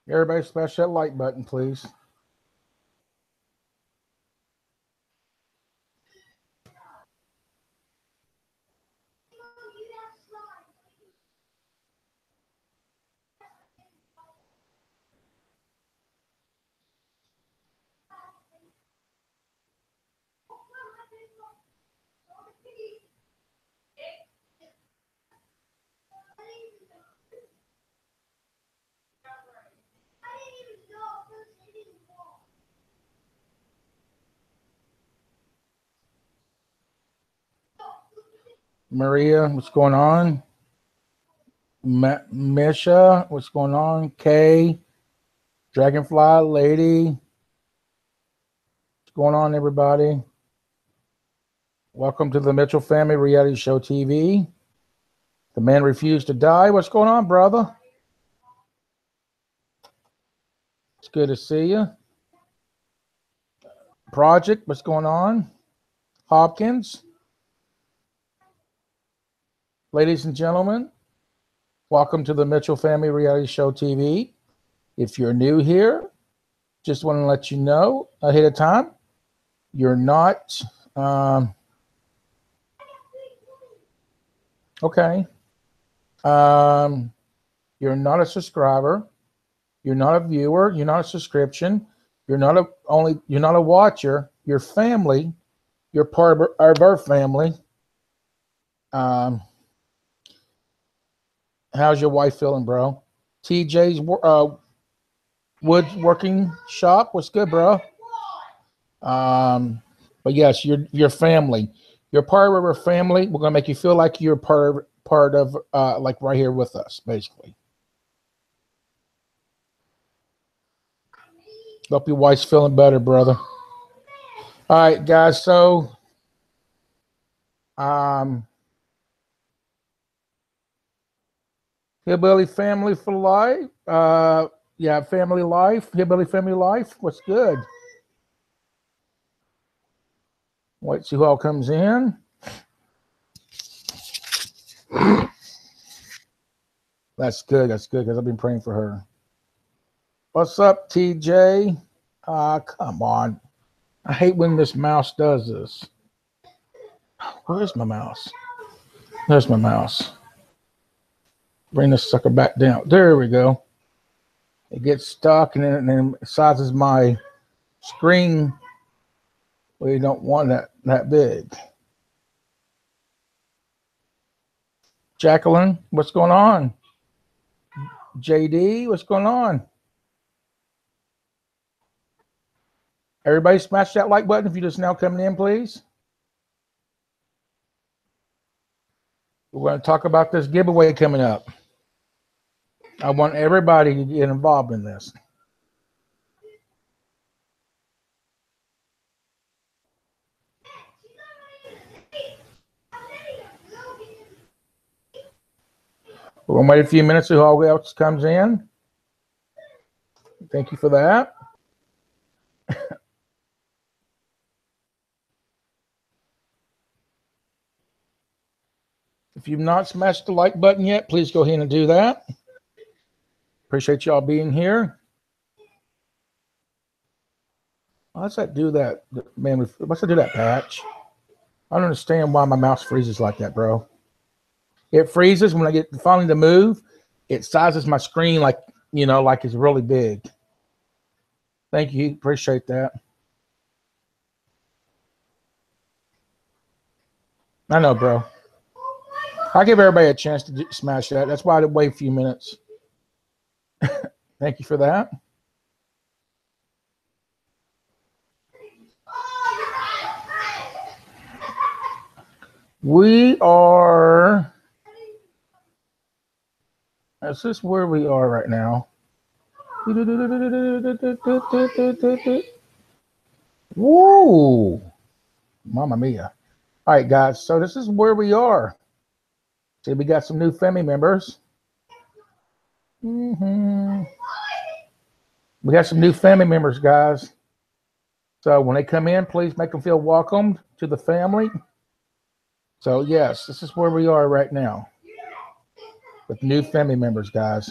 Everybody smash that like button, please. Maria, what's going on? Misha, what's going on? Kay, Dragonfly, Lady, what's going on, everybody? Welcome to the Mitchell Family Reality Show TV. The man refused to die. What's going on, brother? It's good to see you. Project, what's going on? Hopkins, ladies and gentlemen, welcome to the Mitchell Family Reality Show TV. If you're new here, just want to let you know ahead of time, you're not, okay. You're not a subscriber. You're not a viewer. You're not a subscription. You're not a watcher. You're family. You're part of our family. How's your wife feeling, bro? TJ's woodworking shop. What's good, bro? But yes, you're family. You're part of our family. We're gonna make you feel like you're part of like right here with us, basically. Hope your wife's feeling better, brother. All right, guys. So, Hillbilly Family for Life. Yeah, Family Life. Hillbilly Family Life. What's good? Wait, see who all comes in. That's good. That's good because I've been praying for her. What's up, TJ? Come on. I hate when this mouse does this. Where's my mouse? There's my mouse. Bring this sucker back down. There we go. It gets stuck and then it sizes my screen. We don't want that big. Jacqueline, what's going on? JD, what's going on? Everybody smash that like button if you're just now coming in, please. We're going to talk about this giveaway coming up. I want everybody to get involved in this. We're going to wait a few minutes till all else comes in. Thank you for that. If you've not smashed the like button yet, please go ahead and do that. Appreciate y'all being here. What's that do that, man? What's that do that patch? I don't understand why my mouse freezes like that, bro. It freezes when I get finally to move. It sizes my screen like, like it's really big. Thank you. Appreciate that. I know, bro. I'll give everybody a chance to smash that. That's why I wait a few minutes. Thank you for that. We are. Is this where we are right now? Woo! Mamma mia. All right, guys. So this is where we are. See, we got some new family members. We got some new family members, guys. So when they come in, please make them feel welcomed to the family. So yes, this is where we are right now with new family members, guys.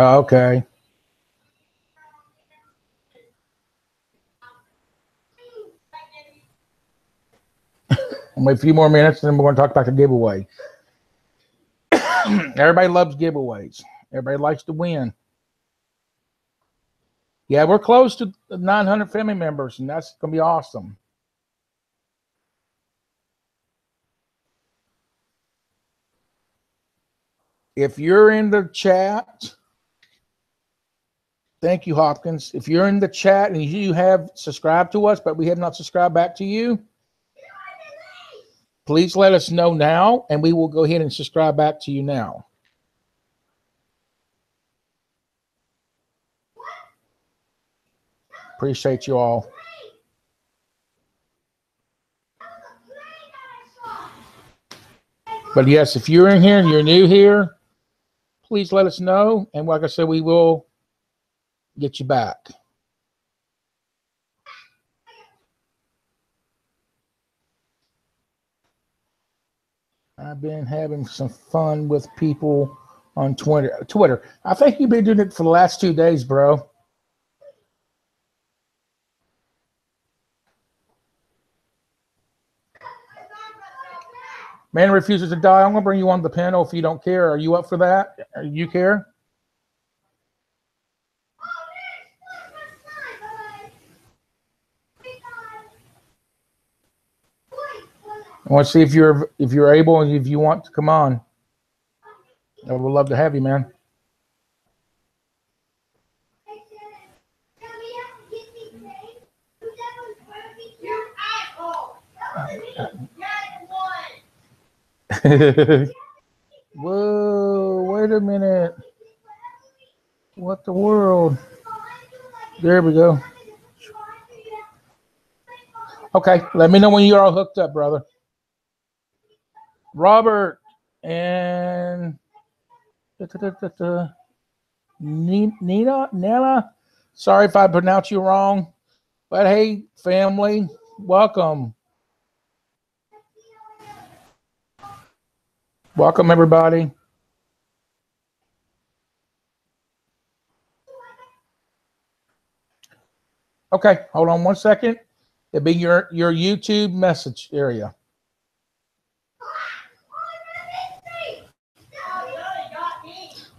Oh, okay. I'll wait a few more minutes, and then we're going to talk about the giveaway. Everybody loves giveaways. Everybody likes to win. Yeah, we're close to 900 family members, and that's going to be awesome. If you're in the chat, thank you, Hopkins. If you're in the chat and you have subscribed to us, but we have not subscribed back to you, please let us know now, and we will go ahead and subscribe back to you now. Appreciate you all. But yes, if you're in here and you're new here, please let us know. And like I said, we will get you back. I've been having some fun with people on Twitter. I think you've been doing it for the last 2 days, bro. Man refuses to die. I'm going to bring you on the panel if you don't care. Are you up for that? You care? I want to see if you're able and if you want to come on. I would love to have you, man. Whoa, wait a minute. What the world? There we go. Okay, let me know when you're all hooked up, brother. Robert and Nina. Sorry if I pronounce you wrong, but hey, family, welcome. Welcome, everybody. Okay, hold on 1 second. It'll be your YouTube message area.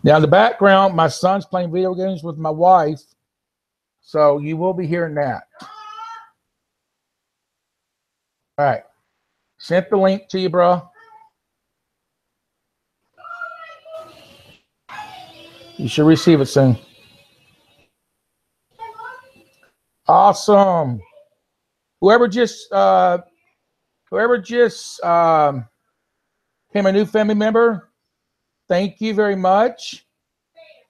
Now, in the background, my son's playing video games with my wife, so you will be hearing that. All right. Sent the link to you, bro. You should receive it soon. Awesome. Whoever just became a new family member, thank you very much.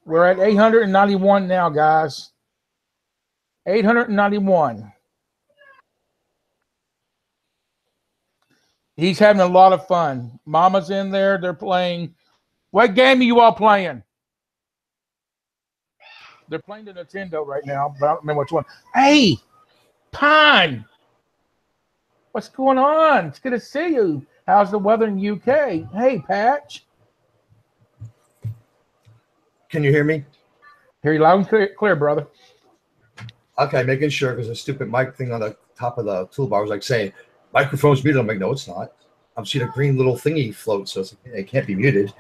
We're at 891 now, guys. 891. He's having a lot of fun. Mama's in there. They're playing. What game are you all playing? They're playing the Nintendo right now, but I don't remember which one. Hey, Pine. What's going on? It's good to see you. How's the weather in UK? Hey, Patch. Can you hear me? Hear you loud and clear, brother. Okay, making sure because the stupid mic thing on the top of the toolbar was like saying, microphone's muted. I'm like, no, it's not. I'm seeing a green little thingy float, so it can't be muted.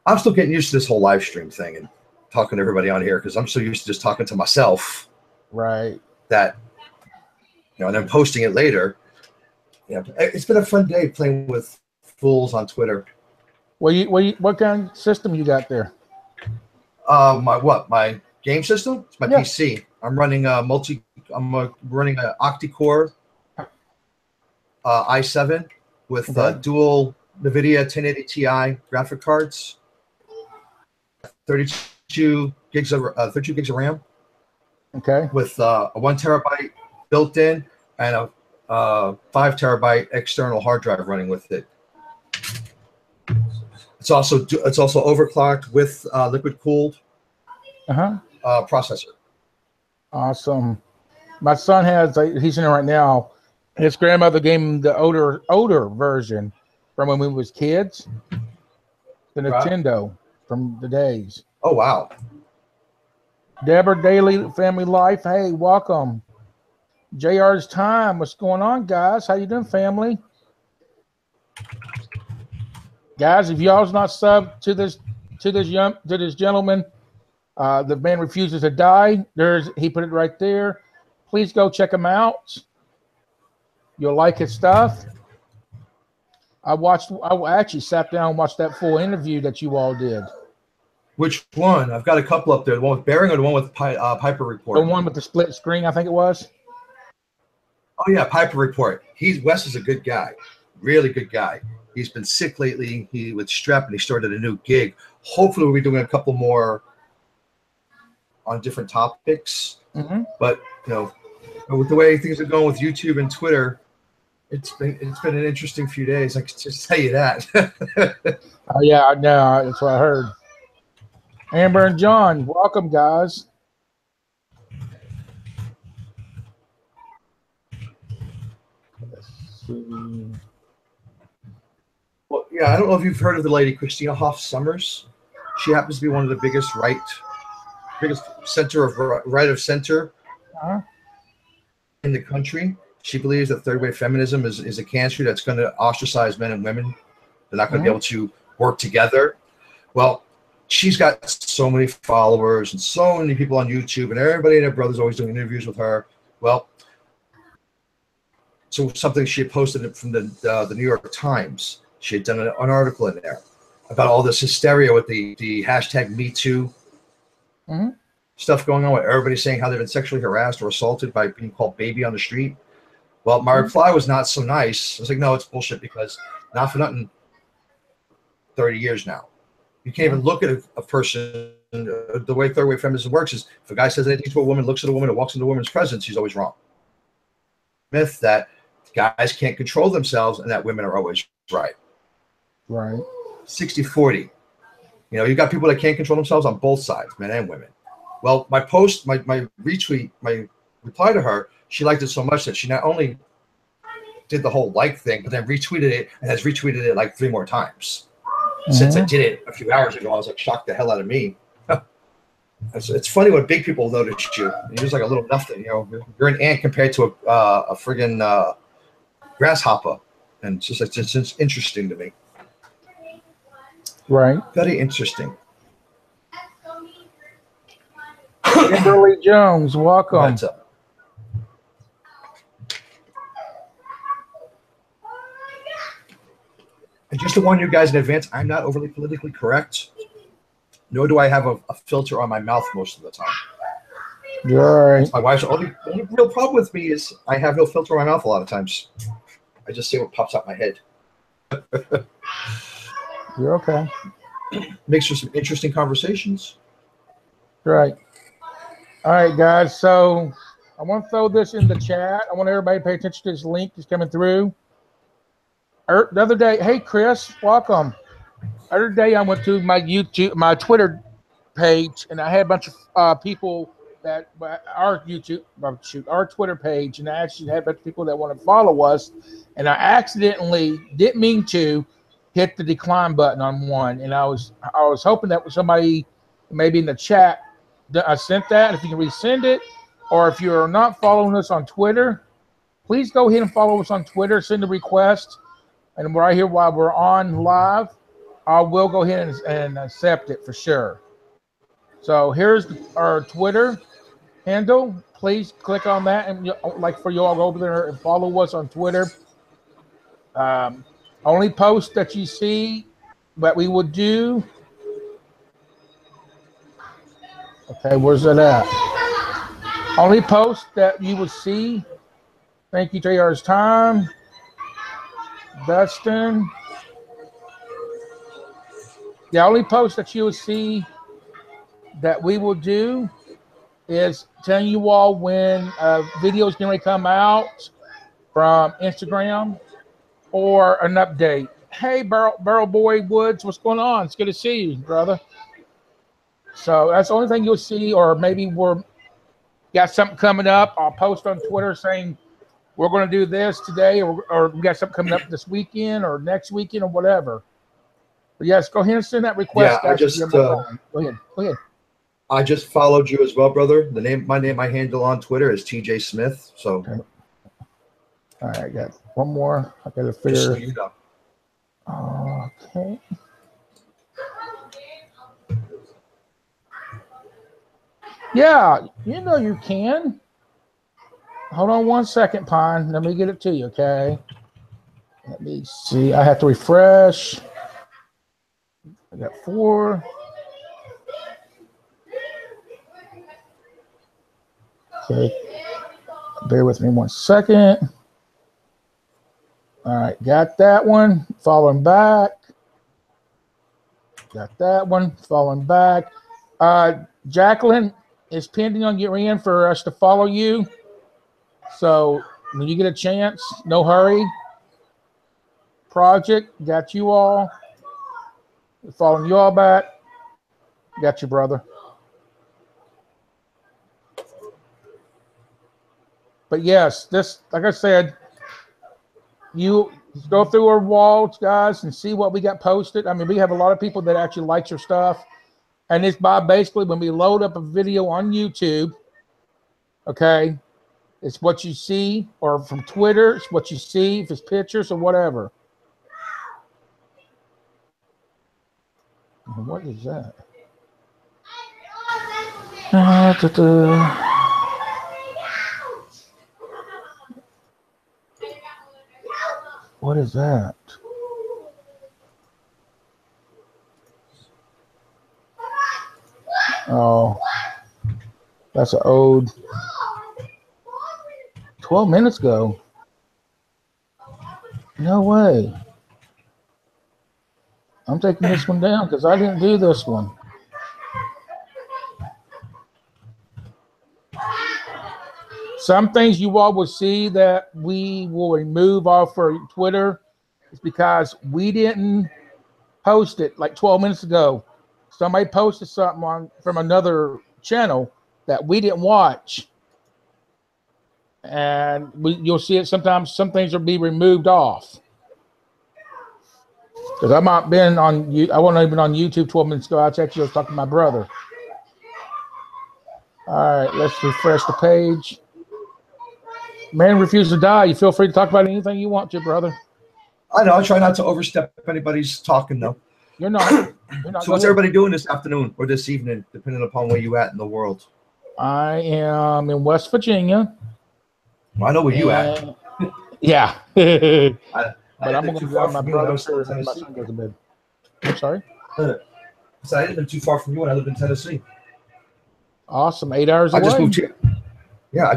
I'm still getting used to this whole live stream thing and talking to everybody on here because I'm so used to just talking to myself. Right. That, and then posting it later. Yeah, it's been a fun day playing with fools on Twitter. What kind of system you got there? My game system? It's my PC. I'm running running an octa-core i7 with dual NVIDIA 1080 Ti graphic cards, 32 gigs of RAM. Okay. With a 1 terabyte built in and a 5 terabyte external hard drive running with it. It's also overclocked with liquid cooled processor. Awesome. My son he's in it right now. His grandmother gave him the older version from when we was kids. the Nintendo from the days. Oh, wow. Deborah Daily Family Life. Hey, welcome. JR's Time. What's going on, guys? How you doing, family? Guys, if y'all's not subbed to this gentleman, the man refuses to die. He put it right there. Please go check him out. You'll like his stuff. I actually sat down and watched that full interview that you all did. Which one? I've got a couple up there. The one with Bering or the one with Piper Report? The one with the split screen, I think it was. Oh yeah, Piper Report. Wes is a good guy, really good guy. He's been sick lately. He with strep and he started a new gig. Hopefully, we'll be doing a couple more on different topics. Mm-hmm. But with the way things are going with YouTube and Twitter, it's been an interesting few days. I can just tell you that. Oh yeah, I know. That's what I heard. Amber and John, welcome, guys. Let's see. Well, yeah, I don't know if you've heard of the lady Christina Hoff Summers. She happens to be one of the biggest center of right of center in the country. She believes that third wave feminism is a cancer that's going to ostracize men and women. They're not going to be able to work together. Well, she's got so many followers and so many people on YouTube, and everybody and their brother's always doing interviews with her. Well, so something she had posted from the New York Times. She had done an article in there about all this hysteria with the hashtag Me Too stuff going on, where everybody's saying how they've been sexually harassed or assaulted by being called baby on the street. Well, my reply was not so nice. I was like, no, it's bullshit, because not for nothing, 30 years now. You can't even look at a person. The way third wave feminism works is if a guy says anything to a woman, looks at a woman, or walks into a woman's presence, he's always wrong. Myth that guys can't control themselves and that women are always right. Right. 60-40. You got people that can't control themselves on both sides, men and women. Well, my post, my retweet, my reply to her, she liked it so much that she not only did the whole like thing, but then retweeted it and has retweeted it like 3 more times. Since I did it a few hours ago, I was like shocked the hell out of me. It's funny when big people notice you. You're just like a little nothing. You're an ant compared to a friggin' grasshopper, and it's just interesting to me. Right. Very interesting. Kimberly Jones, welcome. What's up? And just to warn you guys in advance, I'm not overly politically correct, nor do I have a filter on my mouth most of the time. You're right. My wife's only real problem with me is I have no filter on my mouth a lot of times. I just say what pops out my head. You're okay. Makes for some interesting conversations. Right. All right, guys. So I want to throw this in the chat. I want everybody to pay attention to this link that's coming through. The other day, hey Chris, welcome. The other day I went to my Twitter page, and I had a bunch of people that our Twitter page, and I actually had a bunch of people that want to follow us, and I accidentally didn't mean to hit the decline button on one, and I was hoping that was somebody maybe in the chat. I sent that. If you can resend it, or if you're not following us on Twitter, please go ahead and follow us on Twitter. Send a request. And right here while we're on live, I will go ahead and accept it for sure. So here's our Twitter handle. Please click on that, and like for you all, go over there and follow us on Twitter. Only post that you see that we will do. Okay, where's that at? Only post that you will see. Thank you, JR's Time. Dustin. The only post that you will see that we will do is telling you all when video is going to come out from Instagram or an update. Hey, Barrel Boy Woods, what's going on? It's good to see you, brother. So that's the only thing you'll see, or maybe we're got something coming up. I'll post on Twitter saying we're going to do this today, or we got something coming up this weekend or next weekend or whatever. But yes, go ahead and send that request. Yeah, Guys, go ahead. Go ahead. I just followed you as well, brother. My handle on Twitter is TJ Smith. So, okay. All right, I got one more. I got to figure. Just so you know. Okay. Yeah, you know you can. Hold on 1 second, Pine. Let me get it to you, okay? Let me see. I have to refresh. I got 4. Okay. Bear with me 1 second. All right, got that one. Following back. Got that one. Following back. Jacqueline is pending on your end for us to follow you. So when you get a chance, no hurry. Project, got you all. Following you all back. Got you, brother. But yes, this, like I said, you go through our walls, guys, and see what we got posted. I mean, we have a lot of people that actually like your stuff. And it's by basically when we load up a video on YouTube, okay, it's what you see, or from Twitter, it's what you see, if it's pictures or whatever. What is that? What is that? Oh, that's an ode. 12 minutes ago. No way. I'm taking this one down because I didn't do this one. Some things you all will see that we will remove off for Twitter is because we didn't post it like 12 minutes ago. Somebody posted something from another channel that we didn't watch. And you'll see it sometimes. Some things will be removed off. Because I might been on you. I wasn't even on YouTube 12 minutes ago. I actually was talking to my brother. All right, let's refresh the page. Man refused to die. You feel free to talk about anything you want to, brother. I know. I try not to overstep anybody's talking, though. You're not. So what's everybody doing this afternoon or this evening, depending upon where you at in the world? I am in West Virginia. Well, I know where you at. Yeah. But I'm going to go to my brother's in my son goes to bed. I'm sorry? So I didn't live too far from you, and I live in Tennessee. Awesome. 8 hours away. I just moved here. Yeah, I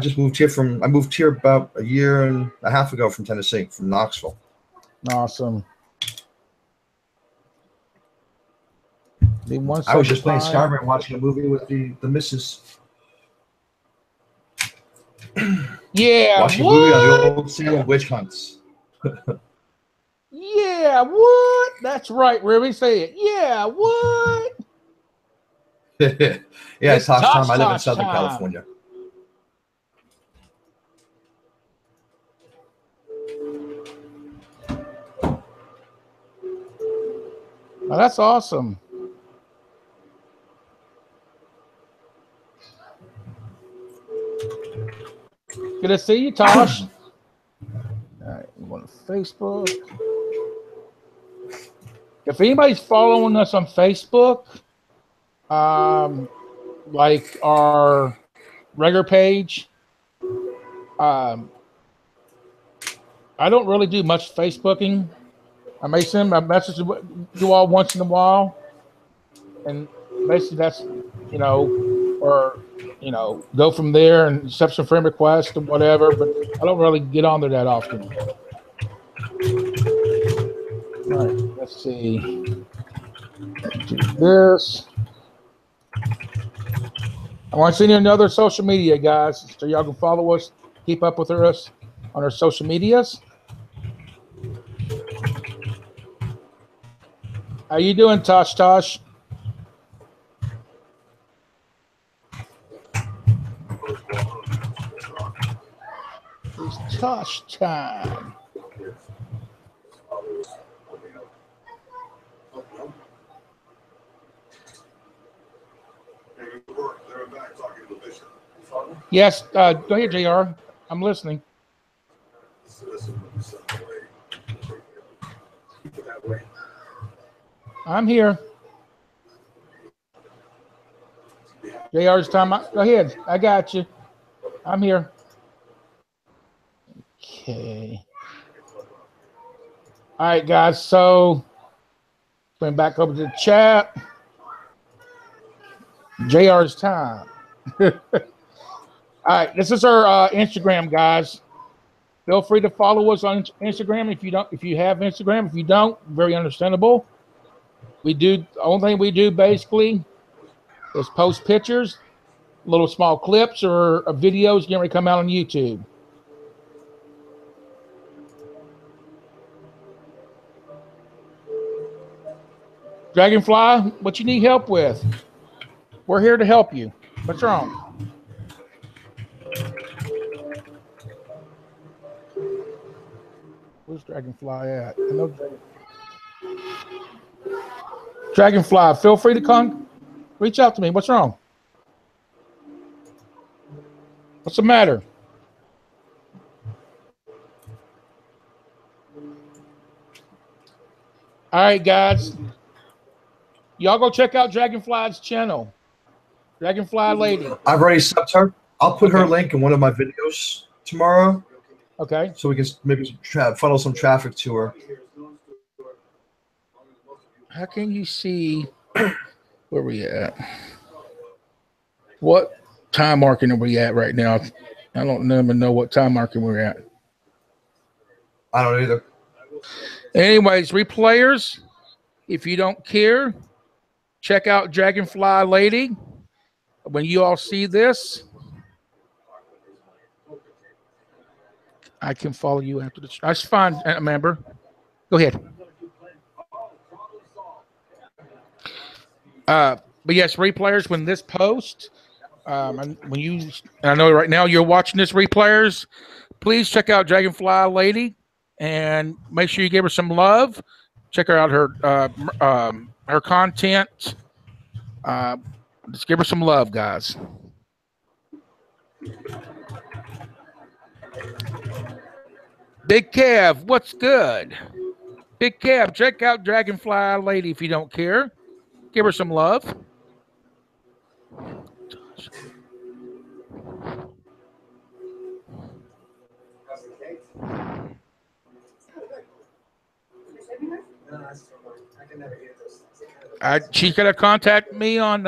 moved here about a year and a half ago from Tennessee, from Knoxville. Awesome. I was just playing Skyrim and watching a movie with the missus. Yeah. Watching a movie on the old Salem witch hunts. Yeah, what? That's right. Really say it. Yeah, what? Yeah, it's Tosh time. I live in Southern California. Oh, that's awesome. Good to see you, Tosh. All right, I'm going to Facebook. If anybody's following us on Facebook, like our regular page, I don't really do much Facebooking. I may send a message to you all once in a while, and basically that's, or go from there and accept some friend requests or whatever. But I don't really get on there that often. All right, let's see. Let's do this. I want to send you another social media, guys, so y'all can follow us, keep up with us on our social medias. How you doing, Tosh? It's Tosh time. Yes, go ahead, JR. I'm listening. I'm here. JR's time. Go ahead. I got you. I'm here. Okay. All right, guys. So, going back over to the chat. JR's time. All right, this is our Instagram, guys. Feel free to follow us on Instagram if you have Instagram. If you don't, very understandable. The only thing we do basically is post pictures, little small clips or videos getting ready to come out on YouTube. Dragonfly, what you need help with? We're here to help you. What's wrong? Where's Dragonfly at? I know Dragonfly, feel free to reach out to me. What's wrong? What's the matter? All right, guys. Y'all go check out Dragonfly's channel. Dragonfly Lady. I've already subbed her. I'll put her link in one of my videos tomorrow. Okay. So we can maybe funnel some traffic to her. How can you see where we at? What time marking are we at right now? I don't even know what time marking we're at. I don't either. Anyways, replayers, if you don't care, check out Dragonfly Lady. When you all see this, I can follow you after the. That's fine, member. Go ahead. But yes, replayers, when this post, and I know right now you're watching this, replayers, please check out Dragonfly Lady and make sure you give her some love. Check her out, her content. Just give her some love, guys. Big Kev, what's good? Big Kev, check out Dragonfly Lady if you don't care. Give her some love. She's gonna contact me on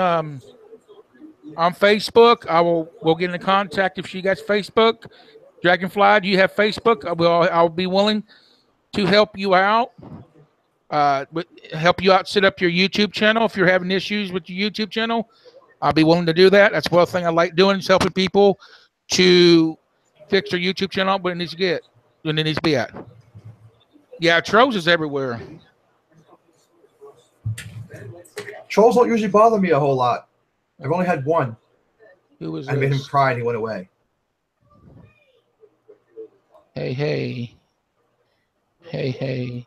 Facebook. We'll get in contact if she gets Facebook. Dragonfly, do you have Facebook? I'll be willing to help you out. Help you out set up your YouTube channel if you're having issues with your YouTube channel. I'll be willing to do that. That's one thing I like doing is helping people to fix their YouTube channel when it needs to be at. Yeah, trolls is everywhere. Trolls don't usually bother me a whole lot. I've only had one. Who was I made him cry and he went away. Hey. Okay.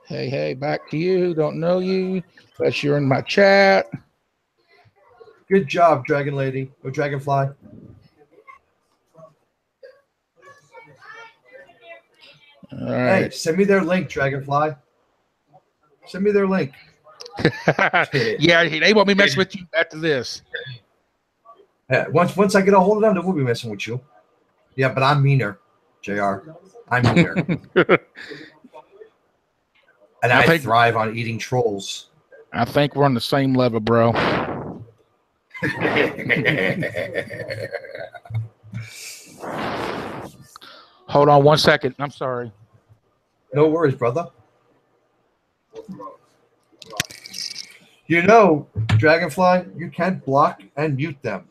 Hey, back to you. Don't know you, but you're in my chat. Good job, Dragon Lady or Dragonfly. All right. Hey, send me their link, Dragonfly. Send me their link. Yeah, they won't be messing with you after this. Yeah, once I get a hold of them, they will be messing with you. Yeah, but I'm meaner, JR. I'm meaner. And I thrive on eating trolls. I think we're on the same level, bro. Hold on 1 second. I'm sorry. No worries, brother. You know, Dragonfly, you can block and mute them.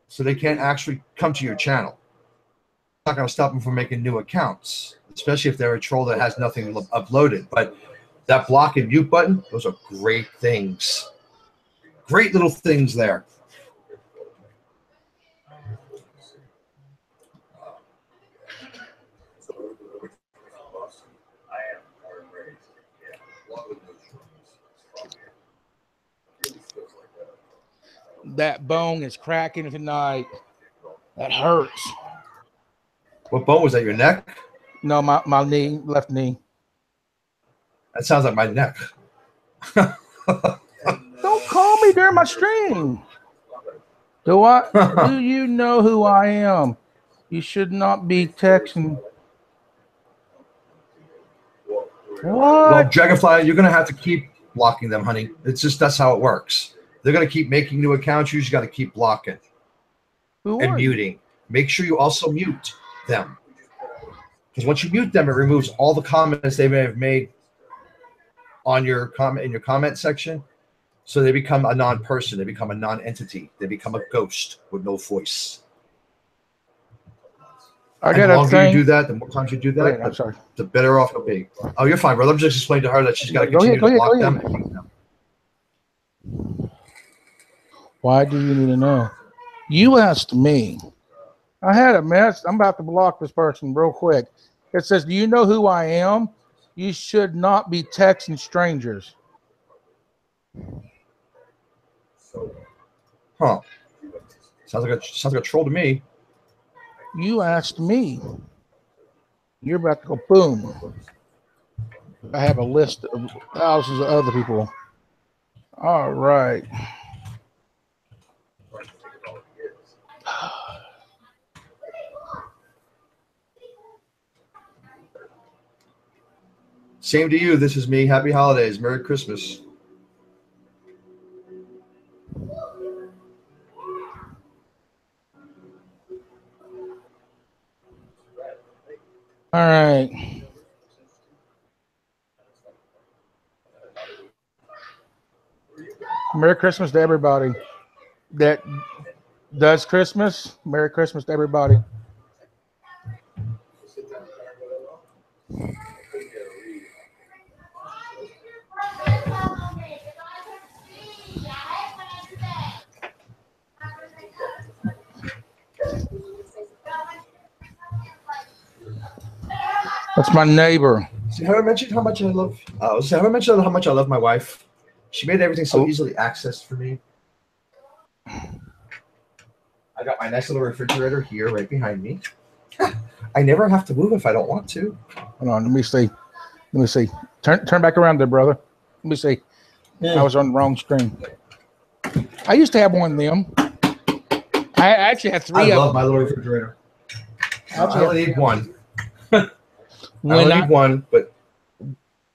So they can't actually come to your channel. It's not going to stop them from making new accounts, especially if they're a troll that has nothing uploaded. But that block and mute button, those are great things. Great little things there. that bone is cracking tonight. That hurts. What bone was that? Your neck? No, my knee, left knee. That sounds like my neck. Don't call me during my stream. Do you know who I am? You should not be texting. What? Well, Dragonfly, you're gonna have to keep blocking them, honey. It's just that's how it works. They're gonna keep making new accounts. You just got to keep blocking and muting. Make sure you also mute them, because once you mute them, it removes all the comments they may have made on your comment section. So they become a non-person. They become a non-entity. They become a ghost with no voice. The longer you do that, the more times you do that, the better off you'll be. Oh, you're fine, brother. I'm just explaining to her that she's got to continue to block them and keep them. Why do you need to know? You asked me. I had a mess. I'm about to block this person real quick. It says, do you know who I am? You should not be texting strangers. Huh. Sounds like a troll to me. You asked me. You're about to go boom. I have a list of thousands of other people. All right. Same to you. This is me. Happy holidays. Merry Christmas. All right. Merry Christmas to everybody that does Christmas. Merry Christmas to everybody. That's my neighbor. See, have I mentioned how much I love? Have I mentioned how much I love my wife? She made everything so easily accessed for me. I got my nice little refrigerator here, right behind me. I never have to move if I don't want to. Hold on, let me see. Let me see. Turn back around there, brother. Let me see. I was on the wrong screen. I used to have one of them. I actually had three. I love my little refrigerator. I only need one. I only need one, but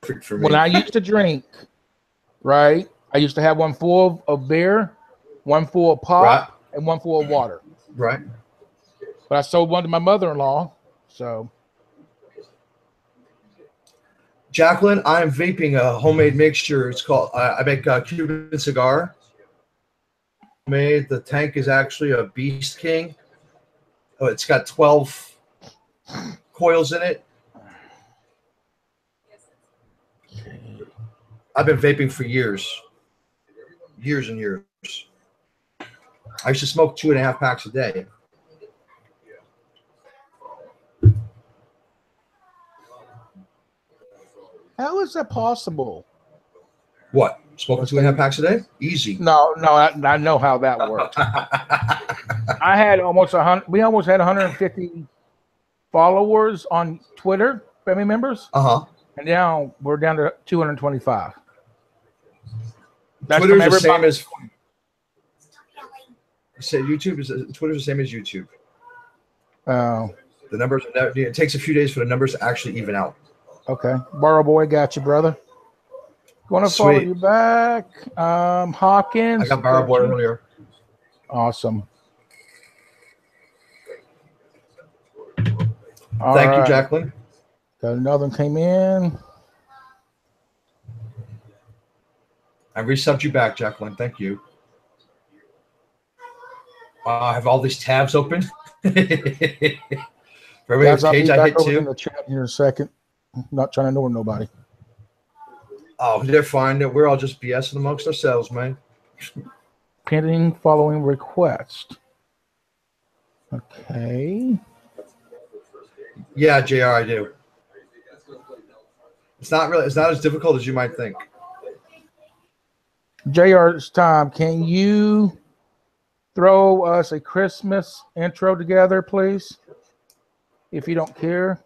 for me. When I used to drink, right, I used to have one full of beer, one full of pop, and one full of water. Right. But I sold one to my mother-in-law, so. Jacqueline, I'm vaping a homemade mixture. It's called, I make a Cuban cigar. The tank is actually a Beast King. Oh, it's got 12 coils in it. I've been vaping for years. Years and years. I used to smoke 2.5 packs a day. How is that possible? What? Smoking 2.5 packs a day? Easy. No, I know how that works. I had almost 100. We almost had 150 followers on Twitter, family members. And now we're down to 225. That's Twitter's the same as. Say YouTube is Twitter's the same as YouTube. Oh. The numbers. It takes a few days for the numbers to actually even out. Okay, Borrow Boy, got you, brother. Going to follow you back. Hawkins. I got Borrow Boy earlier. Awesome. Thank you, Jacqueline. Got another one came in. I resubbed you back, Jacqueline. Thank you. I have all these tabs open. For everybody's page, I hit two. In the chat here in a second. I'm not trying to know nobody. Oh, they're fine. We're all just BSing amongst ourselves, man. Pending following request. Okay. Yeah, JR, I do. It's not as difficult as you might think. JR, it's time. Can you throw us a Christmas intro together, please? If you don't care.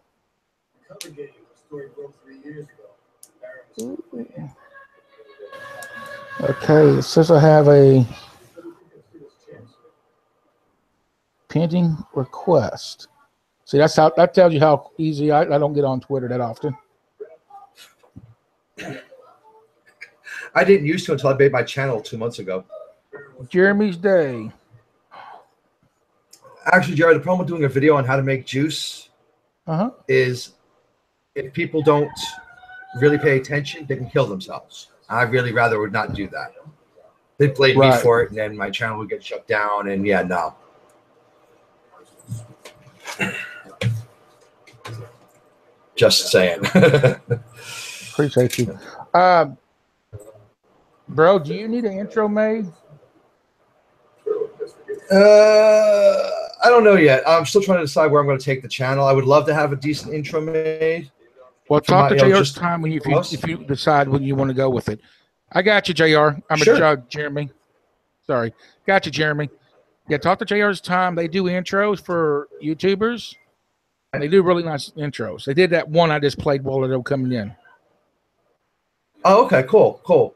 Okay, it says I have a pending request. See, that tells you how easy I don't get on Twitter that often. I didn't used to until I made my channel 2 months ago. Jeremy's Day. Actually, Jared, the problem with doing a video on how to make juice is if people don't really pay attention, they can kill themselves. I really rather would not do that. They blame me for it, and then my channel would get shut down, and yeah, no. Just saying. Appreciate you. Bro, do you need an intro made? I don't know yet. I'm still trying to decide where I'm going to take the channel. I would love to have a decent intro made. Well, talk to JR's time when if you decide when you want to go with it. I got you, JR. Jeremy. Sorry. Got you, Jeremy. Yeah, talk to JR's time. They do intros for YouTubers. And they do really nice intros. They did that one I just played while they were coming in. Oh, okay. Cool. Cool.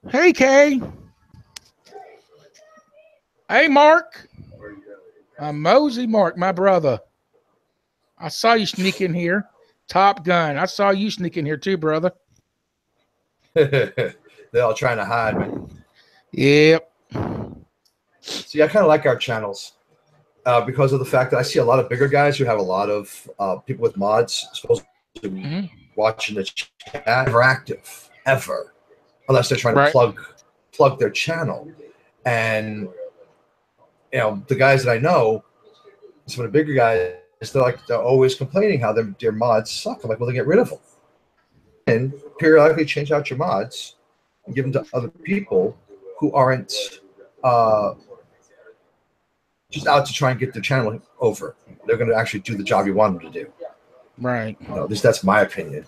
Hey, Kay. Hey, Mark. I'm Mosey Mark, my brother. I saw you sneak in here. Top Gun. I saw you sneak in here too, brother. They're all trying to hide me. Yep. See, I kind of like our channels because of the fact that I see a lot of bigger guys who have a lot of people with mods supposed to be watching the chat. Never active, ever. Unless they're trying to plug their channel. And you know, the guys that I know, some of the bigger guys, they're always complaining how their mods suck. I'm like, well, then get rid of them. And periodically change out your mods and give them to other people who aren't just out to try and get their channel over. They're going to actually do the job you want them to do. Right. You know, at least that's my opinion.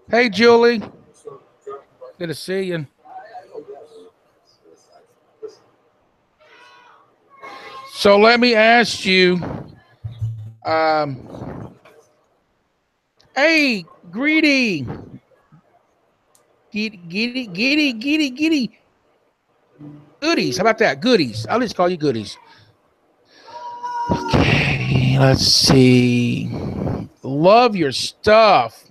Hey, Julie. Good to see you. So let me ask you, hey, Greedy. Giddy. Goodies. How about that? Goodies. I'll just call you Goodies. Okay, let's see. Love your stuff.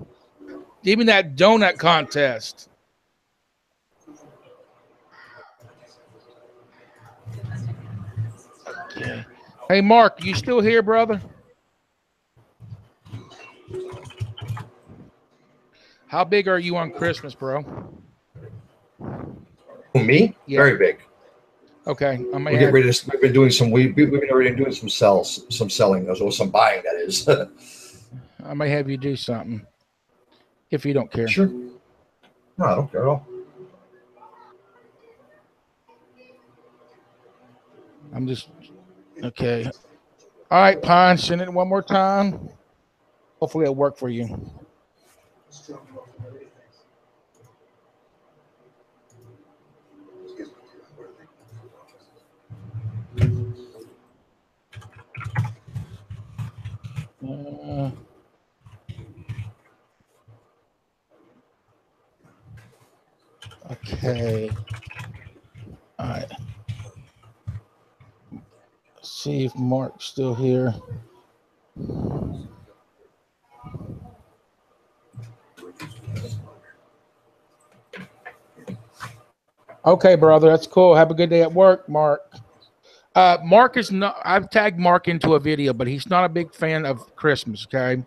Give me that donut contest. Okay. Hey, Mark, you still here, brother? How big are you on Christmas, bro? Me? Yeah. Very big. Okay. We've been doing some. We've been already doing some selling, or some buying. That is. I may have you do something if you don't care. Sure. No, I don't care at all. I'm just okay. All right, Pine, send it one more time. Hopefully it'll work for you. Okay. All right. See if Mark's still here. Okay, brother, that's cool. Have a good day at work, Mark. Mark is not. I've tagged Mark into a video, but he's not a big fan of Christmas. Okay.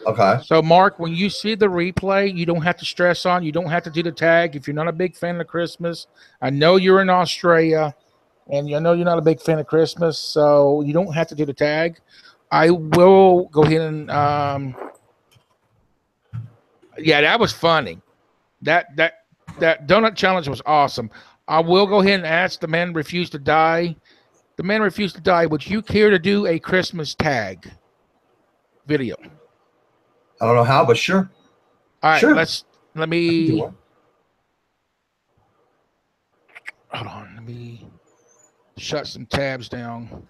Okay. So, Mark, when you see the replay, you don't have to stress on. You don't have to do the tag if you're not a big fan of Christmas. I know you're in Australia, and I know you're not a big fan of Christmas, so you don't have to do the tag. I will go ahead and yeah, that was funny. That donut challenge was awesome. I will go ahead and ask the man refused to die. The man refused to die. Would you care to do a Christmas tag video? I don't know how, but sure. All right, sure. let me. Hold on, let me shut some tabs down.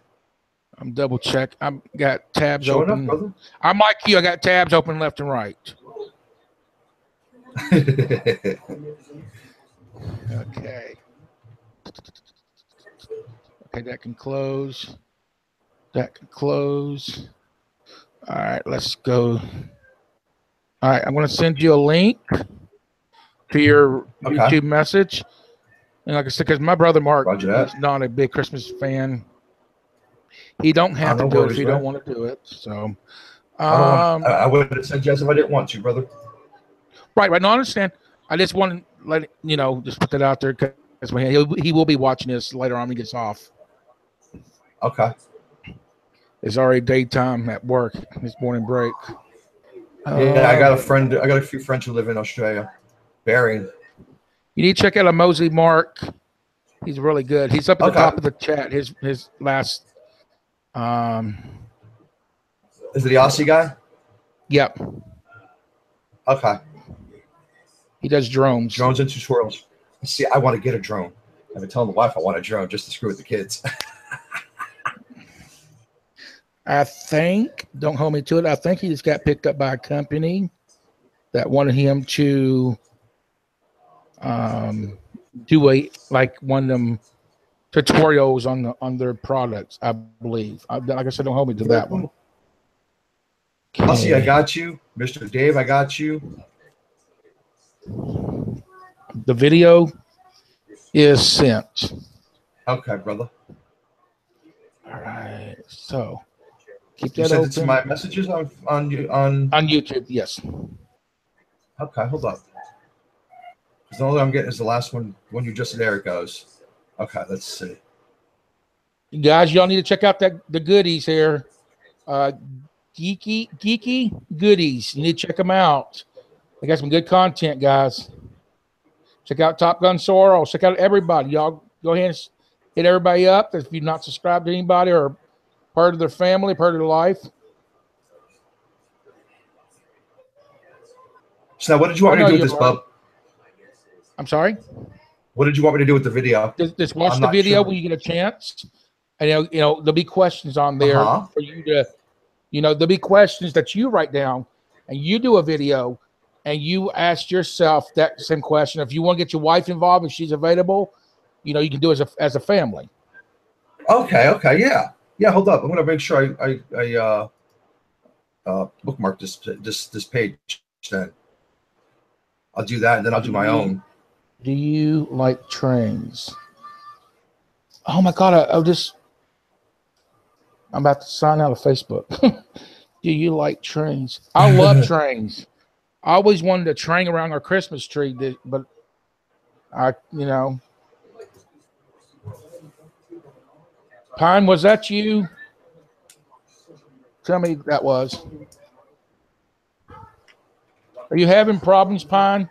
I'm double check. I've got tabs Showing open. up, brother. I'm like you. I got tabs open left and right. Okay. Okay, that can close. That can close. All right, let's go. All right, I'm going to send you a link to your YouTube message. And like I said, because my brother Mark is not a big Christmas fan. He don't have to do it if you don't want to do it. So I would have said yes if I didn't want to, brother. Right. No, I understand. I just want to let just put that out there because he will be watching this later on when he gets off. Okay. It's already daytime at work. It's morning break. Yeah, I got a friend. I got a few friends who live in Australia. Barry. You need to check out a Mosley Mark. He's really good. He's up at the top of the chat. His last. Is it the Aussie guy? Yep. Okay. He does drones. Drones and tutorials. See, I want to get a drone. I've been telling the wife I want a drone just to screw with the kids. I think, don't hold me to it, I think he just got picked up by a company that wanted him to do one of them tutorials on their products, I believe. Like I said, don't hold me to that one. Okay. Aussie, I got you. Mr. Dave, I got you. The video is sent. Okay, brother. All right, so keep that open. You sent it to my messages on YouTube, yes. Okay, hold up. Because the only I'm getting is the last one when you just there it goes. Okay, let's see. You guys, y'all need to check out the goodies here. Geeky goodies. You need to check them out. They got some good content, guys. Check out Top Gun Sorrel. Check out everybody. Y'all go ahead and hit everybody up if you're not subscribed to anybody or part of their family, part of their life. So now what did you want me to do with this, bub? I'm sorry? What did you want me to do with the video? Just watch the video when you get a chance. And there'll be questions on there for you to, there'll be questions that you write down and you do a video and you ask yourself that same question. If you want to get your wife involved, if she's available, you can do it as a family. Okay, yeah. Yeah, hold up. I'm gonna make sure I bookmark this page then. I'll do that and then I'll do my own. Do you like trains? Oh my God, I'm about to sign out of Facebook. Do you like trains? I love trains. I always wanted a train around our Christmas tree, but Pine, was that you? Tell me that was. Are you having problems, Pine?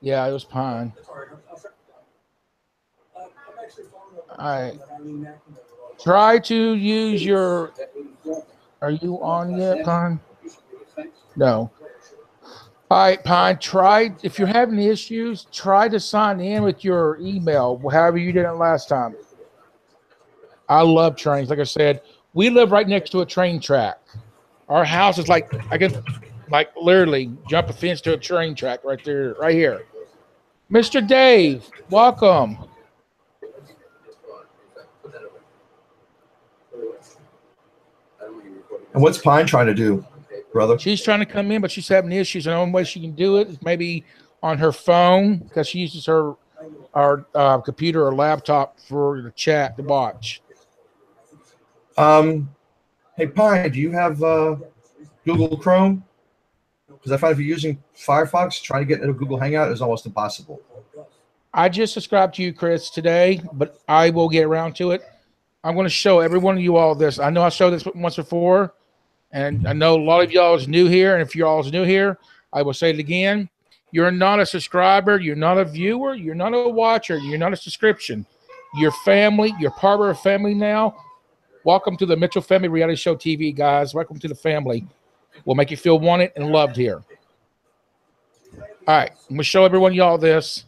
Yeah, it was Pine. All right. Try to use your. Are you on yet, Pine? No. All right, Pine. If you're having issues, try to sign in with your email, however you did it last time. I love trains. Like I said, we live right next to a train track. Our house is I can literally jump a fence to a train track right there, right here. Mr. Dave, welcome. And what's Pine trying to do, brother? She's trying to come in, but she's having issues. And the only way she can do it is maybe on her phone because she uses our computer or laptop for the chat to watch. Hey, Pine, do you have Google Chrome? Because I find if you're using Firefox, trying to get into Google Hangout is almost impossible. I just subscribed to you, Chris, today, but I will get around to it. I'm going to show every one of you all this. I know I showed this once before, and I know a lot of y'all is new here. And if y'all is new here, I will say it again. You're not a subscriber. You're not a viewer. You're not a watcher. You're not a subscription. You're family. You're part of our family now. Welcome to the Mitchell Family Reality Show TV, guys. Welcome to the family. We'll make you feel wanted and loved here. All right, I'm gonna show everyone y'all this.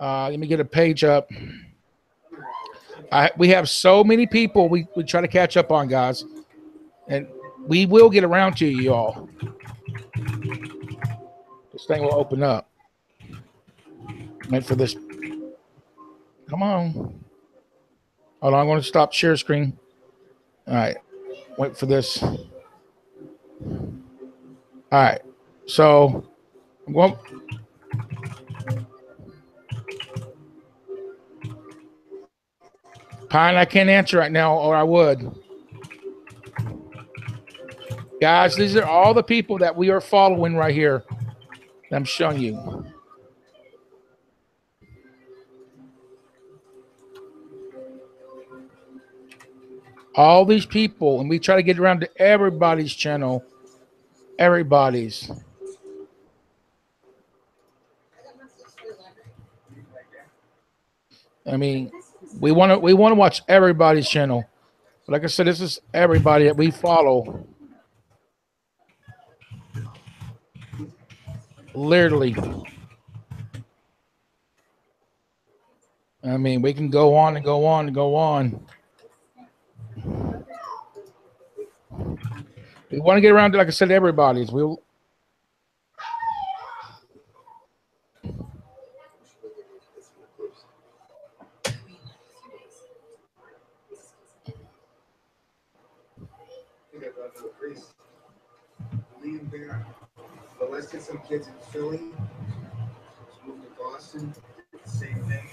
Let me get a page up. We have so many people we try to catch up on, guys, and we will get around to you all. This thing will open up. Wait for this. Come on. Hold on, I'm going to stop share screen. All right, wait for this. All right, so I'm going. Pine, I can't answer right now, or I would. Guys, these are all the people that we are following right here. I'm showing you. All these people, and we try to get around to everybody's channel. Everybody's. I mean, we want to watch everybody's channel. But like I said, this is everybody that we follow. Literally. I mean, we can go on and go on and go on. We want to get around to, like I said, everybody's. We'll. But let's get some kids in Philly. Let's move to Boston. Same thing.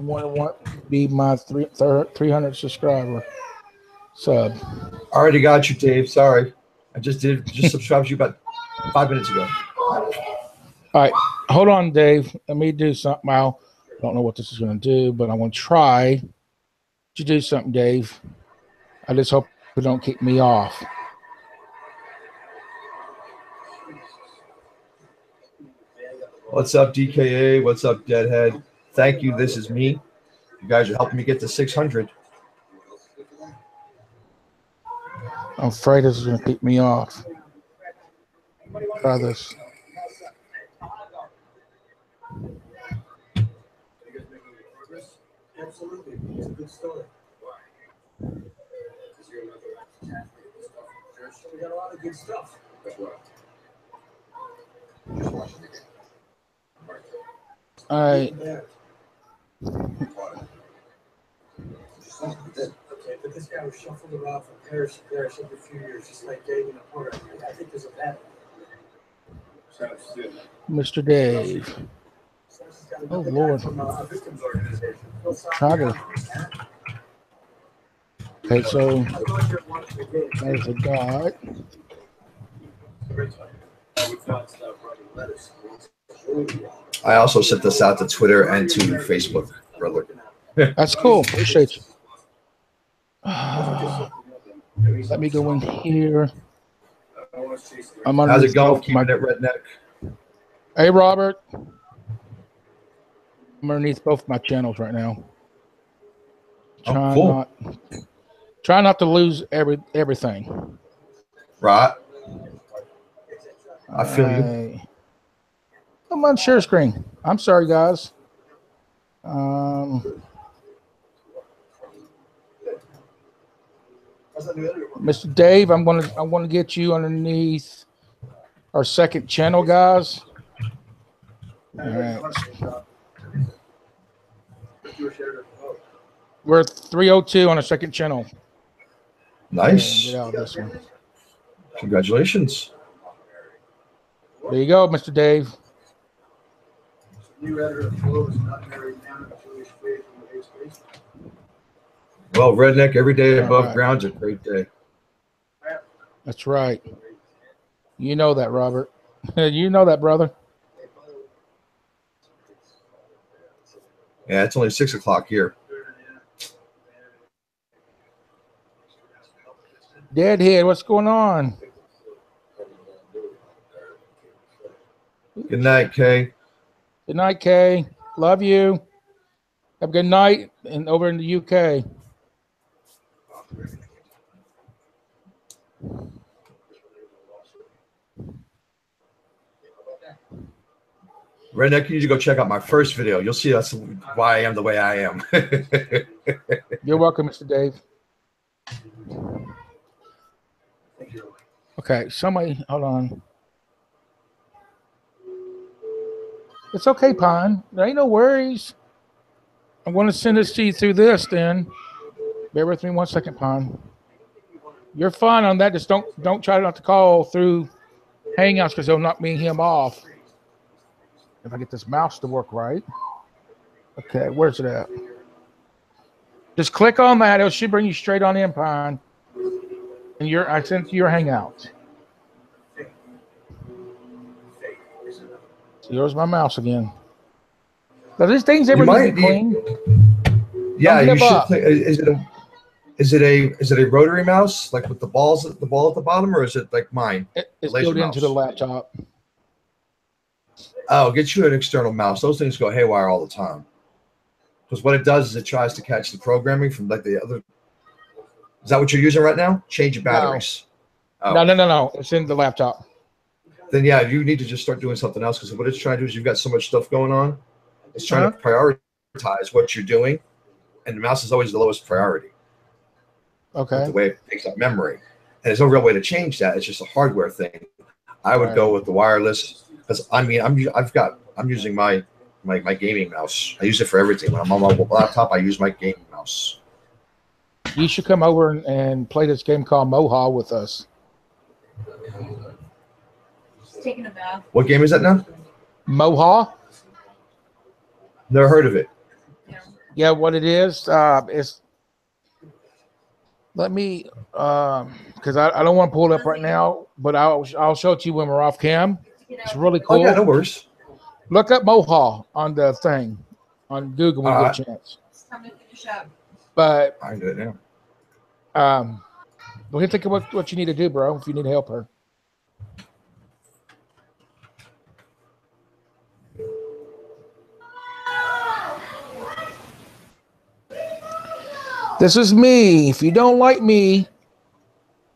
Want to be my 300 subscriber sub. I already got you, Dave. Sorry. I just subscribed to you about 5 minutes ago. All right. Hold on, Dave. Let me do something. I don't know what this is going to do, but I'm going to try to do something, Dave. I just hope it don't kick me off. What's up, DKA? What's up, Deadhead? Thank you. This is me. You guys are helping me get to 600. I'm afraid this is going to kick me off. Try this. Absolutely. It's a good story. We got a lot of good stuff. All right. Okay, but this guy was shuffled around from parish to parish every few years, just like Dave in the corner. I think there's a pattern. Mr. Dave. Oh, Lord. Try to. Okay, so there's a guy. I also sent this out to Twitter and to Facebook, brother. That's cool. Appreciate you. Let me go in here. How's it going? Keeping it redneck. Hey, Robert. I'm underneath both my channels right now. Cool. Try not to lose everything. Right. I feel you. I'm on share screen. I'm sorry, guys. Mr. Dave, I'm gonna get you underneath our second channel, guys. All right. We're 302 on a second channel. Nice. Get out of this one. Congratulations. There you go, Mr. Dave. Well, redneck every day above ground's a great day. That's right. You know that, Robert. You know that, brother. Yeah, it's only 6 o'clock here. Deadhead, what's going on? Good night, Kay. Good night, Kay. Love you. Have a good night and over in the UK. Redneck, you need to go check out my first video. You'll see that's why I am the way I am. You're welcome, Mr. Dave. Okay, somebody, hold on. It's okay, Pine. There ain't no worries. I'm going to send this to you through this then. Bear with me 1 second, Pine. You're fine on that. Just don't try not to call through Hangouts because they'll knock me and him off. If I get this mouse to work right. Okay, where's it at? Just click on that. It should bring you straight on in, Pine. And I sent you your Hangout. Here's my mouse again. Now, these things ever need to be clean? Yeah, you should. Is it a rotary mouse like with the ball at the bottom, or is it like mine? It's built into the laptop. Oh, get you an external mouse. Those things go haywire all the time. Because what it does is it tries to catch the programming from like the other. Is that what you're using right now? Change your batteries. No. Oh. No. It's in the laptop. Then yeah, you need to just start doing something else because what it's trying to do is you've got so much stuff going on. It's trying to prioritize what you're doing, and the mouse is always the lowest priority. Okay. The way it takes up memory, and there's no real way to change that. It's just a hardware thing. I would go with the wireless because I'm using my gaming mouse. I use it for everything. When I'm on my laptop, I use my gaming mouse. You should come over and play this game called Moha with us. Taking a bath. What game is that now? Moha. Never heard of it. Yeah, what it is let me because I don't want to pull it up right now, but I'll show it to you when we're off cam. It's really cool. Oh yeah, no worries. Look up Moha on the thing on Google when you get a chance. It's time to finish up. But I can do it now. We'll think of what you need to do, bro, if you need help her. This is me. If you don't like me,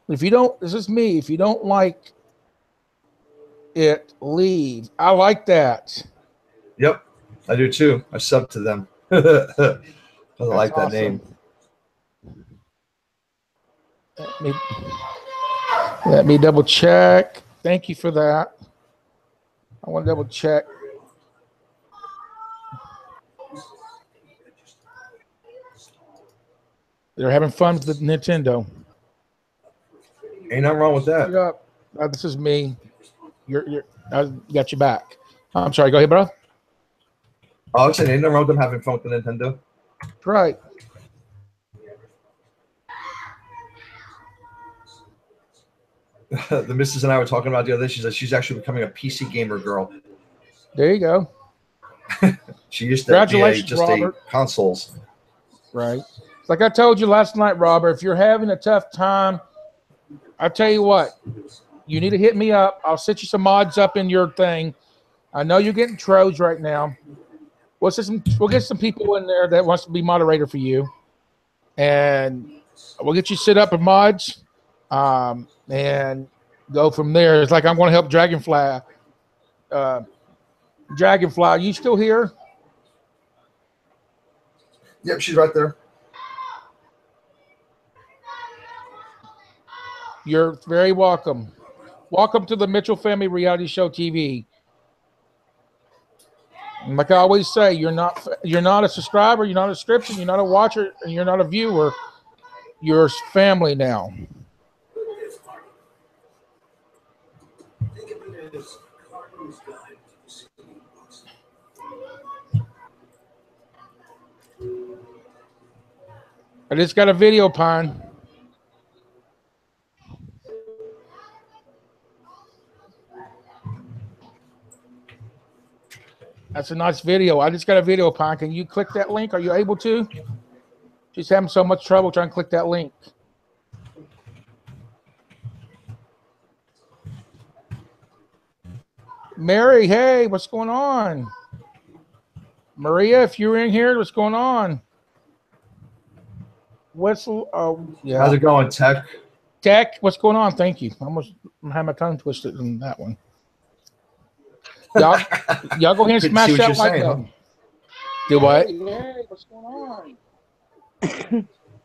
this is me. If you don't like it, leave. I like that. Yep, I do too. I sub to them. I like that awesome. name. Let me double check. Thank you for that. I want to double check. They're having fun with the Nintendo. Ain't nothing wrong with that. This is me. I got your back. I'm sorry. Go ahead, bro. Oh, I'm saying ain't nothing wrong with them having fun with the Nintendo. Right. The missus and I were talking about the other day. She said she's actually becoming a PC gamer girl. There you go. She used to be just Robert. a consoles. Right. Like I told you last night, Robert, if you're having a tough time, I tell you what, you need to hit me up. I'll set you some mods up in your thing. I know you're getting trodes right now. We'll get some people in there that wants to be moderator for you, and we'll get you set up with mods, and go from there. It's like I'm going to help Dragonfly. Dragonfly, are you still here? Yep, she's right there. You're very welcome. Welcome to the Mitchell Family Reality Show TV. And like I always say, you're not a subscriber, you're not a subscription, you're not a watcher, and you're not a viewer. You're family now. I just got a video, Pine. That's a nice video. I just got a video, Pine. Can you click that link? Are you able to? She's having so much trouble trying to click that link. Mary, hey, what's going on? Maria, if you're in here, what's going on? Yeah. How's it going, Tech? Tech, what's going on? Thank you. I had my tongue twisted in that one. Y'all go ahead and Couldn't smash see what that you're like saying, button. huh? Do what? Hey, what's going on?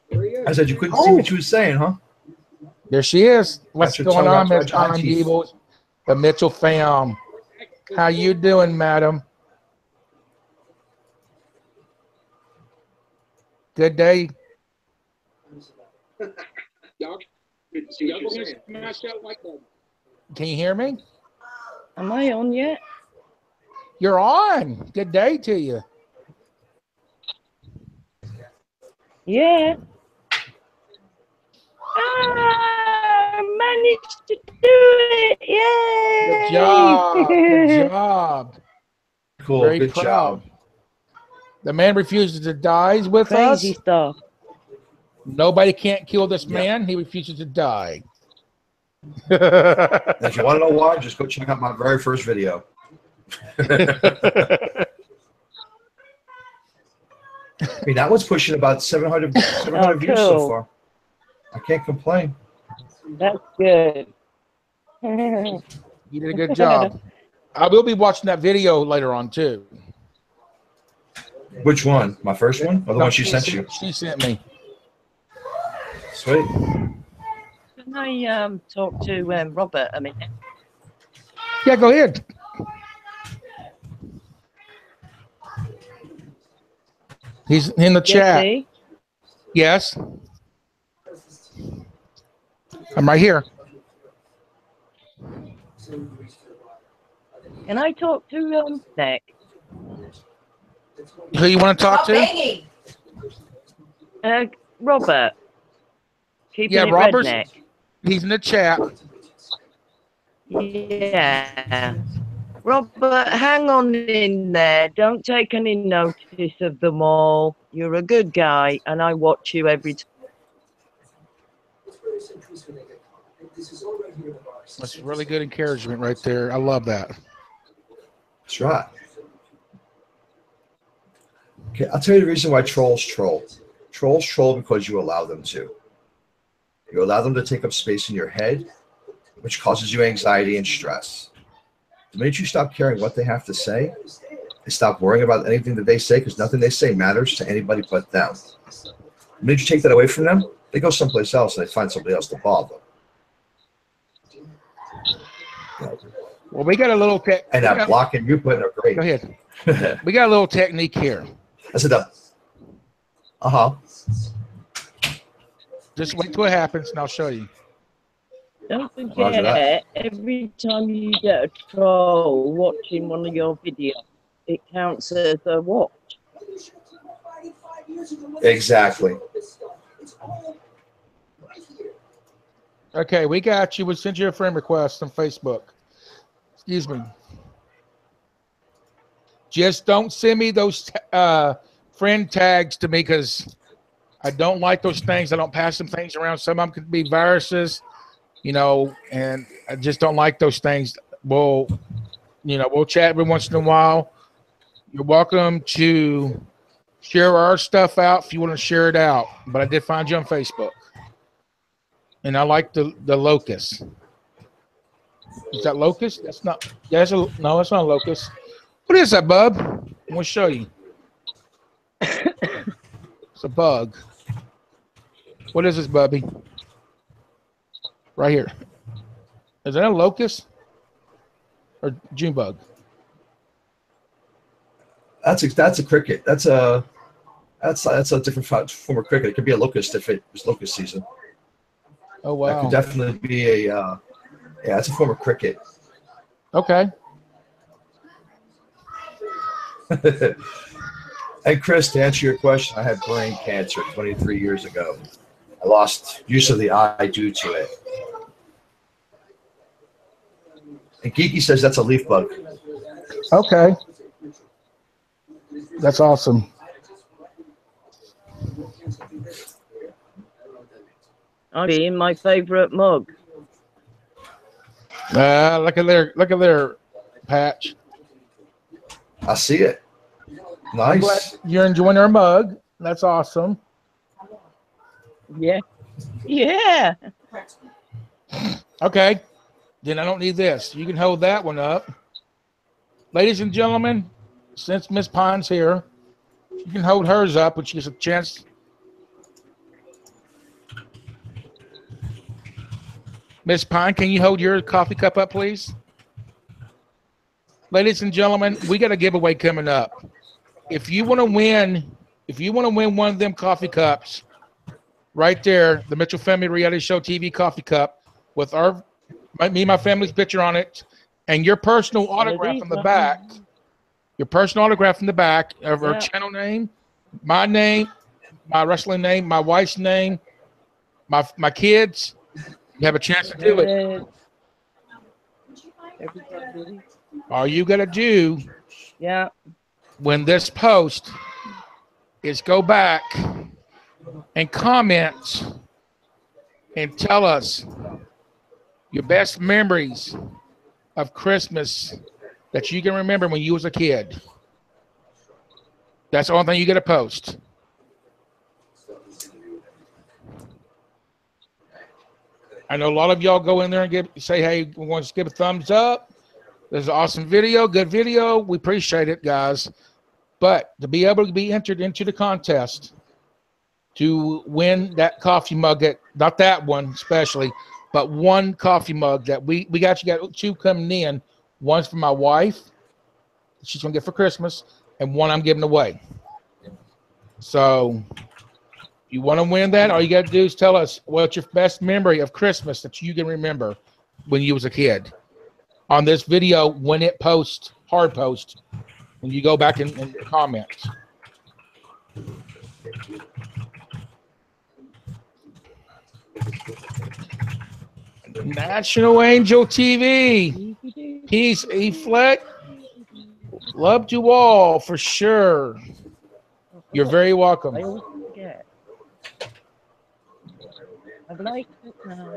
There he is. I said you couldn't see what you were saying, huh? There she is. What's Got your going tongue on, out to Miss our Time teeth. Evils? The Mitchell fam. How you doing, madam? Good day. Can you hear me? Am I on yet? You're on. Good day to you. Yeah. Ah, managed to do it. Yay! Good job. Good job. Cool. Very Good proud. job. The man refuses to die. He's with Crazy us. stuff. Nobody can't kill this Yeah. man. He refuses to die. And if you want to know why, just go check out my very first video. I mean, that one's pushing about 700 views so cool. far. I can't complain. That's good. You did a good job. I will be watching that video later on too. Which one? My first one? Or the one she sent you? She sent me. Sweet. Can I talk to Robert a minute? Yeah, go ahead. He's in the chat. Jesse? Yes. I'm right here. Can I talk to Nick? Who you want to talk Stop to? banging. Robert. Keeping Yeah, it Robert's. redneck. He's in the chat. Yeah. Robert, hang on in there. Don't take any notice of them all. You're a good guy, and I watch you every time. That's really good encouragement right there. I love that. That's right. Okay, I'll tell you the reason why trolls troll. Trolls troll because you allow them to. You allow them to take up space in your head, which causes you anxiety and stress. The minute you stop caring what they have to say, they stop worrying about anything that they say because nothing they say matters to anybody but them. The minute you take that away from them, they go someplace else and they find somebody else to bother. Well, we got a little tech. And that blocking you putting are great. Go ahead. We got a little technique here. I said, uh-huh. Just wait till it happens, and I'll show you. Don't Roger that. forget, every time you get a troll watching one of your videos, it counts as a watch. Exactly. Okay, we got you. We sent you a friend request on Facebook. Excuse me. Just don't send me those friend tags to me because I don't like those things. I don't pass them things around. Some of them could be viruses, you know, and I just don't like those things. We'll chat every once in a while. You're welcome to share our stuff out if you want to share it out. But I did find you on Facebook. And I like the locust. Is that locust? That's not. Yeah, no, that's not a locust. What is that, bub? I'm gonna show you. It's a bug. What is this, Bubby? Right here. Is that a locust or June bug? That's a cricket. That's a different form of cricket. It could be a locust if it was locust season. Oh wow. That could definitely be a it's a form of cricket. Okay. And Chris, to answer your question, I had brain cancer 23 years ago. I lost use of the eye due to it. And Geeky says that's a leaf bug. Okay. That's awesome. I'll be in my favorite mug. Look at their patch. I see it. I'm glad Nice. you're enjoying our mug. That's awesome. Yeah. Yeah. Okay. Then I don't need this. You can hold that one up. Ladies and gentlemen, since Miss Pine's here, you can hold hers up when she gets a chance. Miss Pine, can you hold your coffee cup up, please? Ladies and gentlemen, we got a giveaway coming up. If you want to win one of them coffee cups, right there, the Mitchell Family Reality Show TV coffee cup with me and my family's picture on it, and your personal autograph on the back. Your personal autograph in the back of our channel name, my wrestling name, my wife's name, my kids. You have a chance to do it. All you got to do when this post is go back and comment and tell us your best memories of Christmas that you can remember when you was a kid. That's the only thing you get to post. I know a lot of y'all go in there and say, hey, we want to give a thumbs up. There's an awesome video, good video. We appreciate it, guys. But to be able to be entered into the contest to win that coffee mug, not that one especially, but one coffee mug that we got two coming in. One's for my wife, she's gonna get for Christmas, and one I'm giving away. So you want to win that? All you got to do is tell us what's your best memory of Christmas that you can remember when you was a kid. On this video, when it posts, hard post, when you go back and comment. National Angel TV. Peace, E-Fleck. Love to all, for sure. You're very welcome. I always forget. I've liked it now.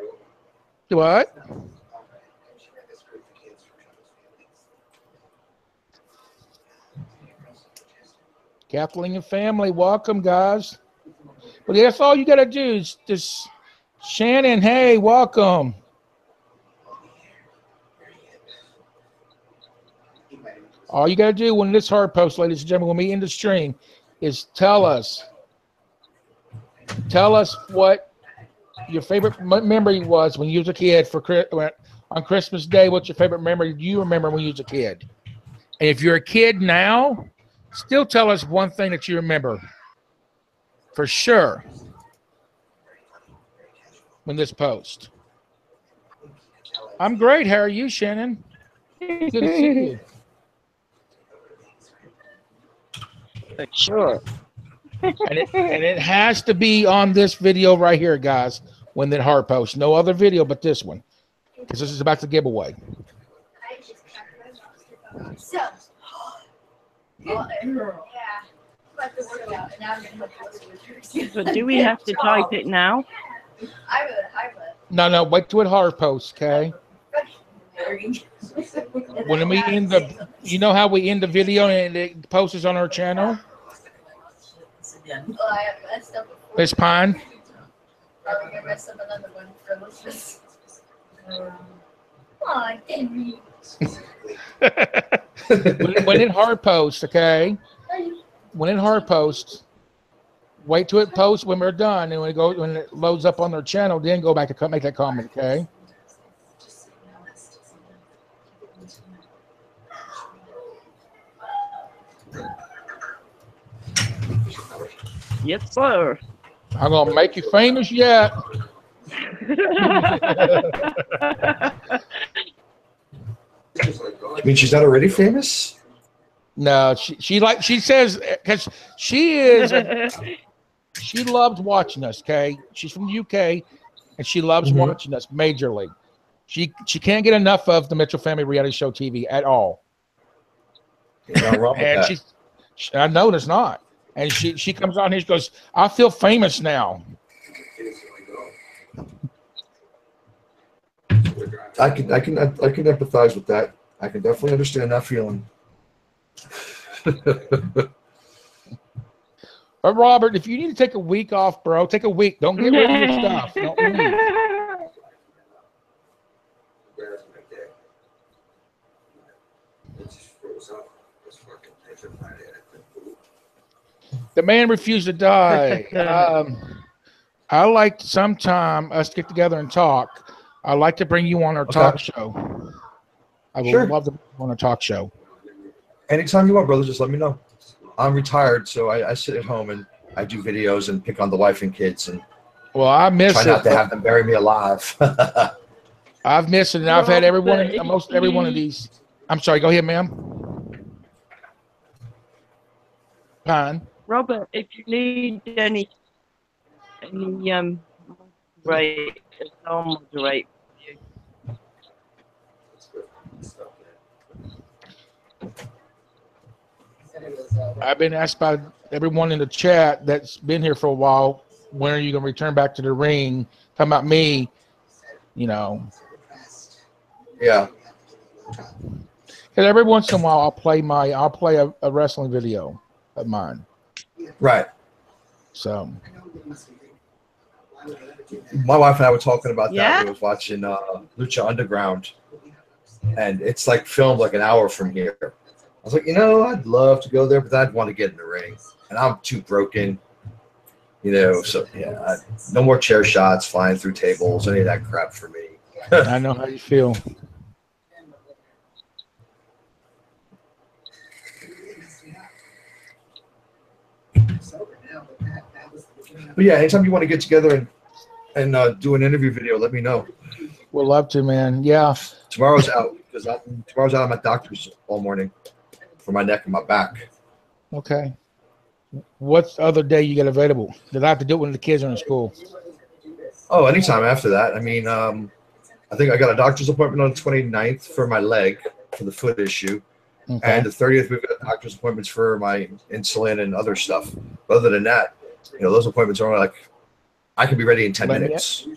What? Kathleen and family, welcome, guys. But that's all you got to do is just Shannon, hey, welcome. All you got to do when this hard post, ladies and gentlemen, when we end the stream, is tell us what your favorite memory was when you was a kid on Christmas Day. What's your favorite memory you remember when you was a kid? And if you're a kid now, still tell us one thing that you remember for sure when this post. I'm great. How are you, Shannon? Good to see you. Sure. And it has to be on this video right here, guys, when that hard post. No other video but this one, because this is about the giveaway. So, But do we have to type it now? I would. No, wait till it hard post, okay? When we end the, you know how we end the video and it posts on our channel? Miss Pine? When it hard posts, okay? When it hard posts, wait till it posts when we're done, and when it loads up on their channel, then go back and make that comment, okay? Yes, sir. I'm gonna make you famous yet. I mean, she's not already famous? No, she says, because she loves watching us, okay? She's from the UK, and she loves watching us majorly. She can't get enough of the Mitchell Family Reality Show TV at all. Not wrong with And that. I know there's not. And she comes on here, she goes, I feel famous now. I can empathize with that. I can definitely understand that feeling. But Robert, if you need to take a week off, bro, take a week. Don't get rid of your stuff. Don't leave. The man refused to die. I like sometime us get together and talk. I'd like to bring you on our talk show. I would love to be on a talk show. Anytime you want, brother, just let me know. I'm retired, so I sit at home and I do videos and pick on the wife and kids and I miss try not to have them bury me alive. I've missed it, and I've had most every one of these. I'm sorry, go ahead, ma'am. Fine. Robert, if you need any moderate, I'll moderate you. I've been asked by everyone in the chat that's been here for a while, when are you going to return back to the ring? Talking about me, you know. Yeah. Because every once in a while, I'll play a wrestling video of mine. Right. So. My wife and I were talking about that. We was watching Lucha Underground, and it's like filmed like an hour from here. I was like, I'd love to go there, but I'd want to get in the ring, and I'm too broken, So yeah, no more chair shots, flying through tables, any of that crap for me. I know how you feel. But yeah, anytime you want to get together and do an interview video, let me know. We'll love to, man. Yeah. Tomorrow's out because I'm at doctor's all morning for my neck and my back. Okay. What's the other day you get available? Did I have to do it when the kids are in school? Oh, anytime after that. I mean, I think I got a doctor's appointment on the 29th for my leg, for the foot issue. Okay. And the 30th, we've got doctor's appointments for my insulin and other stuff. But other than that, those appointments are only like, I can be ready in 10 minutes.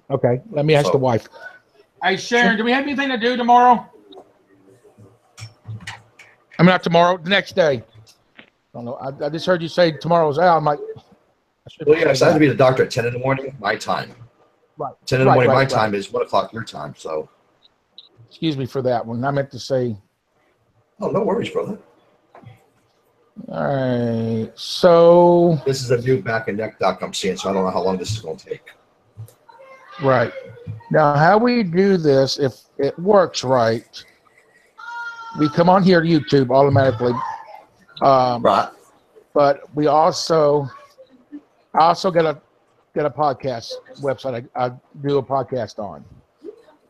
Okay. Let me ask the wife. Hey, Sharon, do we have anything to do tomorrow? I mean, not tomorrow, the next day. I don't know. I just heard you say tomorrow's out. I'm like, well, yeah, I have to be the doctor at 10 in the morning, my time. Right. 10 in the morning, my time is 1 o'clock your time. So, excuse me for that one. I meant to say. Oh, no worries, brother. All right. So this is a new back and neck doc I'm seeing, so I don't know how long this is going to take. Right. Now, how we do this, if it works right, we come on here to YouTube automatically. Right. But I also get a podcast website. I do a podcast on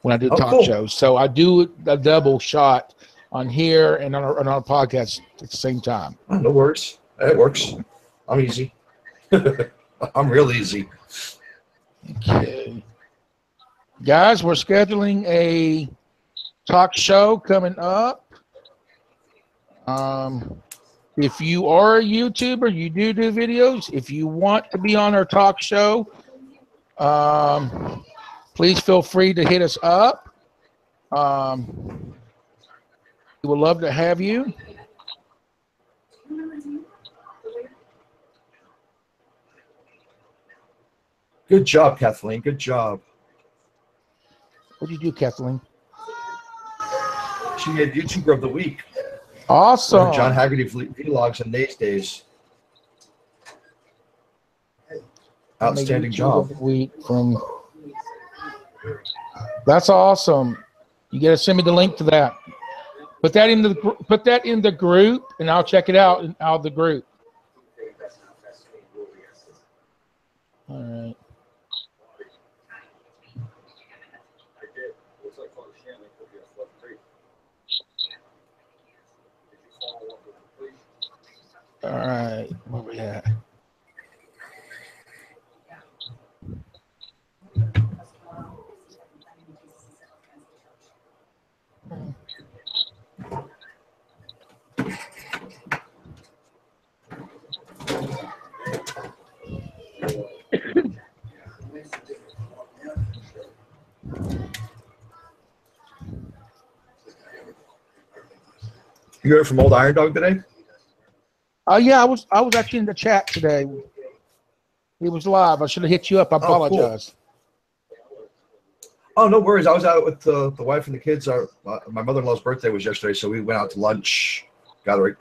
when I do talk shows. So I do a double shot on here and on our podcast at the same time. Oh, no worries. It works. I'm easy. I'm real easy. Okay. Guys, we're scheduling a talk show coming up. If you are a YouTuber, you do videos. If you want to be on our talk show, please feel free to hit us up. We would love to have you. Good job, Kathleen. Good job. What did you do, Kathleen? She had YouTuber of the week. Awesome. John Haggerty vlogs and Nate's days. Outstanding job. Week from. That's awesome. You got to send me the link to that. Put that in the group, and I'll check it out of the group. All right. All right, where we at? You heard from Old Iron Dog today? Yeah, I was actually in the chat today. He was live. I should have hit you up. I apologize. Cool. Oh, no worries. I was out with the wife and the kids. My mother-in-law's birthday was yesterday, so we went out to lunch,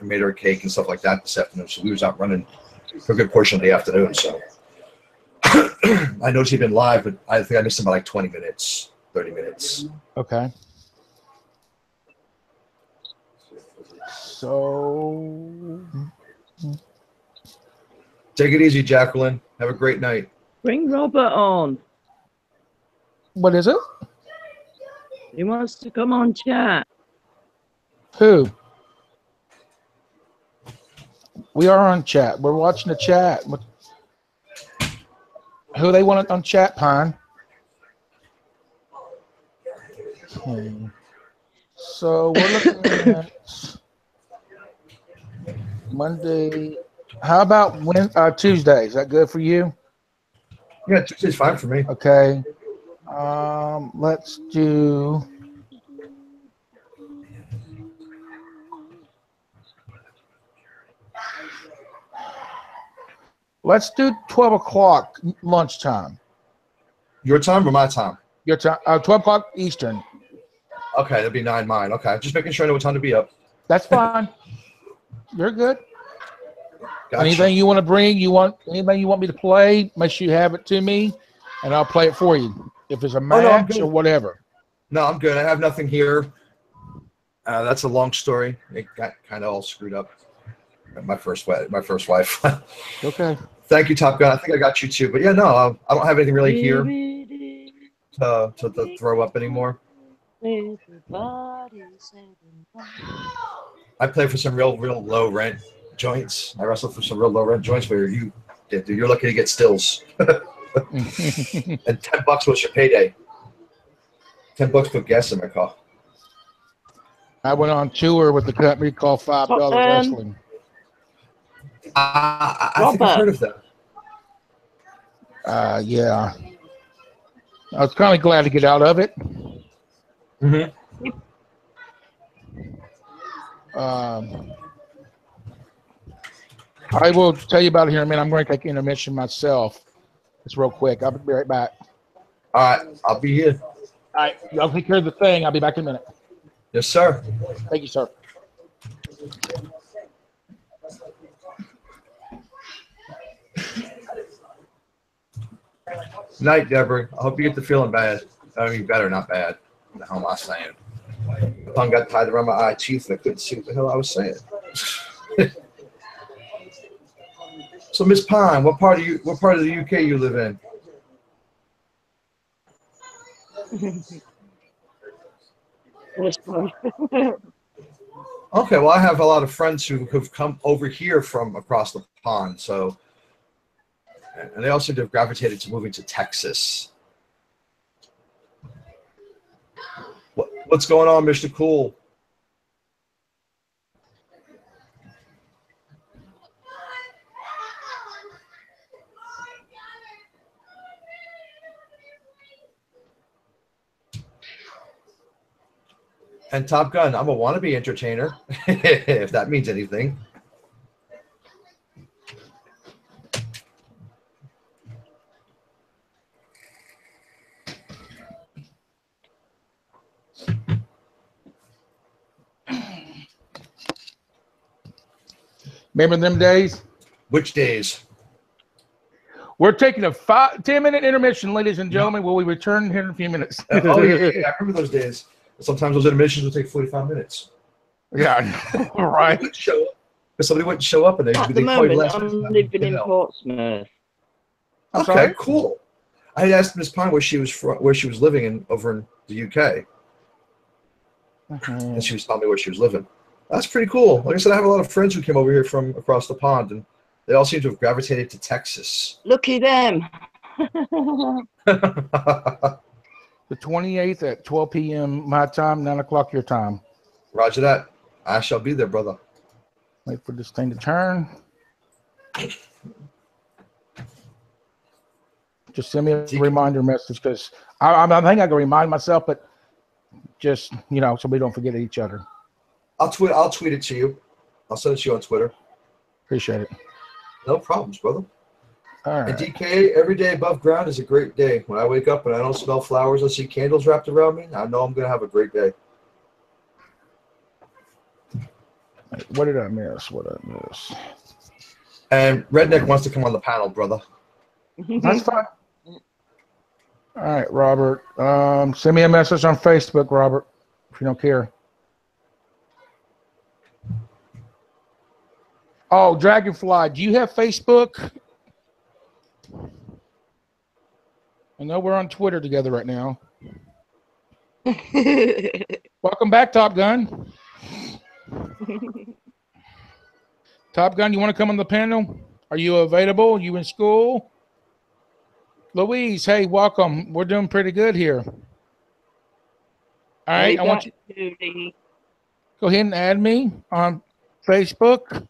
made her a cake and stuff like that this afternoon. So we was out running for a good portion of the afternoon. So I noticed he'd been live, but I think I missed him by like 20 minutes, 30 minutes. Okay. So Take it easy, Jacqueline. Have a great night. Bring Robert on. what is it? He wants to come on chat. Who? We are on chat. We're watching the chat. Who they want on chat, Pine? Okay. So we're looking at Monday. How about Tuesday? Is that good for you? Yeah, Tuesday's fine for me. Okay. Let's do. Let's do 12 o'clock lunchtime. Your time or my time? Your time, 12 o'clock Eastern. Okay, that'd be 9 mine. Okay, just making sure I know what time to be up. That's fine. You're good. Gotcha. Anything you want to bring, anything you want me to play, make sure you have it to me, and I'll play it for you. If it's a match or whatever. No, I'm good. I have nothing here. That's a long story. It got kind of all screwed up. My first wife. Okay. Thank you, Top Gun. I think I got you too. But yeah, no, I don't have anything really here to throw up anymore. I play for some real low rent joints. I wrestle for some real low rent joints where you're lucky to get stills. And $10 was your payday. $10 for gas in my car. I went on tour with the company called $5 Wrestling. I think I've heard of that. Yeah. I was kind of glad to get out of it. Mm-hmm. I will tell you about it here in a minute. I'm going to take intermission myself. Just real quick. I'll be right back. All right. I'll be here. All right. Y'all take care of the thing. I'll be back in a minute. Yes, sir. Thank you, sir. Night, Deborah. I hope you get the feeling bad. I mean, better, not bad. What the hell am I saying? My tongue got tied around my eye teeth and I couldn't see what the hell I was saying. So, Miss Pine, what part of the UK you live in? Okay, well, I have a lot of friends who've come over here from across the pond, so, and they also have gravitated to moving to Texas. What's going on, Mr. Cool? And Top Gun, I'm a wannabe entertainer, if that means anything. Remember them days? Which days? We're taking a 10-minute intermission, ladies and gentlemen. Will we return here in a few minutes? Oh, yeah, I remember those days. Sometimes those intermissions would take 45 minutes. Yeah, right. Because somebody wouldn't show up, and At the moment, I'm living in Portsmouth. Okay, cool. I asked Miss Pine where she was living over in the UK, and she was telling me where she was living. That's pretty cool. Like I said, I have a lot of friends who came over here from across the pond, and they all seem to have gravitated to Texas. Lucky them. The 28th at 12 p.m. my time, 9 o'clock your time. Roger that. I shall be there, brother. Wait for this thing to turn. Just send me a reminder message because I think I can remind myself, but just, so we don't forget each other. I'll tweet it to you. I'll send it to you on Twitter. Appreciate it. No problems, brother. All And right. DK, every day above ground is a great day. When I wake up and I don't smell flowers, I see candles wrapped around me, I know I'm going to have a great day. What did I miss? What did I miss? And Redneck wants to come on the panel, brother. That's fine. All right, Robert. Send me a message on Facebook, Robert, if you don't care. Oh, Dragonfly, do you have Facebook? I know we're on Twitter together right now. Welcome back, Top Gun. Top Gun, you want to come on the panel? Are you available? Are you in school? Louise, hey, welcome. We're doing pretty good here. All right, I want you to go ahead and add me on Facebook.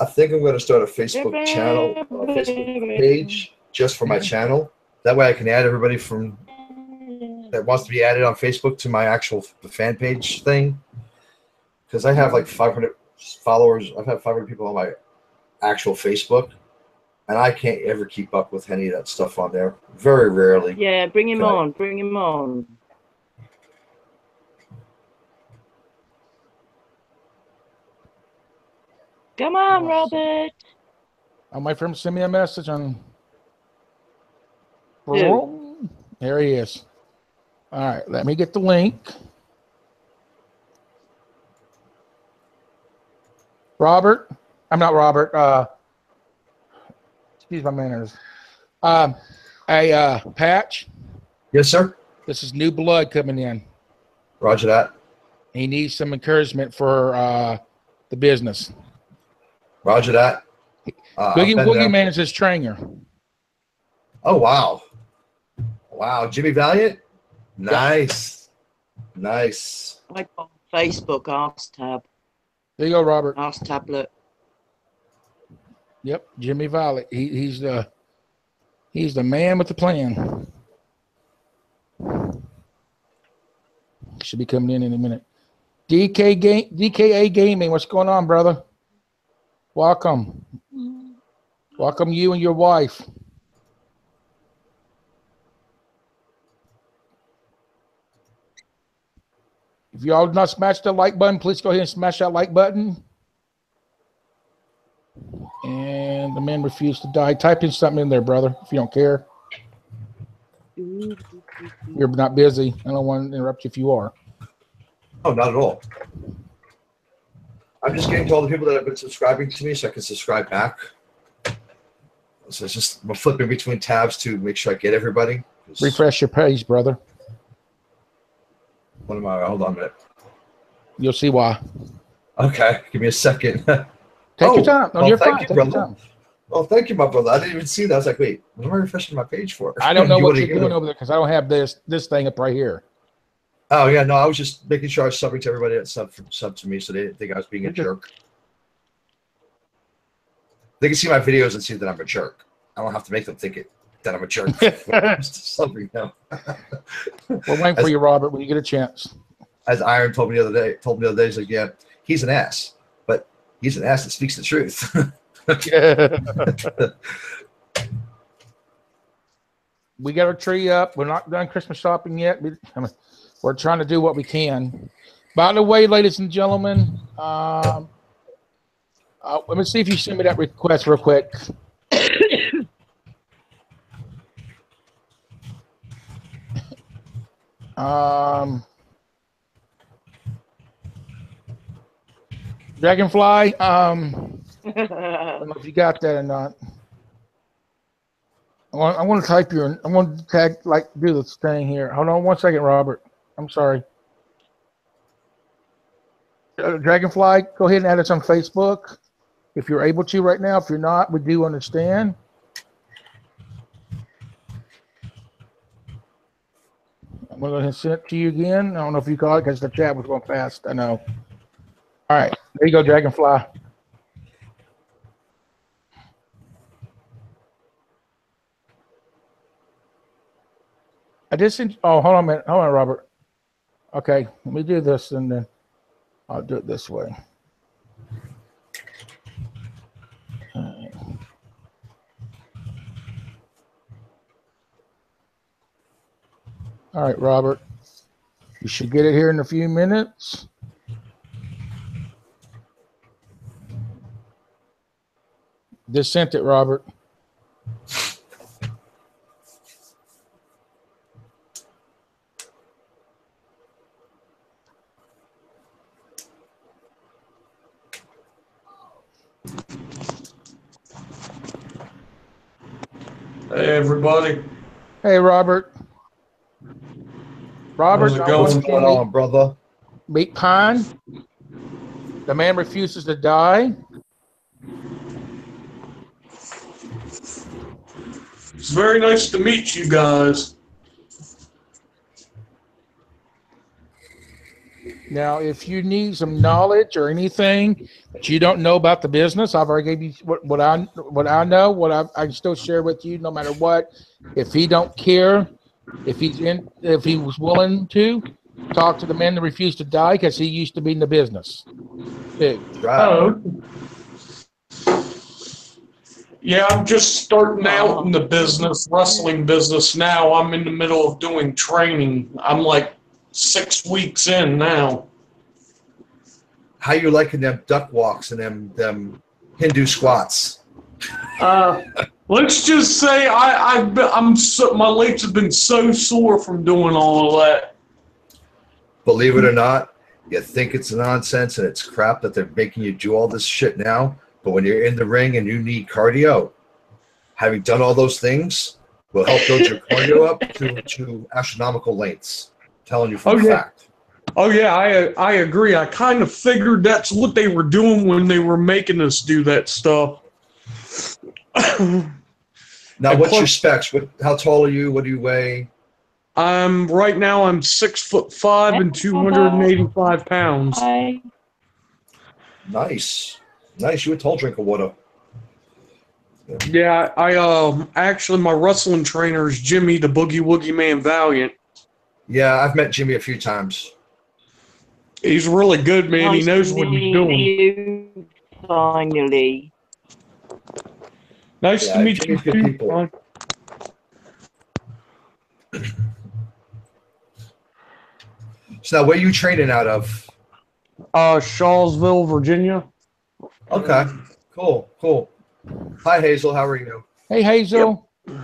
I think I'm going to start a Facebook channel, a Facebook page just for my channel. That way I can add everybody from that wants to be added on Facebook to my actual fan page thing. Because I have like 500 followers. I've had 500 people on my actual Facebook. And I can't ever keep up with any of that stuff on there. Very rarely. Yeah, bring him on. Bring him on. Come on, Robert. Oh, my friend sent me a message on. Who? There he is. All right, let me get the link. Robert, I'm not Robert. Excuse my manners. Patch. Yes, sir. This is new blood coming in. Roger that. He needs some encouragement for the business. Roger that. Boogie Man is his trainer. Oh, wow. Wow. Jimmy Valiant? Nice. Yeah. Nice. I got Facebook Ask Tab. There you go, Robert. Ask Tablet. Yep, Jimmy Valiant. He's the man with the plan. Should be coming in a minute. DKA Gaming, what's going on, brother? Welcome. Welcome you and your wife. If y'all have not smashed the like button, please go ahead and smash that like button. And the man refused to die. Type in something in there, brother, if you don't care. You're not busy. I don't want to interrupt you if you are. Oh, not at all. I'm just getting to all the people that have been subscribing to me so I can subscribe back. So it's just I'm flipping between tabs to make sure I get everybody. Refresh your page, brother. What am I? Hold on a minute. You'll see why. Okay, give me a second. Take your time. No, well, you're thank fine. you, Take brother. your time. Well, thank you, my brother. I didn't even see that. I was like, wait, what am I refreshing my page for? I don't know what you're doing over there because I don't have this thing up right here. Oh, yeah, no, I was just making sure I was subbing to everybody that sub to me so they didn't think I was being a jerk. They can see my videos and see that I'm a jerk. I don't have to make them think that I'm a jerk. Subbing now. We're waiting for you, Robert, when you get a chance. As Iron told me the other day, he's like, yeah, he's an ass, but he's an ass that speaks the truth. We got our tree up. We're not done Christmas shopping yet. We're trying to do what we can. By the way, ladies and gentlemen, let me see if you send me that request real quick. Dragonfly, I don't know if you got that or not. I want to type your. I want to tag do this thing here. Hold on 1 second, Robert. I'm sorry. Dragonfly, go ahead and add us on Facebook if you're able to right now. If you're not, we do understand. I'm going to send it to you again. I don't know if you caught it because the chat was going fast. I know. All right, there you go, Dragonfly. I just sent. Oh, hold on a minute. Hold on, Robert. Okay, let me do this and then. I'll do it this way. All right, Robert. You should get it here in a few minutes. Just sent it, Robert. Hey, everybody. Hey, Robert. Robert, How's it I going? want What's you going to on, brother? meet Pine. The man refuses to die. It's very nice to meet you guys. Now, if you need some knowledge or anything that you don't know about the business, I've already gave you what I know. I can still share with you, no matter what. If he don't care, if he was willing to talk to the man that refused to die, because he used to be in the business. Big. Right. Oh. Yeah, I'm just starting out in the business, wrestling business now. I'm in the middle of doing training. I'm like 6 weeks in now. How you liking them duck walks and them Hindu squats? Let's just say my legs have been so sore from doing all of that. Believe it or not, you think it's nonsense and it's crap that they're making you do all this shit now. But when you're in the ring and you need cardio, having done all those things will help build your cardio up to astronomical lengths. I'm telling you for a fact. Oh yeah, I agree. I kind of figured that's what they were doing when they were making us do that stuff. Now, what's your specs? How tall are you? What do you weigh? Right now I'm 6'5" and 285 pounds. Nice. You a tall drink of water. Yeah, I actually my wrestling trainer is Jimmy the Boogie Woogie Man Valiant. Yeah, I've met Jimmy a few times. He's really good, man. He knows what he's doing. You, finally. Nice to meet Jimmy's you good too. people. So now, where are you training out of? Shawsville, Virginia. Okay, cool. Hi, Hazel. How are you? Hey, Hazel. Yep.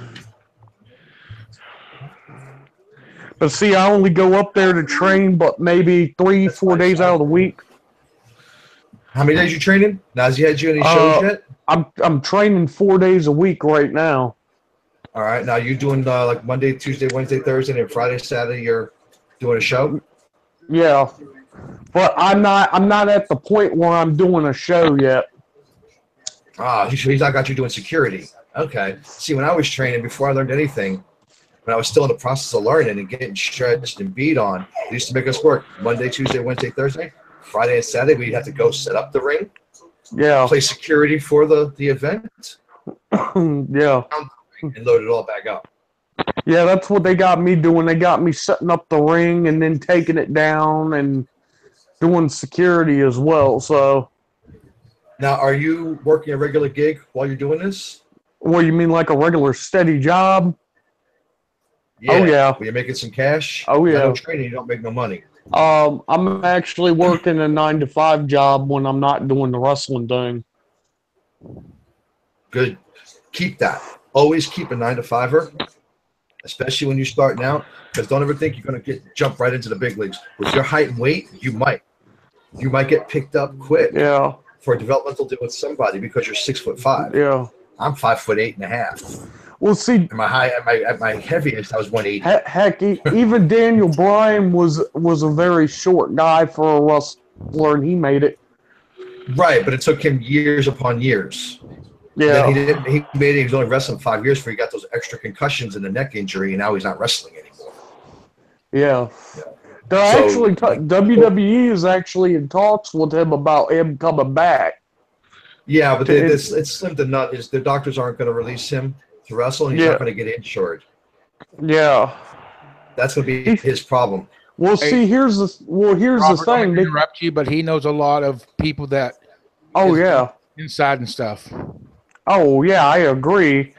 But see, I only go up there to train, but maybe 3-4 days out of the week. How many days you training? Now, has he had you any shows yet? I'm training 4 days a week right now. All right. Now you're doing like Monday, Tuesday, Wednesday, Thursday, and Friday, Saturday. You're doing a show. Yeah, but I'm not at the point where I'm doing a show yet. He's not got you doing security. Okay. See, when I was training, before I learned anything, when I was still in the process of learning and getting stretched and beat on, they used to make us work Monday, Tuesday, Wednesday, Thursday. Friday and Saturday, we'd have to go set up the ring. Yeah. Play security for the event. Yeah. And load it all back up. Yeah, that's what they got me doing. They got me setting up the ring and then taking it down and doing security as well. So. Now, are you working a regular gig while you're doing this? What, you mean like a regular steady job? Yeah. Oh, yeah. Were you making some cash? Oh, yeah. No training, you don't make no money. I'm actually working a 9-to-5 job when I'm not doing the wrestling thing. Good. Keep that. Always keep a 9-to-5er, especially when you're starting out, because don't ever think you're going to jump right into the big leagues. With your height and weight, you might get picked up quick. Yeah. For a developmental deal with somebody because you're 6'5". Yeah. I'm 5'8.5". Well, see, at my heaviest, I was 180. Heck, even Daniel Bryan was a very short guy for a wrestler, and he made it. Right, but it took him years upon years. Yeah. He made it. He was only wrestling 5 years before he got those extra concussions and the neck injury, and now he's not wrestling anymore. Yeah. WWE is actually in talks with him about him coming back. Yeah, but it's slim to none. The doctors aren't going to release him to wrestle, and he's not going to get insured. Yeah. That's going to be his problem. Well, Hey, see, here's the Robert, thing. I'm gonna interrupt you, but he knows a lot of people that Oh is yeah. inside and stuff. Oh yeah, I agree.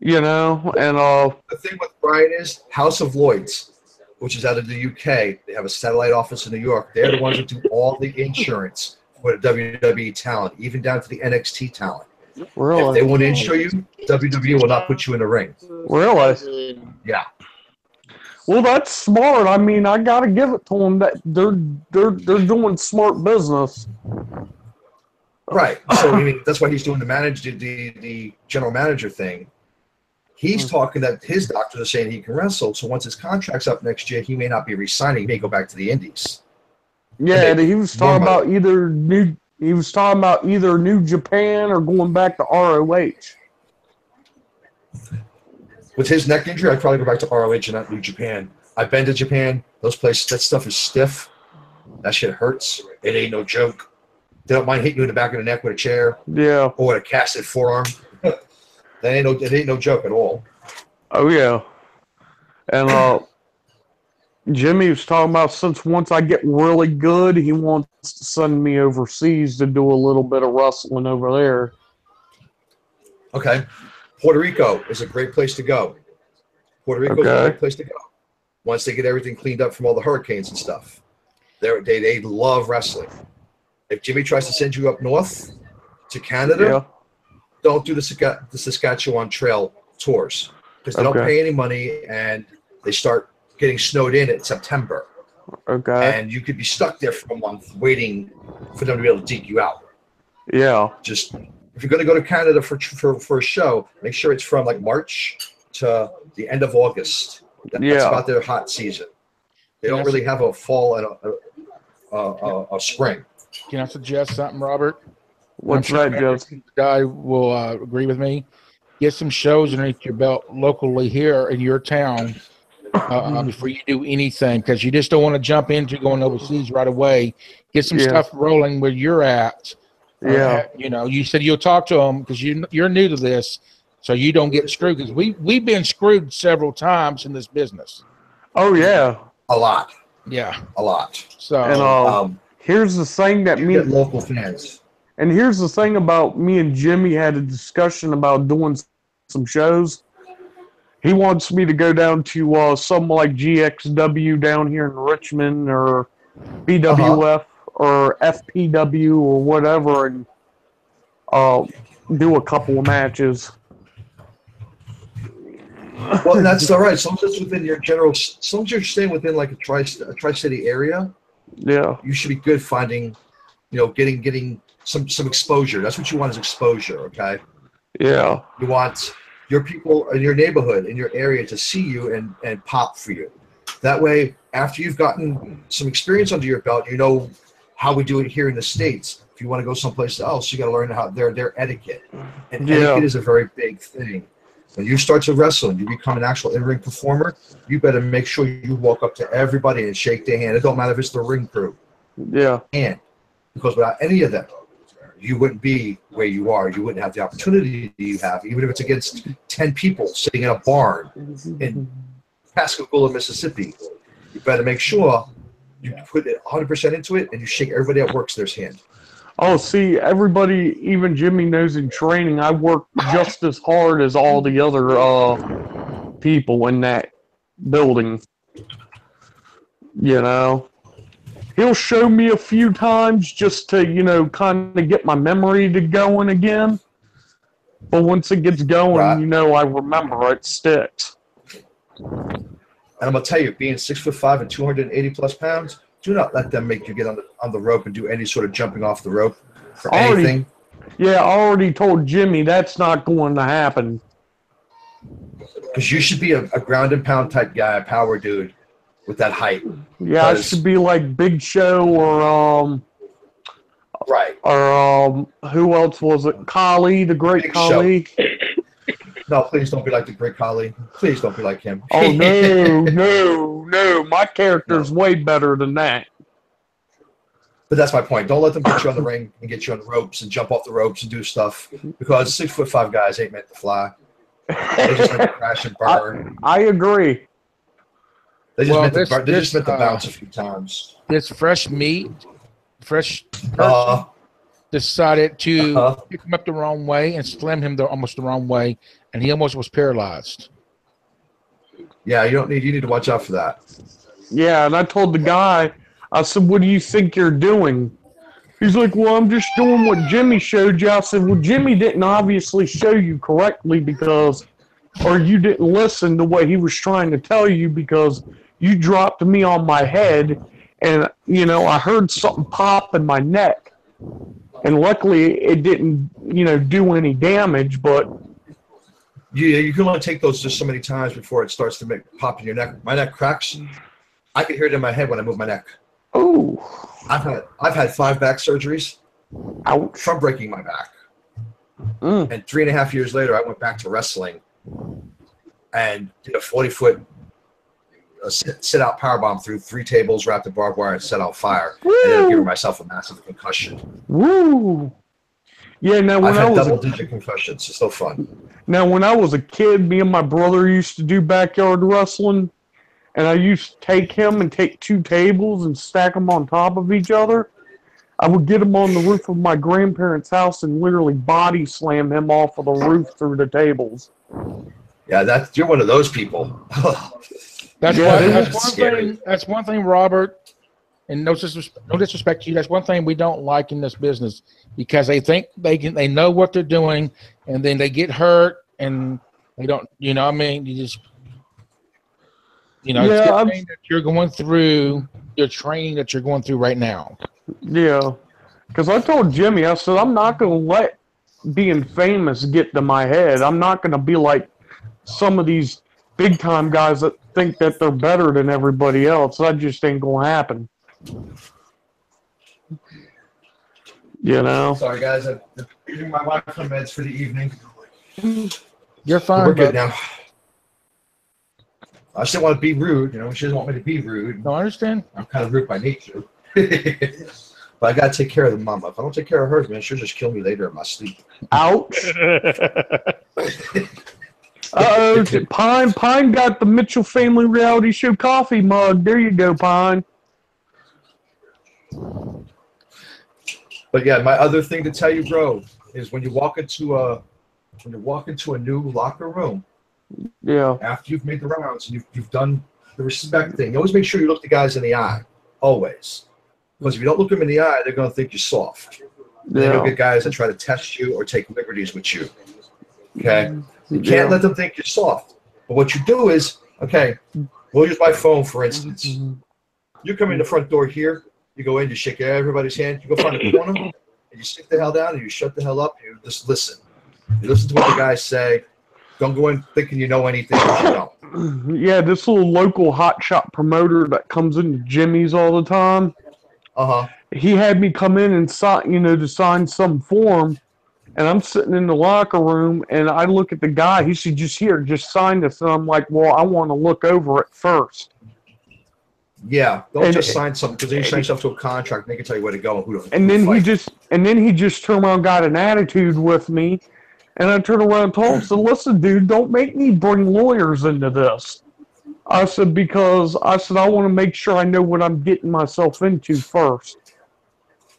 You know, and The thing with Brian is House of Lloyds, which is out of the UK. They have a satellite office in New York. They're the ones that do all the insurance for the WWE talent, even down to the NXT talent. If they really, won't insure you, WWE will not put you in the ring. really. Yeah. Well, that's smart. I mean, I gotta give it to them that they're doing smart business. Right. So I mean, that's why he's doing the general manager thing. He's talking that his doctors are saying he can wrestle. So once his contract's up next year, he may not be resigning. He may go back to the Indies. Yeah, he was talking more about either New. He was talking about either New Japan or going back to ROH. With his neck injury, I'd probably go back to ROH and not New Japan. I've been to Japan. Those places, that stuff is stiff. That shit hurts. It ain't no joke. They don't mind hitting you in the back of the neck with a chair Yeah. or with a casted forearm. It ain't no joke at all. Oh yeah. And Jimmy was talking about since once I get really good, he wants to send me overseas to do a little bit of wrestling over there. Okay. Puerto Rico is a great place to go. Puerto Rico is a great place to go. Once they get everything cleaned up from all the hurricanes and stuff. They love wrestling. If Jimmy tries to send you up north to Canada, don't do the Saskatchewan Trail tours because they don't pay any money and they start getting snowed in September. Okay. And you could be stuck there for a month waiting for them to be able to dig you out. Yeah. Just if you're going to go to Canada for a show, make sure it's from like March to the end of August. That's about their hot season. They don't really have a fall and a spring. Can I suggest something, Robert? What's that, Joseph? The guy will agree with me. Get some shows underneath your belt locally here in your town before you do anything, because you just don't want to jump into going overseas right away. Get some stuff rolling where you're at. You know, you said you'll talk to them because you're new to this, so you don't get screwed. Because we've been screwed several times in this business. Oh yeah, a lot. Yeah, a lot. So and here's the thing that me get local fans. And here's the thing about me and Jimmy had a discussion about doing some shows. He wants me to go down to something like GXW down here in Richmond or BWF or FPW or whatever and do a couple of matches. Well, that's all right. As long as it's within your general, as long as you're staying within like a tri-city area, you should be good finding, getting some exposure. That's what you want is exposure, okay? Yeah. You want your people in your neighborhood, in your area to see you and pop for you. That way, after you've gotten some experience under your belt, you know how we do it here in the States. If you want to go someplace else, you got to learn how their etiquette. And etiquette is a very big thing. When you start to wrestle and you become an actual in-ring performer, you better make sure you walk up to everybody and shake their hand. It don't matter if it's the ring crew. Yeah. And because without any of them, you wouldn't be where you are. You wouldn't have the opportunity you have, even if it's against 10 people sitting in a barn in Pascagoula, Mississippi. You better make sure you put it 100% into it and you shake everybody that works there's hand. Oh, see, everybody, even Jimmy knows in training, I work just as hard as all the other people in that building. You know? He'll show me a few times just to, kind of get my memory to going again. But once it gets going, I remember it sticks. And I'm going to tell you, being 6'5" and 280 plus pounds, do not let them make you get on the rope and do any sort of jumping off the rope for anything. Yeah, I already told Jimmy that's not going to happen. Because you should be a ground and pound type guy, a power dude with that height. Yeah, I should be like Big Show or who else was it? Kali, the Great Big Kali. No, please don't be like the Great Kali. Please don't be like him. Oh no! My character's way better than that. But that's my point. Don't let them get you on the ring and get you on the ropes and jump off the ropes and do stuff because 6'5" guys ain't meant to fly. They just meant to crash and burn. I agree. They just Well, meant this- to, they just this, meant to bounce a few times. This fresh meat, fresh person Uh, decided to Uh-huh. pick him up the wrong way and slam him almost the wrong way, and he almost was paralyzed. yeah, you need to watch out for that. Yeah, and I told the guy, I said, "What do you think you're doing?" He's like, "Well, I'm just doing what Jimmy showed you." I said, "Well, Jimmy didn't obviously show you correctly because, or you didn't listen the way he was trying to tell you because you dropped me on my head, and you know I heard something pop in my neck, and luckily it didn't, you know, do any damage, but." You can only take those just so many times before it starts to pop in your neck. My neck cracks. I can hear it in my head when I move my neck. Oh, I've had 5 back surgeries ouch! from breaking my back. Mm. And 3.5 years later, I went back to wrestling and did a 40-foot sit-out powerbomb through 3 tables, wrapped in barbed wire, and set on fire. And ended up giving myself a massive concussion. Woo! Yeah, now when I've I had was double-digit concussions. It's so fun. Now, when I was a kid, me and my brother used to do backyard wrestling, and I used to take him and take 2 tables and stack them on top of each other. I would get him on the roof of my grandparents' house and literally body slam him off of the roof through the tables. Yeah, you're one of those people. That's Yeah, one. that's That's one scary. thing. That's one thing, Robert. And no disrespect to you. That's one thing we don't like in this business because they think they know what they're doing, and then they get hurt, and they don't. You know, what I mean, you just. You know, it's Yeah, the thing that you're going through, your training that you're going through right now. Yeah, because I told Jimmy, I said, I'm not going to let being famous get to my head. I'm not going to be like some of these big-time guys that think that they're better than everybody else. That just ain't going to happen. You know? Sorry, guys. I'm giving my wife some meds for the evening. You're fine. We're good but- now. I still want to be rude. You know, she doesn't want me to be rude. No, I understand. I'm kind of rude by nature. But I got to take care of the mama. If I don't take care of her, man, she'll just kill me later in my sleep. Ouch. Uh-oh, Pine got the Mitchell Family Reality Show coffee mug. There you go, Pine. But yeah, my other thing to tell you, bro, is when you walk into a new locker room, Yeah. after you've made the rounds and you've done the respect thing, you always make sure you look the guys in the eye. Always. Because if you don't look them in the eye, they're going to think you're soft. They don't Yeah. get guys that try to test you or take liberties with you. Okay? You can't let them think you're soft. But what you do is, okay, we'll use my phone, for instance. You come in the front door here, you go in, you shake everybody's hand, you go find a corner, and you sit the hell down, and you shut the hell up, and you just listen. You listen to what the guys say. Don't go in thinking you know anything, because you don't. Yeah, this little local hotshot promoter that comes into Jimmy's all the time. Uh-huh. He had me come in and sign, to sign some form, and I'm sitting in the locker room, and I look at the guy. He said, "Just sign this," and I'm like, "Well, I want to look over it first." Yeah, don't And- just sign something, because then you sign yourself to a contract, and they can tell you where to go and who to And then fight. he just turned around, and got an attitude with me, and I turned around and told him, "said Listen, dude, don't make me bring lawyers into this." I said because I want to make sure I know what I'm getting myself into first.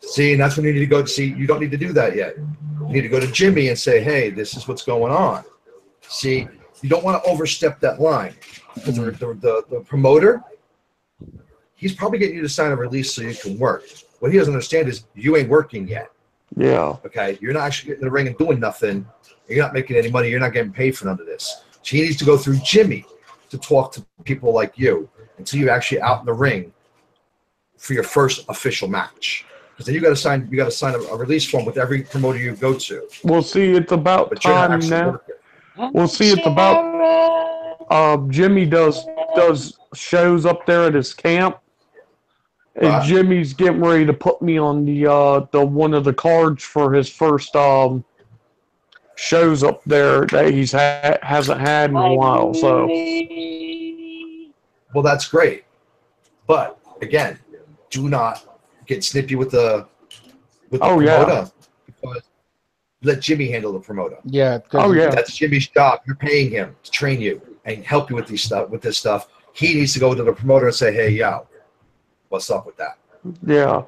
See, and that's when you need to go. See, you don't need to do that yet. You need to go to Jimmy and say, "Hey, this is what's going on." See, you don't want to overstep that line. Because the promoter, he's probably getting you to sign a release so you can work. What he doesn't understand is you ain't working yet. Yeah. Okay, you're not actually getting in the ring and doing nothing. You're not making any money. You're not getting paid for none of this. So he needs to go through Jimmy to talk to people like you until you're actually out in the ring for your first official match. Because then you got to sign a release form with every promoter you go to. Well, see, it's about But you're not time actually now. working. Well, see, it's about Jimmy does shows up there at his camp, and Right. Jimmy's getting ready to put me on the one of the cards for his first shows up there that he's hasn't had in a while. So Well, that's great. But again, do not get snippy with the Oh, yeah. promoter. Because let Jimmy handle the promoter. Yeah. 'cause Oh, yeah. That's Jimmy's job. You're paying him to train you and help you with this stuff. he needs to go to the promoter and say, hey, yo, what's up with that? Yeah.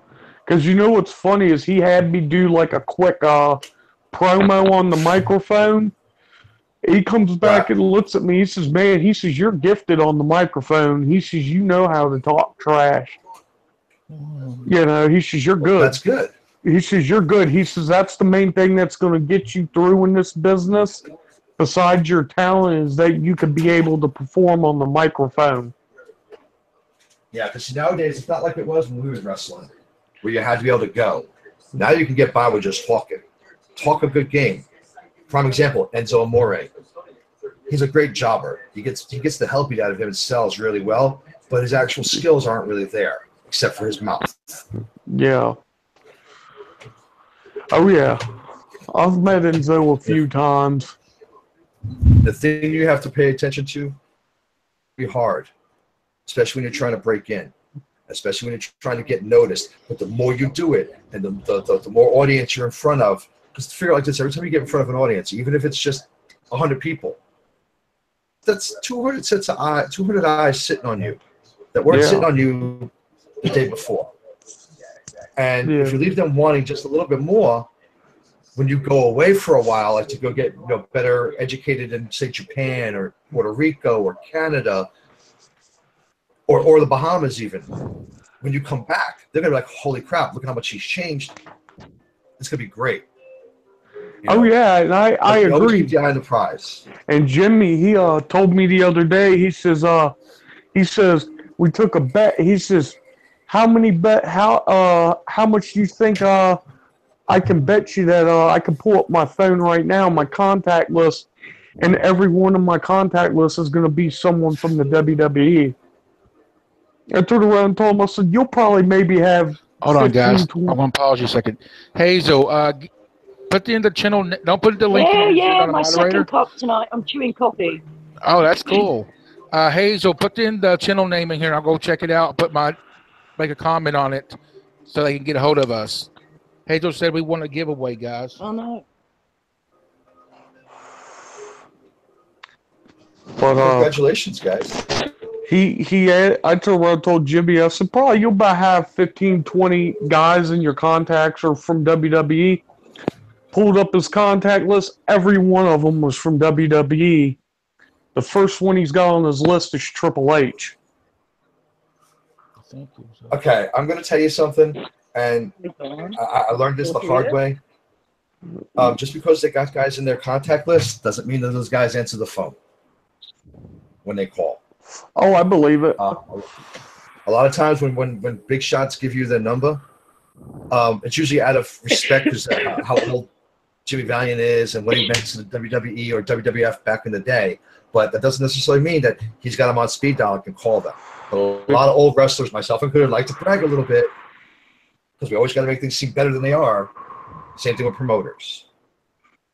Because you know what's funny is he had me do like a quick promo on the microphone. He comes back and looks at me. He says, man, he says, you're gifted on the microphone. He says, you know how to talk trash. You know, he says, you're good. That's good. He says, you're good. He says, that's the main thing that's going to get you through in this business, besides your talent, is that you could be able to perform on the microphone. Yeah, because nowadays it's not like it was when we were wrestling, where you had to be able to go. Now you can get by with just talking. Talk a good game. Prime example, Enzo Amore. He's a great jobber. He gets the help beat out of him and sells really well, but his actual skills aren't really there, except for his mouth. Yeah. Oh, yeah. I've met Enzo a few times. The thing you have to pay attention to, be hard, especially when you're trying to break in, especially when you're trying to get noticed. But the more you do it, and the more audience you're in front of, because to figure like this, every time you get in front of an audience, even if it's just 100 people, that's 200 sets of eyes, 200 eyes sitting on you that weren't sitting on you the day before. And if you leave them wanting just a little bit more, when you go away for a while, like to go get better educated in, say, Japan or Puerto Rico or Canada or the Bahamas even, when you come back, they're going to be like, holy crap, look how much he's changed. It's going to be great. Oh, yeah, and I agree. Keep the eye on the prize. And Jimmy, he told me the other day, he says, we took a bet. He says, how much do you think I can bet you that I can pull up my phone right now, my contact list, and every one of my contact lists is going to be someone from the WWE. I turned around and told him, I said, you'll probably maybe have Hold on, 15, guys. 20. I'm going to pause you a second. Hazel, put in the channel. Don't put the link. Yeah, my second cup tonight. I'm chewing coffee. Oh, that's cool. Hazel, put in the channel name in here. I'll go check it out. Make a comment on it so they can get a hold of us. Hazel said we want a giveaway, guys. Oh no. But congratulations, guys. I told Jimmy, I said, probably you'll about have 15, 20 guys in your contacts are from WWE. Pulled up his contact list. Every one of them was from WWE. The first one he's got on his list is Triple H. Thank you. Okay, I'm going to tell you something, and I learned this the hard way. Just because they got guys in their contact list doesn't mean that those guys answer the phone when they call. Oh, I believe it. A lot of times when big shots give you their number, it's usually out of respect because how old Jimmy Valiant is and what he meant to the WWE or WWF back in the day. But that doesn't necessarily mean that he's got them on speed dial and can call them. But a lot of old wrestlers, myself included, like to brag a little bit because we always got to make things seem better than they are. Same thing with promoters.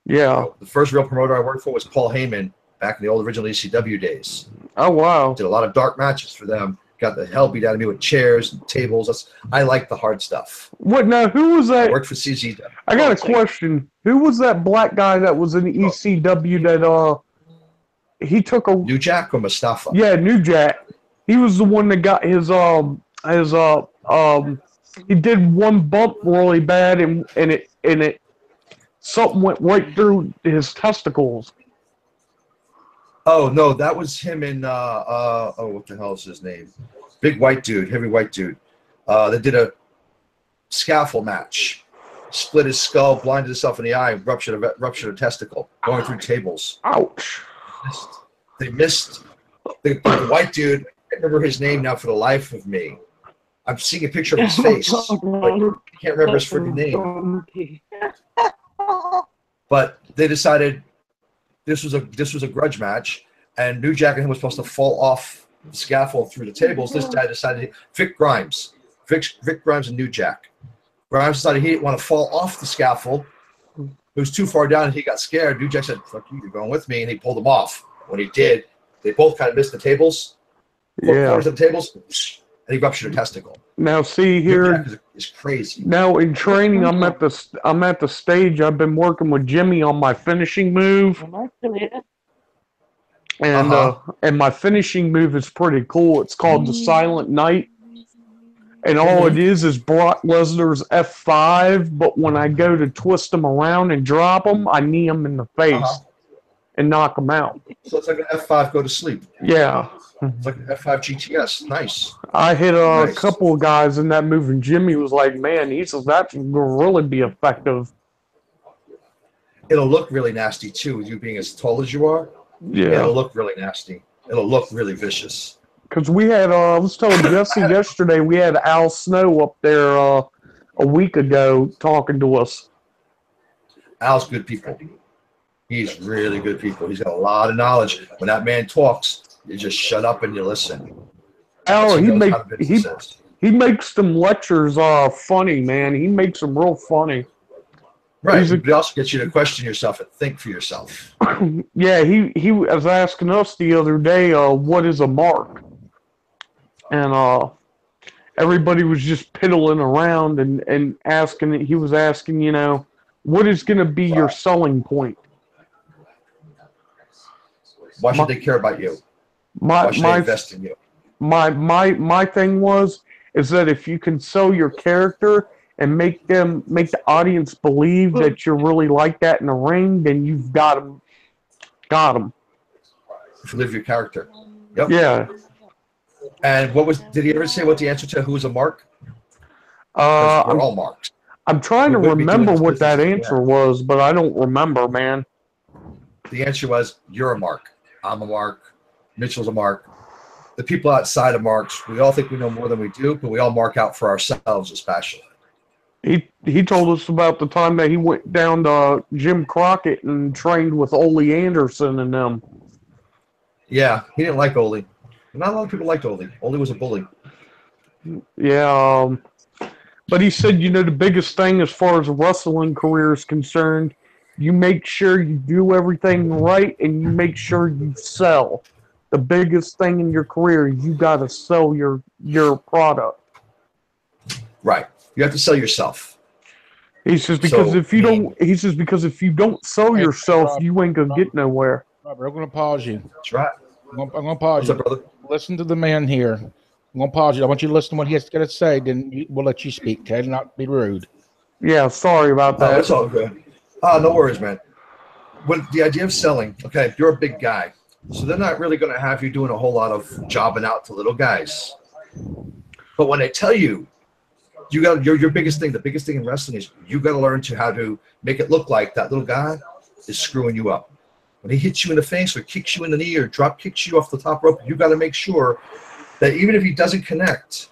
Yeah. The first real promoter I worked for was Paul Heyman back in the old original ECW days. Oh, wow. Did a lot of dark matches for them. Got the hell beat out of me with chairs and tables. I like the hard stuff. What now? Who was that? I worked for CZ. I got a question. Who was that black guy that was in the ECW that he took a New Jack or Mustafa? Yeah, New Jack. He was the one that got his he did one bump really bad and it something went right through his testicles. Oh no, that was him in what the hell is his name? Big white dude, heavy white dude. They did a scaffold match. Split his skull, blinded himself in the eye, ruptured a testicle, going through tables. Ouch. They missed the white dude. I can't remember his name now for the life of me. I'm seeing a picture of his face, but I can't remember his freaking name. But they decided this was a grudge match, and New Jack and him was supposed to fall off the scaffold through the tables. This guy decided Vic Grimes and New Jack. Grimes decided he didn't want to fall off the scaffold. It was too far down, and he got scared. New Jack said, "Fuck you, you're going with me," and he pulled him off. When he did, they both kind of missed the tables. Corners of the tables, and he ruptured a testicle. Now see here, is crazy. Now in training, I'm at the stage. I've been working with Jimmy on my finishing move. And my finishing move is pretty cool. It's called the Silent Knight. And all it is Brock Lesnar's F5, but when I go to twist him around and drop him, I knee him in the face and knock him out. So it's like an F5 go to sleep. Yeah. It's like an F5 GTS. Nice. I hit a couple of guys in that move, and Jimmy was like, man, he says that's going to really be effective. It'll look really nasty, too, with you being as tall as you are. Yeah. It'll look really nasty. It'll look really vicious. Because we had, I was telling Jesse yesterday, we had Al Snow up there a week ago talking to us. Al's good people. He's really good people. He's got a lot of knowledge. When that man talks, you just shut up and you listen. Al, he makes them lectures funny, man. He makes them real funny. Right, but it also gets you to question yourself and think for yourself. Yeah, he was asking us the other day, what is a mark? And everybody was just piddling around and asking, he was asking, you know, what is going to be your selling point? Why should they care about you? Why should they invest in you? My thing is that if you can sell your character and make the audience believe that you're really like that in the ring, then you've got them. If you live your character. Yep. Yeah. And did he ever say what the answer to who's a mark? We're all marks. I'm trying to remember what that answer was, but I don't remember, man. The answer was, you're a mark. I'm a mark. Mitchell's a mark. The people outside of marks, we all think we know more than we do, but we all mark out for ourselves especially. He told us about the time that he went down to Jim Crockett and trained with Ole Anderson and them. Yeah, he didn't like Ole. Not a lot of people liked Ole. Ole was a bully. Yeah, but he said, you know, the biggest thing as far as a wrestling career is concerned, you make sure you do everything right and you make sure you sell. The biggest thing in your career, you got to sell your product. Right. You have to sell yourself. He says because if you don't sell yourself, you ain't gonna get nowhere. Robert, I'm gonna pause you. That's right. I'm gonna pause What's you. up, brother? Listen to the man here. I'm gonna pause you. I want you to listen to what he has got to say. Then we'll let you speak, Ted. Not be rude. Yeah, sorry about that. That's all good. No worries, man. When the idea of selling, okay, you're a big guy, so they're not really going to have you doing a whole lot of jobbing out to little guys. But when they tell you, you got your biggest thing, the biggest thing in wrestling is you got to learn to how to make it look like that little guy is screwing you up. When he hits you in the face or kicks you in the knee or drop kicks you off the top rope, you got to make sure that even if he doesn't connect,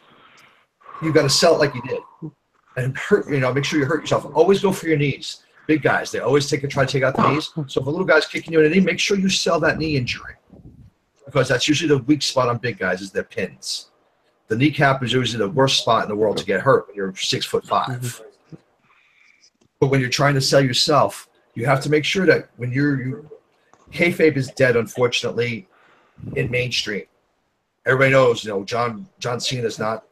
you got to sell it like you did and hurt. You know, make sure you hurt yourself. Always go for your knees. Big guys, they always try to take out the knees. So if a little guy's kicking you in the knee, make sure you sell that knee injury, because that's usually the weak spot on big guys is their pins. The kneecap is usually the worst spot in the world to get hurt when you're 6'5". But when you're trying to sell yourself, you have to make sure that when kayfabe is dead, unfortunately, in mainstream. Everybody knows, you know, John Cena's not,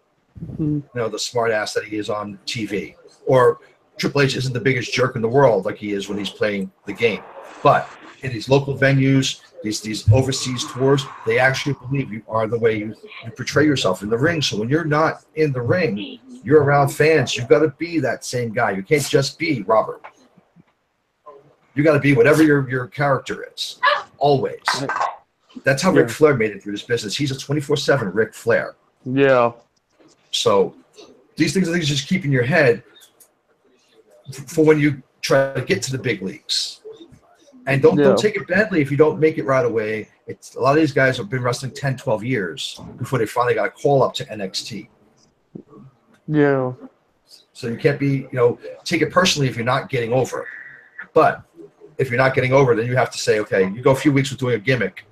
you know, the smart ass that he is on TV, or Triple H isn't the biggest jerk in the world like he is when he's playing the game. But in these local venues, these overseas tours, they actually believe you are the way you portray yourself in the ring. So when you're not in the ring, you're around fans. You've got to be that same guy. You can't just be Robert. You got to be whatever your character is, always. That's how Ric Flair made it through this business. He's a 24/7 Ric Flair. Yeah. So these things are things just keep in your head for when you try to get to the big leagues. And don't take it badly if you don't make it right away. A lot of these guys have been wrestling 10, 12 years before they finally got a call up to NXT. Yeah. So you can't be, take it personally if you're not getting over. But if you're not getting over, then you have to say, okay, you go a few weeks with doing a gimmick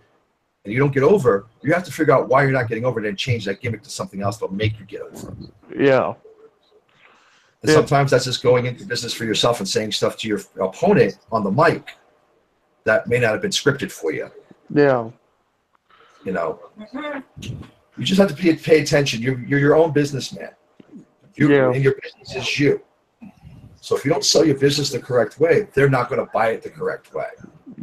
and you don't get over, you have to figure out why you're not getting over and then change that gimmick to something else that'll make you get over. Yeah. And sometimes that's just going into business for yourself and saying stuff to your opponent on the mic that may not have been scripted for you. Yeah. You just have to pay attention. You're your own businessman. And your business is you. So if you don't sell your business the correct way, they're not going to buy it the correct way.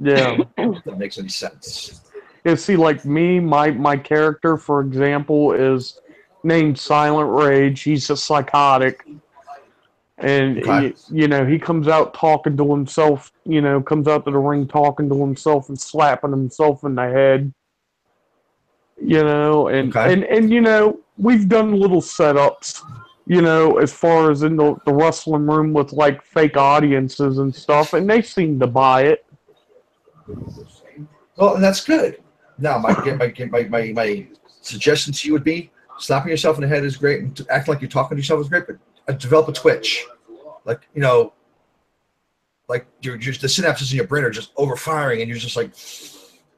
Yeah. If that makes any sense. Yeah, see, like me, my character, for example, is named Silent Rage. He's a psychotic. And, Okay. he comes out talking to himself, comes out to the ring talking to himself and slapping himself in the head. Okay. And we've done little setups, as far as in the wrestling room with, like, fake audiences and stuff, and they seem to buy it. Well, and that's good. Now, my suggestion to you would be slapping yourself in the head is great, and acting like you're talking to yourself is great, but develop a twitch. Like, like the synapses in your brain are just overfiring, and you're just like,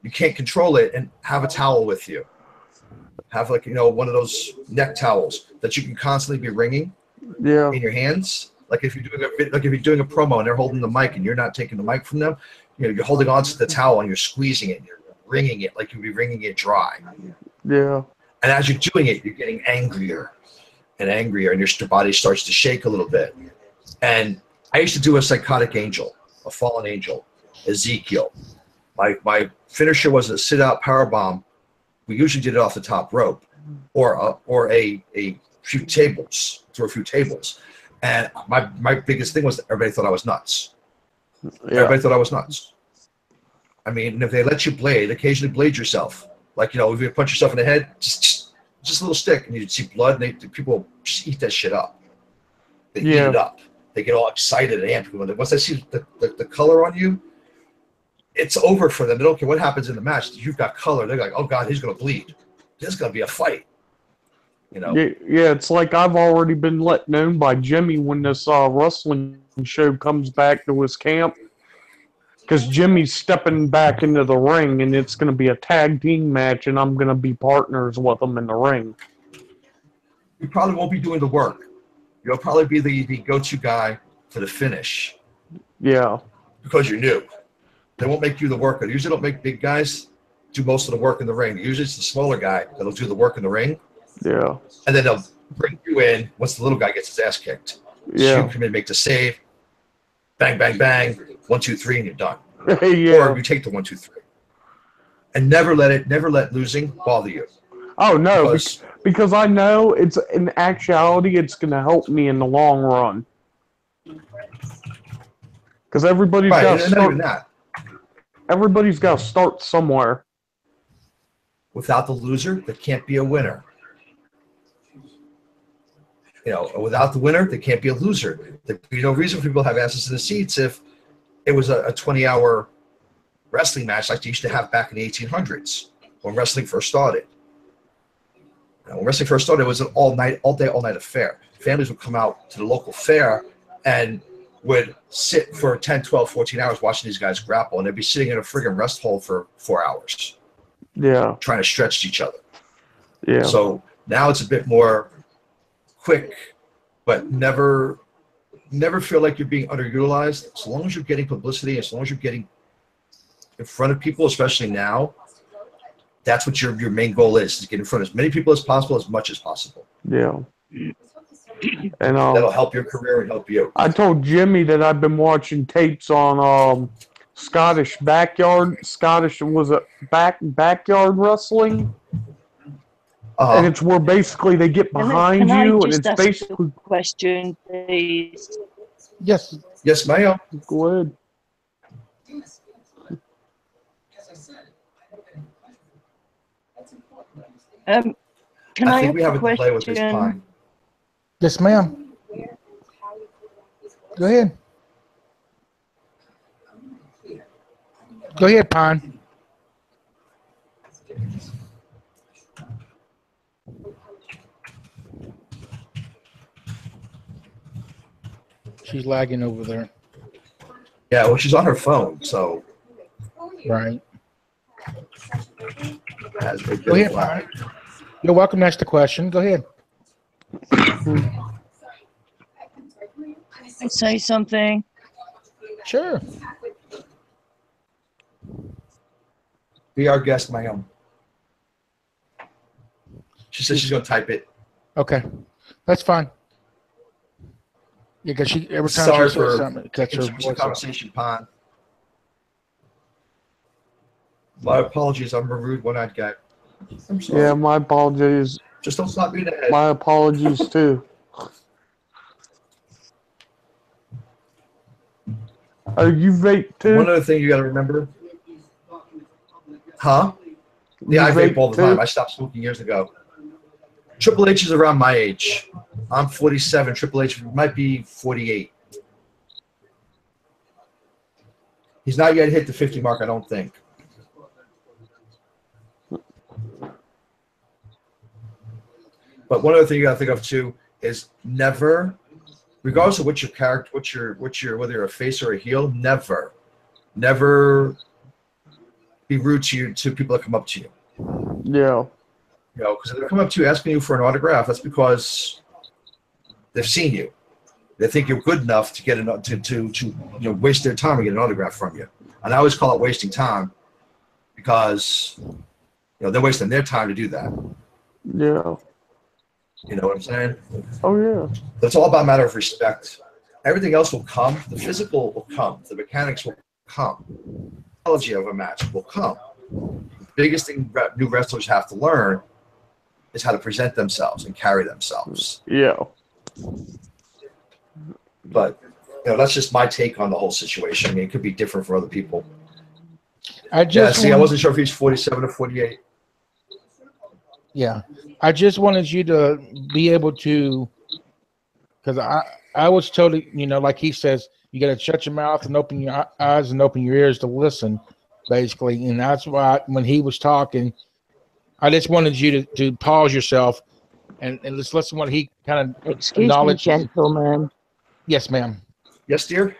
you can't control it, and have a towel with you. Have like, one of those neck towels that you can constantly be wringing in your hands. Like if you're doing a promo and they're holding the mic and you're not taking the mic from them, you're holding on to the towel and you're squeezing it and you're wringing it like you'd be wringing it dry. Yeah. And as you're doing it, you're getting angrier and angrier, and your body starts to shake a little bit. And I used to do a psychotic angel, a fallen angel, Ezekiel. My finisher was a sit-out powerbomb. We usually did it off the top rope, or a few tables, through a few tables. And my biggest thing was that everybody thought I was nuts. Yeah. Everybody thought I was nuts. I mean, if they let you occasionally blade yourself. Like, if you punch yourself in the head, just a little stick, and you'd see blood, and people just eat that shit up. They eat it up. They get all excited and amped. Once they see the color on you, it's over for them. They don't care what happens in the match. You've got color. They're like, oh, God, he's going to bleed. There's going to be a fight. Yeah, it's like I've already been let known by Jimmy when this wrestling show comes back to his camp. Because Jimmy's stepping back into the ring, and it's going to be a tag team match, and I'm going to be partners with him in the ring. You probably won't be doing the work. You'll probably be the go-to guy for the finish. Yeah. Because you're new. They won't make you the worker. They usually don't make big guys do most of the work in the ring. Usually it's the smaller guy that'll do the work in the ring. Yeah. And then they'll bring you in once the little guy gets his ass kicked. Yeah. So you come in, make the save. Bang, bang, bang. 1, 2, 3, and you're done. Yeah. Or you take the 1, 2, 3. And never let losing bother you. Oh, no. Because I know in actuality, it's going to help me in the long run. Because everybody's got to start. Everybody's got to start somewhere. Without the loser, there can't be a winner. Without the winner, there can't be a loser. There'd be no reason for people to have asses in the seats if it was a 20-hour wrestling match like they used to have back in the 1800s when wrestling first started. When wrestling first started, it was an all day, all night affair. Families would come out to the local fair and would sit for 10, 12, 14 hours watching these guys grapple, and they'd be sitting in a friggin' rest hold for 4 hours. Yeah. Trying to stretch each other. Yeah. So now it's a bit more quick, but never feel like you're being underutilized. As long as you're getting publicity, as long as you're getting in front of people, especially now, that's what your main goal is get in front of as many people as possible, as much as possible. Yeah. And that'll help your career and help you. I told Jimmy that I've been watching tapes on Scottish backyard wrestling. And it's where basically they get behind you, and it's basically a question, please. Yes. Yes, ma'am. Go ahead. Can I think we have a a delay with this question? pine. Yes, ma'am. Go ahead. Go ahead, Pine. She's lagging over there. Yeah, well, she's on her phone, so. Right. Go ahead, Pine. You're welcome to ask the question. Go ahead. Say something. Sure. Be our guest, ma'am. She says she's going to type it. Okay. That's fine. Yeah, because she every time Sorry she for says something, it cuts her voice conversation, Pond. My apologies. I'm a rude one-eyed guy. I'm sorry. Yeah, my apologies. Just don't slap me in the head. My apologies too. Oh, you vape too? One other thing you got to remember. Huh? Yeah, I You vape all the too? time. I stopped smoking years ago. Triple H is around my age. I'm 47. Triple H might be 48. He's not yet hit the 50 mark, I don't think. But one other thing you got to think of too is never, regardless of what your character, whether you're a face or a heel, never be rude to people that come up to you. Yeah. You know, because if they come up to you asking you for an autograph, that's because they've seen you. They think you're good enough to get to waste their time and get an autograph from you. And I always call it wasting time because they're wasting their time to do that. Yeah. You know what I'm saying? Oh yeah. It's all about a matter of respect. Everything else will come. The physical will come. The mechanics will come. The psychology of a match will come. The biggest thing new wrestlers have to learn is how to present themselves and carry themselves. Yeah. But that's just my take on the whole situation. I mean, it could be different for other people. I wasn't sure if he's 47 or 48. Yeah, I just wanted you to be able to, because I was told, like he says, you got to shut your mouth and open your eyes and open your ears to listen, basically. And that's why when he was talking, I just wanted you to pause yourself and just listen what he kind of Excuse me, gentlemen. Yes, ma'am. Yes, dear.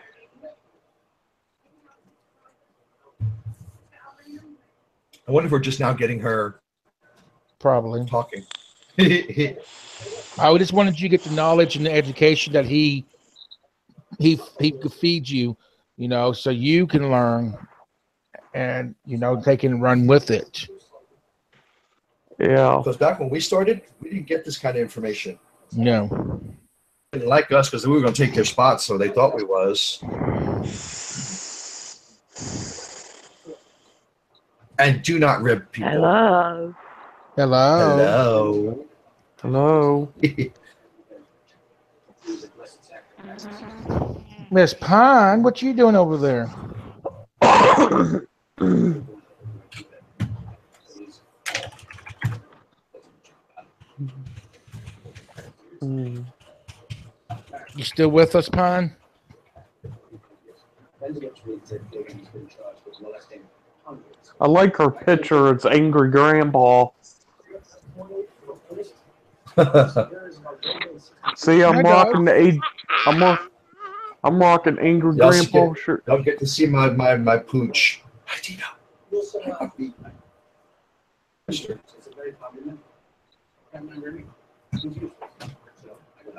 I wonder if we're just now getting her. Probably talking. I just wanted you to get the knowledge and the education that he could feed you, so you can learn and they can run with it. Yeah. Because back when we started, we didn't get this kind of information. No. They didn't like us because we were going to take their spots, so they thought we was. And do not rib people. Hello. Hello. Hello. Miss Pine, what you doing over there? You still with us, Pine? I like her picture. It's Angry Grandpa. See, I'm rocking I'm rocking Angry Grandpa shirt. Don't get to see my pooch.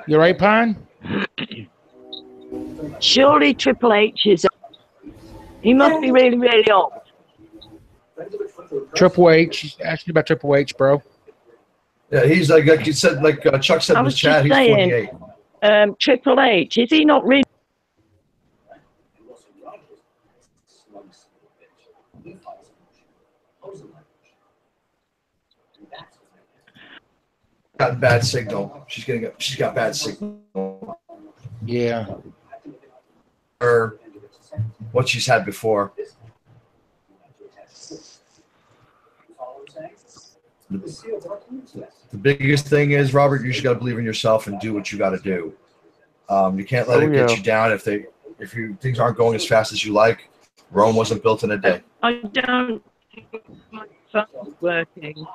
You right, Pine? Surely Triple H is. He must be really, really old. Triple H. She's asking about Triple H, bro. Yeah, he's like you said, Chuck said in the chat, he's 48. Triple H, is he not really? Got bad signal. She's got bad signal. Yeah. Or what she's had before. The biggest thing is, Robert, you just got to believe in yourself and do what you got to do. You can't let it get you down if things aren't going as fast as you like. Rome wasn't built in a day. I don't think my phone's working.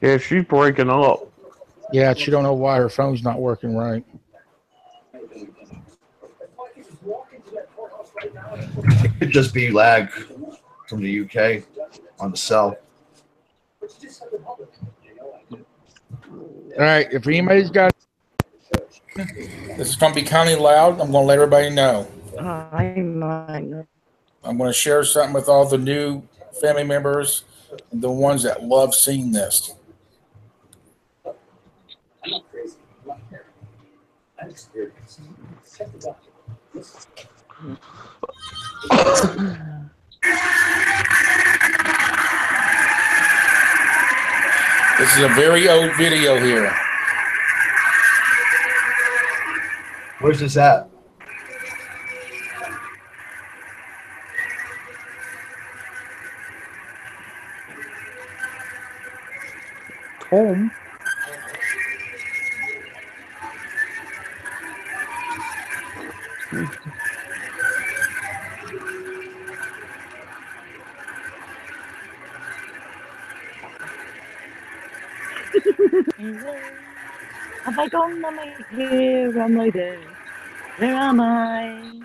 Yeah, she's breaking up. Yeah, she don't know why her phone's not working right. It could just be lag from the UK on the cell. All right, if anybody's got this is going to be kind of loud, I'm going to let everybody know. I'm going to share something with all the new family members and the ones that love seeing this. experience. Check the document. This is a very old video here. Where's this at? Home. Have I gone? Am I here? Am I there? Where am I?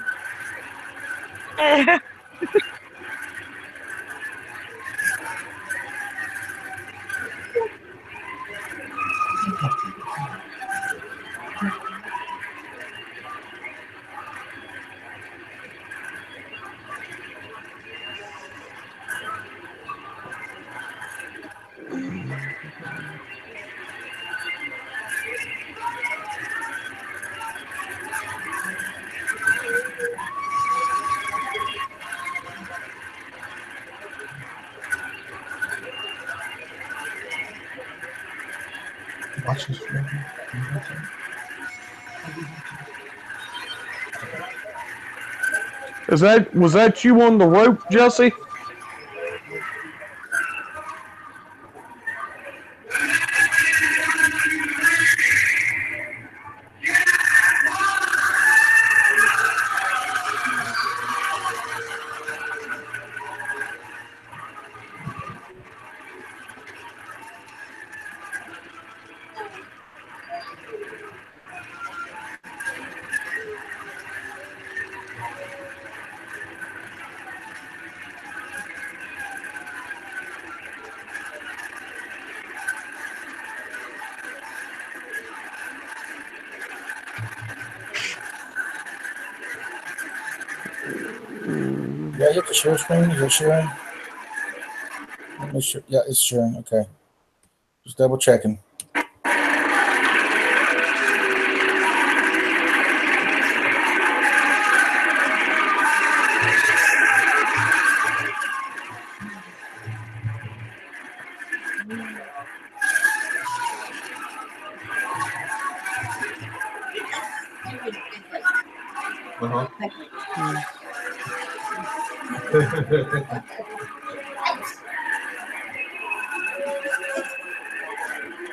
Watch this. Was that you on the rope, Jesse? Yeah, hit the share screen. Is it sharing? Make sure. Yeah, it's sharing. Okay. Just double checking.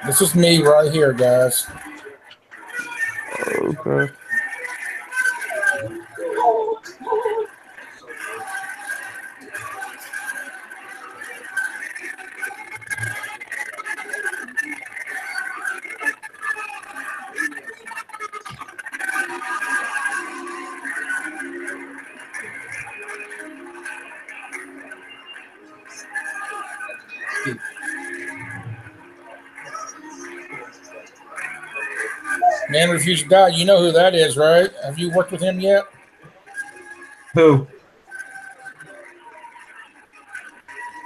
This is me right here, guys. Okay. Man Refused to Die. You know who that is, right? Have you worked with him yet? Who?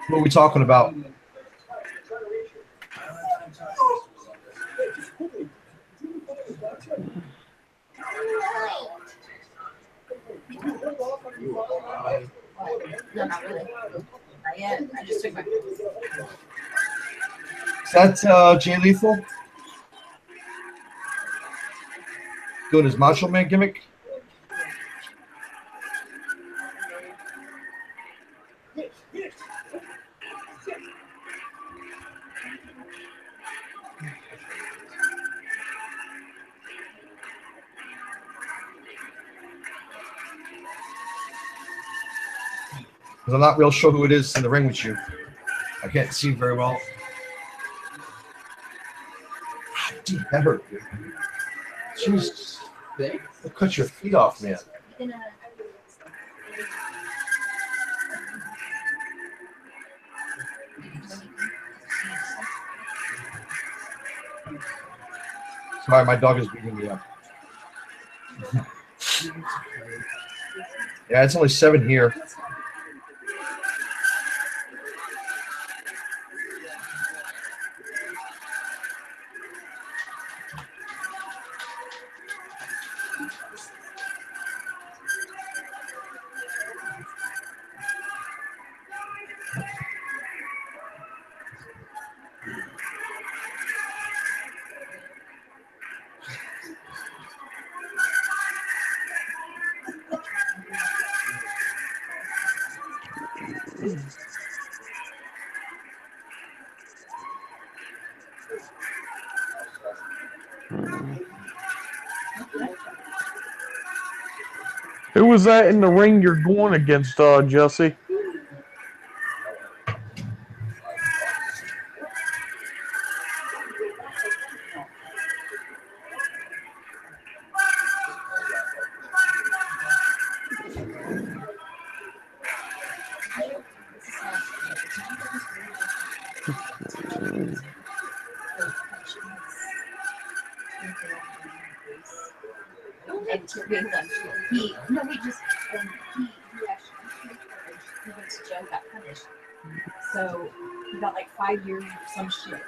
What are we talking about? No, not really. Not yet. I just took my. Is that Jay Lethal? Doing his Macho Man gimmick? Because I'm not real sure who it is in the ring with you. I can't see very well. Dude, that hurt. Jesus. They'll cut your feet off, man. Sorry, my dog is beating me up. Yeah, it's only 7 here. Who was that in the ring you're going against, Jesse? And to bring them, he just he actually he went to jail, got punished. So he got like 5 years or some shit.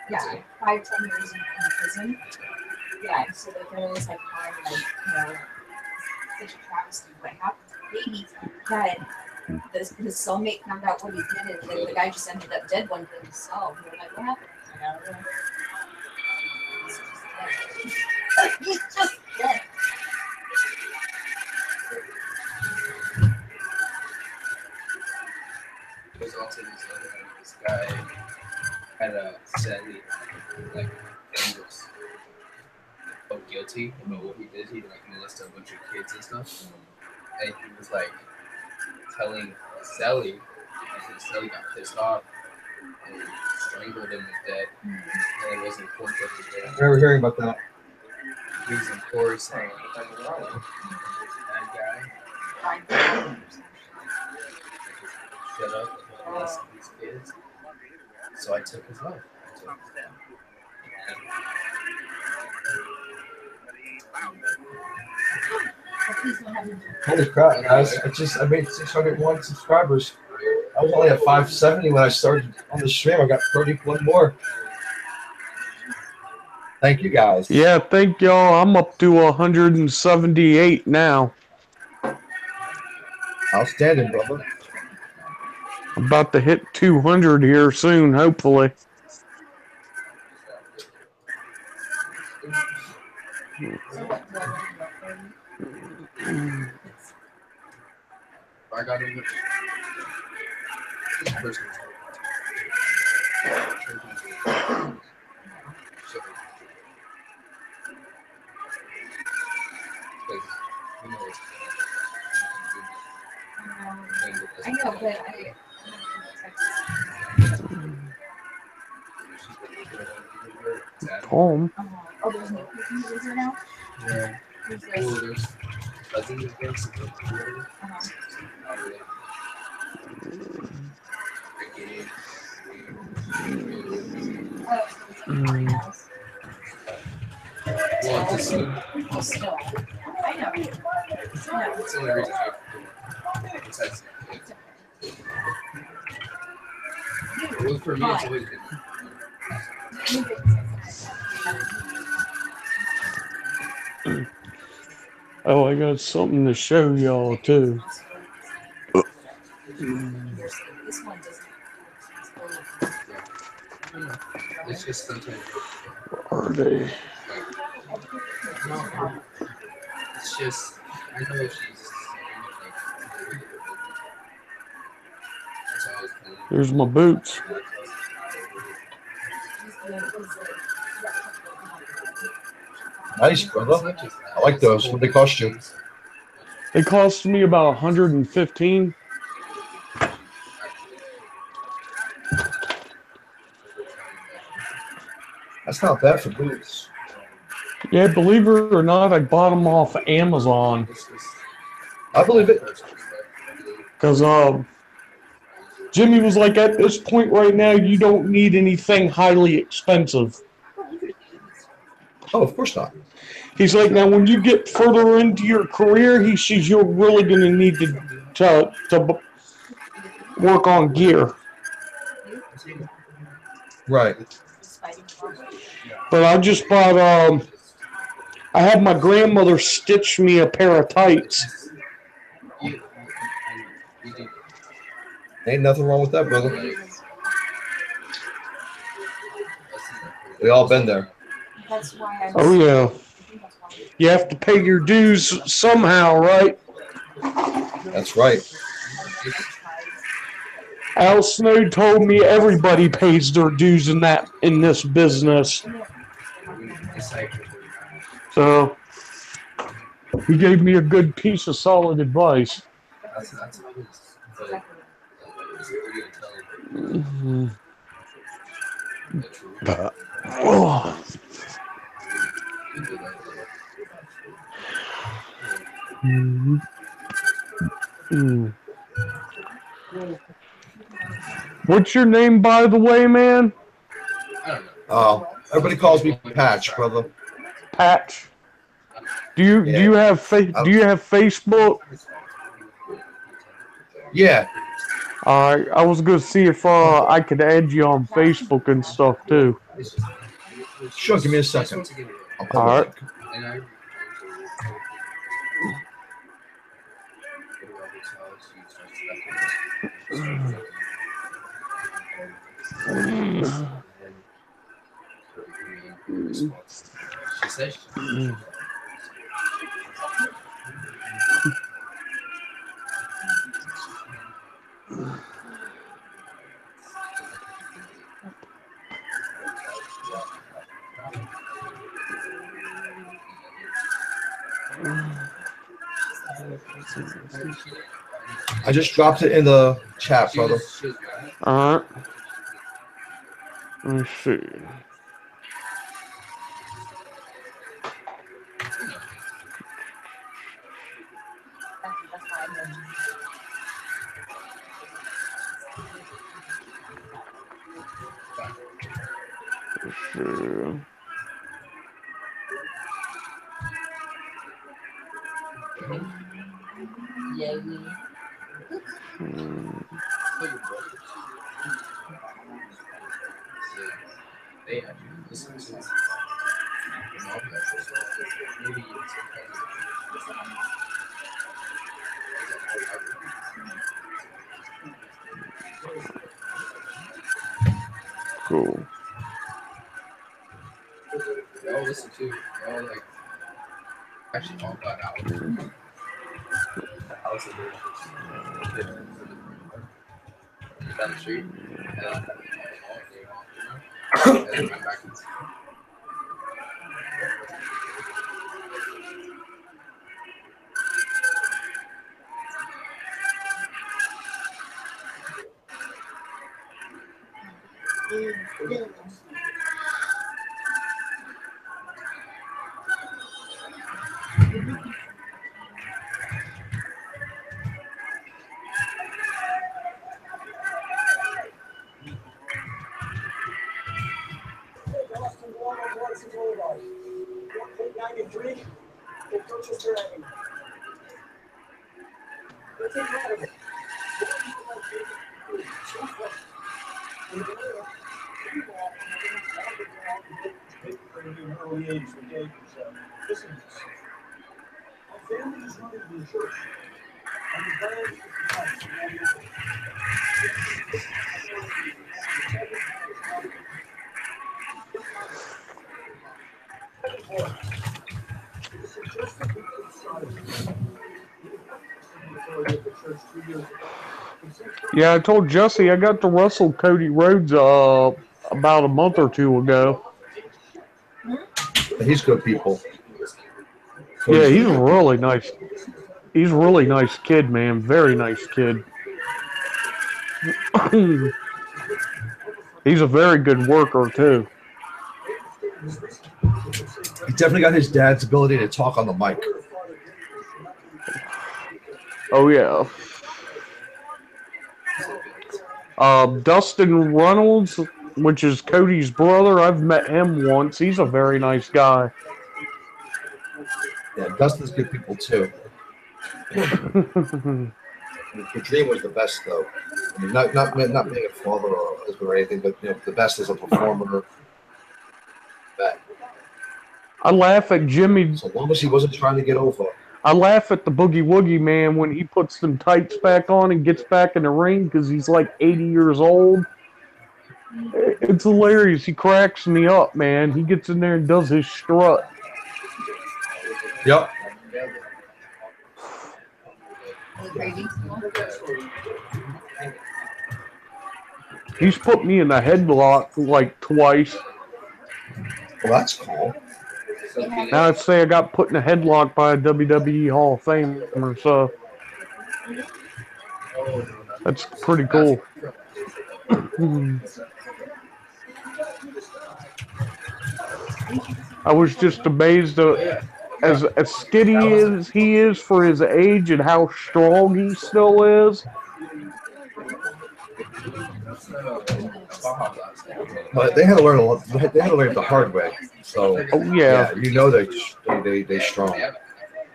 Yeah, 5-10 years in prison. Yeah, so the girl was like crying, like, such a travesty. What happened to the baby? That his cellmate found out what he did, and then the guy just ended up dead one day himself. And we're like, what happened? I don't know. He's just dead. There's also this guy had a sadly like was felt guilty about what he did. He like molested a bunch of kids and stuff, and he was like telling Sally, and Sally got pissed off and strangled him to death. And it was in court that he did. I remember hearing about that. He was in court saying, "That guy, shut up and molest these kids." So I took his life. Holy crap, guys. I made 601 subscribers. I was only at 570 when I started on the stream. I got 31 more. Thank you, guys. Yeah, thank y'all. I'm up to 178 now. Outstanding, brother. I'm about to hit 200 here soon, hopefully. I got him. This person. I know, but Home. oh, there's no people here now? Yeah. Who's this? Oh, there's cousins against the Well, it's Oh, still. I know. it's the only reason I besides well, for me, it's always been. Oh, I got something to show y'all too. It's just sometimes. Are they? It's just, I know she's. That's how I was telling you. Here's my boots. Nice, brother. I like those. What they cost you? They cost me about 115. That's not bad for boots. Yeah, believe it or not, I bought them off Amazon. I believe it. Because Jimmy was like, at this point right now, you don't need anything highly expensive. Oh, of course not. He's like, now when you get further into your career, he says you're really going to need to work on gear. Right. But I just bought, I had my grandmother stitch me a pair of tights. Ain't nothing wrong with that, brother. We all been there. That's why Oh, yeah. You have to pay your dues somehow, right? That's right. Al Snow told me everybody pays their dues in this business. So He gave me a good piece of solid advice. That's how it is. But it's really intelligent. Mhm. The truth. Oh. People that Mhm. Mm. What's your name, by the way, man? I don't know. Everybody calls me Patch, brother. Patch. Do you have Facebook? Yeah. I was gonna see if I could add you on Facebook and stuff too. Sure, give me a second. I'll put All the right. link. And I she says I just dropped it in the chat, brother. All right. Let's see. Let's see. they actually listen to maybe Cool. they all listen to they all like actually all got out. The house is down the street and all day long, and then I'm back in Yeah, I told Jesse I got to wrestle Cody Rhodes about a month or two ago. He's good people. Yeah, he's really nice. He's a really nice kid, man. Very nice kid. He's a very good worker too. He definitely got his dad's ability to talk on the mic. Oh yeah. Dustin Reynolds, which is Cody's brother, I've met him once. He's a very nice guy. Yeah, Dustin's good people too. The Dream was the best though. I mean, not being a father or husband or anything, but the best as a performer. That. I laugh at Jimmy. So long as he wasn't trying to get over. I laugh at the Boogie Woogie man when he puts them tights back on and gets back in the ring because he's like 80 years old. It's hilarious. He cracks me up, man. He gets in there and does his strut. Yep. He's put me in a headlock like twice. Well, that's cool. Now let's say I got put in a headlock by a WWE Hall of Famer, so that's pretty cool. I was just amazed at as skinny as he is for his age and how strong he still is. But they had to learn a lot. They had to learn it the hard way. So you know they strong.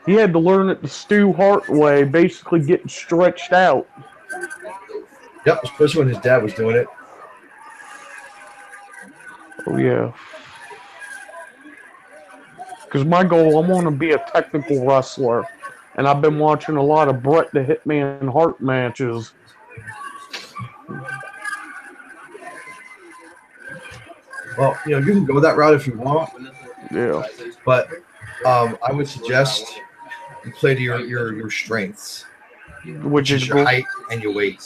He had to learn it the Stu Hart way, basically getting stretched out. Yep, especially when his dad was doing it. Oh yeah. Because my goal, I want to be a technical wrestler, and I've been watching a lot of Bret the Hitman Hart matches. Well, you can go that route if you want. Yeah. But I would suggest you play to your strengths, Which is your height and your weight.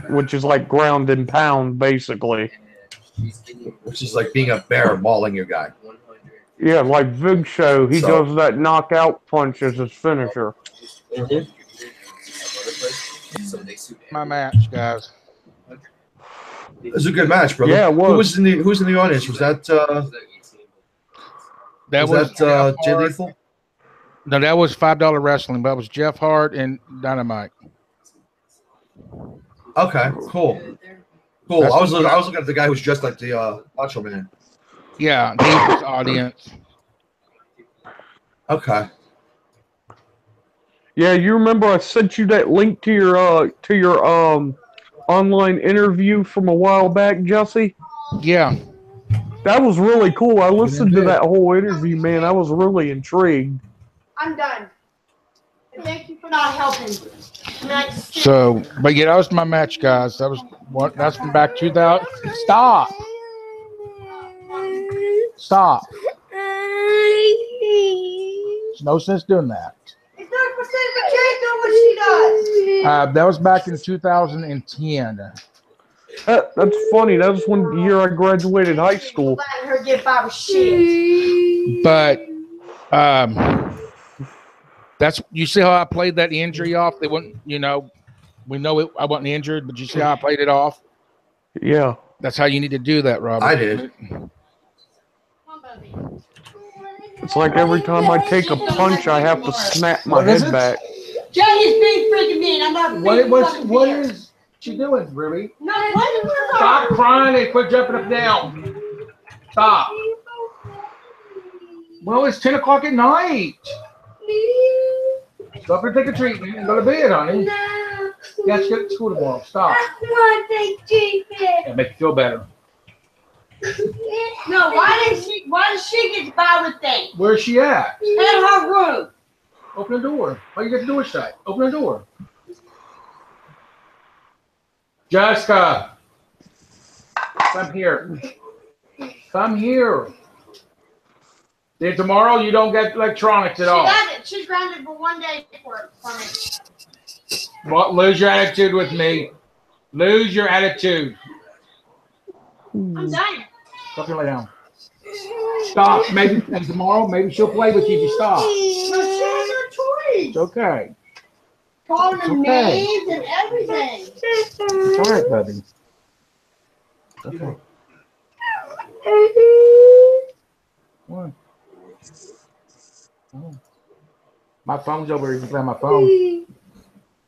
Which is like ground and pound, basically. Which is like being a bear mauling your guy. Yeah, like Big Show, he does that knockout punch as his finisher. My match, guys. It was a good match, brother. Yeah, it was. Who was in the audience? Was that Jay Lethal? No, that was $5 wrestling, but it was Jeff Hart and Dynamite. Okay, cool. I was looking at the guy who's dressed like the Macho Man. Yeah, he was audience. Okay. Yeah, you remember I sent you that link to your online interview from a while back, Jesse? Yeah. That was really cool. I listened to that whole interview, man. I was really intrigued. I'm done. And thank you for not helping. So, but yeah, that was my match, guys. That's from back 2000. Stop. There's no sense doing that. It's 30% of a doing what she does. That was back in 2010. That's funny. That was one year I graduated high school. Letting her get by with shit. But that's, you see how I played that injury off? They wouldn't, we know it. I wasn't injured, but you see how I played it off? Yeah. That's how you need to do that, Robert. I did. It's like every time I take a punch, I have to snap my head back. Jay is being freaking mean. I'm not. What is she doing, Ruby? No, Stop crying and quit jumping up and down. Stop. Well, it's 10 o'clock at night. Stop and take a treatment and go to bed, honey. No. Let's get to school tomorrow. Stop. I want to take treatment. It'll make you feel better. No, why does she get by with things? Where's she at? In her room. Open the door. Why you get the door shut? Open the door. Jessica. Come here. Come here. Then tomorrow you don't get electronics at all. She doesn't. She's grounded for 1 day for me. Well, lose your attitude with me. Lose your attitude. I'm done. Stop and lay down. Stop. Maybe tomorrow, maybe she'll play with you if you stop. No, she has her toys. It's okay. Calling them okay. names and everything. It's all right, buddy. Okay. What? Oh. My phone's over here. You can play on my phone.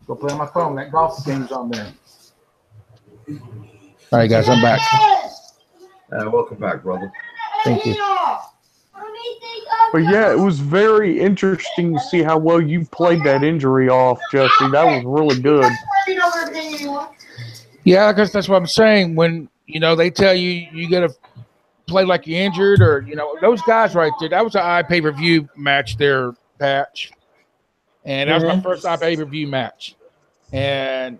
Go play on my phone. That golf game's on there. All right, guys, I'm back. Welcome back, brother. Thank you. But yeah, it was very interesting to see how well you played that injury off, Jesse. That was really good. Yeah, because that's what I'm saying. When, they tell you got to play like you're injured or, those guys right there, that was an pay-per-view match there, Patch. And that was my first pay-per-view match. And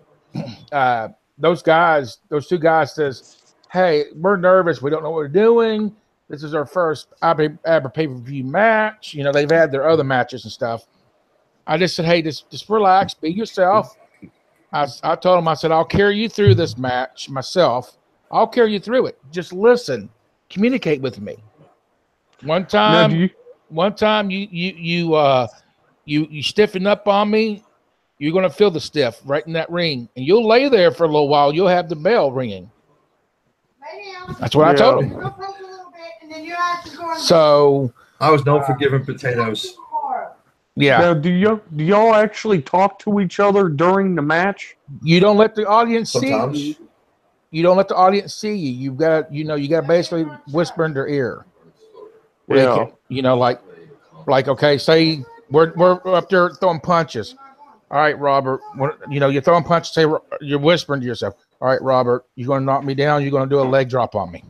those two guys says, hey, we're nervous. We don't know what we're doing. This is our first pay-per-view match. They've had their other matches and stuff. I just said, hey, just relax, be yourself. I told him, I said, I'll carry you through this match myself. I'll carry you through it. Just listen. Communicate with me. One time, one time you stiffen up on me, you're gonna feel the stiff right in that ring, and you'll lay there for a little while. You'll have the bell ringing. That's what I told him. So I was known for giving potatoes. yeah. Now, do y'all actually talk to each other during the match? You don't let the audience Sometimes. see you. You don't let the audience see you. You've got you got to basically whisper in their ear. Where they can, like okay, say we're up there throwing punches. All right, Robert. You're throwing punches. Say you're whispering to yourself. All right, Robert. You're going to knock me down. You're going to do a leg drop on me.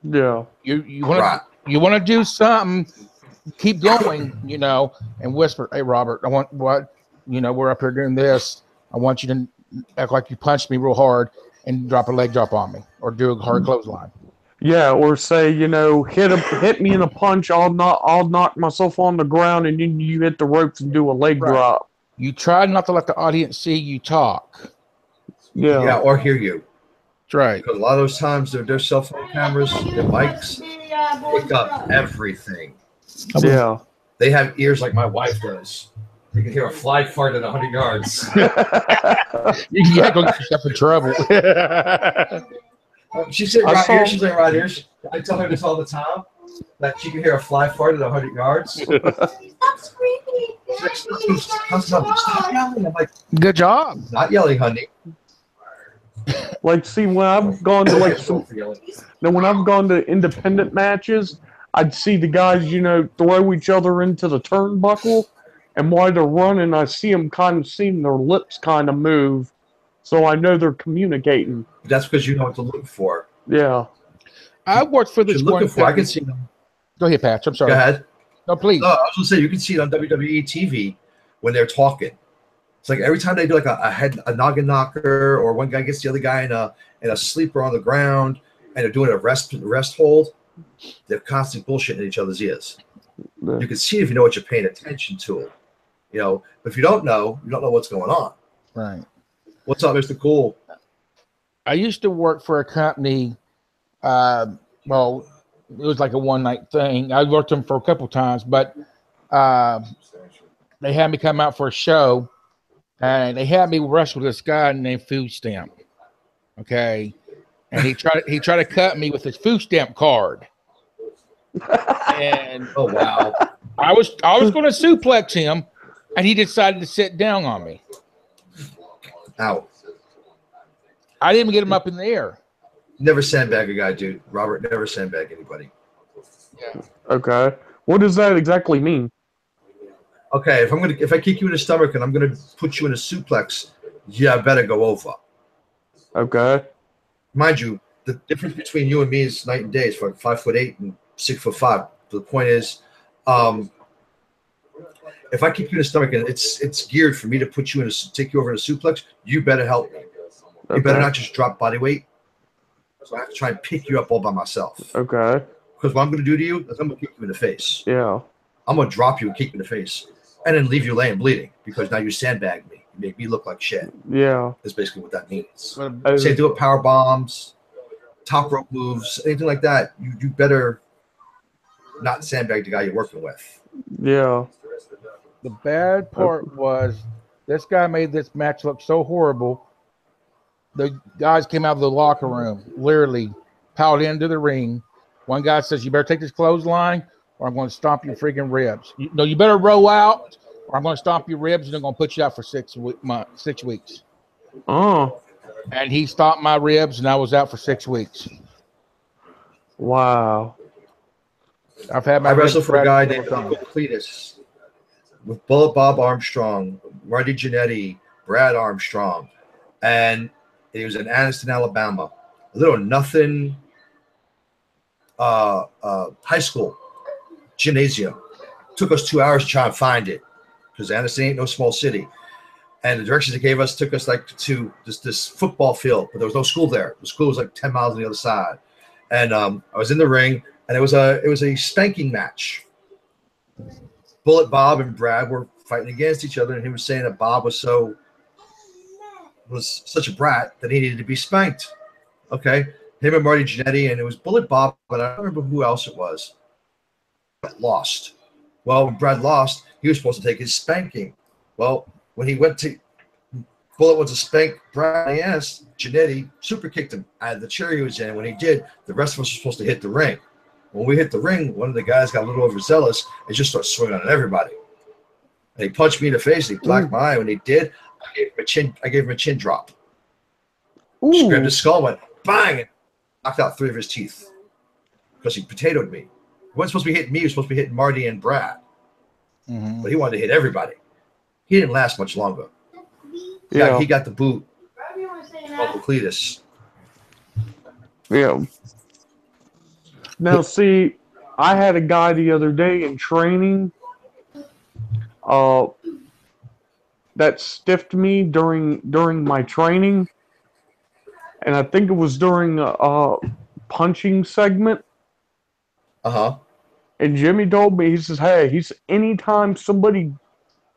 Yeah. You want to do something. Keep going. And whisper. Hey, Robert. I want what. We're up here doing this. I want you to act like you punched me real hard and drop a leg drop on me, or do a hard clothesline. Yeah, or say, hit me in a punch, I'll knock myself on the ground, and then you hit the ropes and do a leg drop. You try not to let the audience see you talk. Yeah, or hear you. That's right. Because a lot of those times their cell phone cameras, their mics pick up everything. Yeah. They have ears like my wife does. You can hear a fly fart at 100 yards. You can go get yourself in trouble. She's sitting right here. She's like right here. I tell her this all the time, that she can hear a fly fart at 100 yards. Stop screaming. Stop yelling. I'm like, good job. Not yelling, honey. Like, see, when I've gone to when I've gone to independent matches, I'd see the guys, throw each other into the turnbuckle, and while they're running, I see them seeing their lips kind of move, so I know they're communicating. That's because you know what to look for. Yeah. I worked for this one. I can see them. Go ahead, Patch. I'm sorry. Go ahead. No, please. No, I was going to say, you can see it on WWE TV when they're talking. It's like every time they do like a noggin knocker, or one guy gets the other guy in a sleeper on the ground, and they're doing a rest hold, they're constantly bullshitting in each other's ears. Yeah. You can see if you know what you're paying attention to. But if you don't know what's going on. Right. What's up, Mr. Cool? I used to work for a company. Well, it was like a one-night thing. I worked them for a couple times, but they had me come out for a show, and they had me wrestle with this guy named Food Stamp. Okay, and he tried to cut me with his food stamp card. And oh wow, I was going to suplex him, and he decided to sit down on me. Ow! I didn't even get him up in the air. Never sandbag a guy, dude. Robert, never sandbag anybody. Yeah. Okay. What does that exactly mean? Okay, if I kick you in the stomach and I'm gonna put you in a suplex, I better go over. Okay. Mind you, the difference between you and me is night and day. It's like 5'8" and 6'5". The point is, if I kick you in the stomach and it's geared for me to put you take you over in a suplex, you better help me. You better not just drop body weight. So I have to try and pick you up all by myself. Okay. Because what I'm going to do to you is I'm going to kick you in the face. Yeah. I'm going to drop you and kick you in the face, and then leave you laying bleeding because now you sandbagged me. You make me look like shit. Yeah. That's basically what that means. Say do it power bombs, top rope moves, anything like that. You better not sandbag the guy you're working with. Yeah. The bad part was this guy made this match look so horrible. The guys came out of the locker room, literally piled into the ring. One guy says, "You better take this clothesline, or I'm going to stomp your freaking ribs. You better roll out, or I'm going to stomp your ribs, and I'm going to put you out for 6 weeks." Oh. And he stomped my ribs, and I was out for 6 weeks. Wow. I wrestled for a guy named Uncle Cletus with Bullet Bob Armstrong, Marty Jannetty, Brad Armstrong, and he was in Anniston, Alabama. A little nothing high school gymnasium. Took us 2 hours to try and find it because Anniston ain't no small city. And the directions they gave us took us like to this football field, but there was no school there. The school was like 10 miles on the other side. And I was in the ring, and it was a spanking match. Bullet Bob and Brad were fighting against each other, and he was saying that Bob was such a brat that he needed to be spanked. Okay, him and Marty Jannetty, and it was Bullet Bob, but I don't remember who else it was. lost. Well, when Brad lost, he was supposed to take his spanking. Well, when he went to Bullet went to spank Brad in the ass, Janetti super kicked him out of the chair he was in. When he did, the rest of us were supposed to hit the ring. When we hit the ring, one of the guys got a little overzealous and just started swinging on everybody. And he punched me in the face. And he blacked my eye. When he did, I gave him a chin drop. Just grabbed his skull, went bang, and knocked out 3 of his teeth because he potatoed me. He wasn't supposed to be hitting me. He was supposed to be hitting Marty and Brad. But he wanted to hit everybody. He didn't last much longer. Yeah, he got the boot. Uncle Cletus. Yeah. Now, see, I had a guy the other day in training that stiffed me during my training, and I think it was during a punching segment. And Jimmy told me, he says, hey, anytime somebody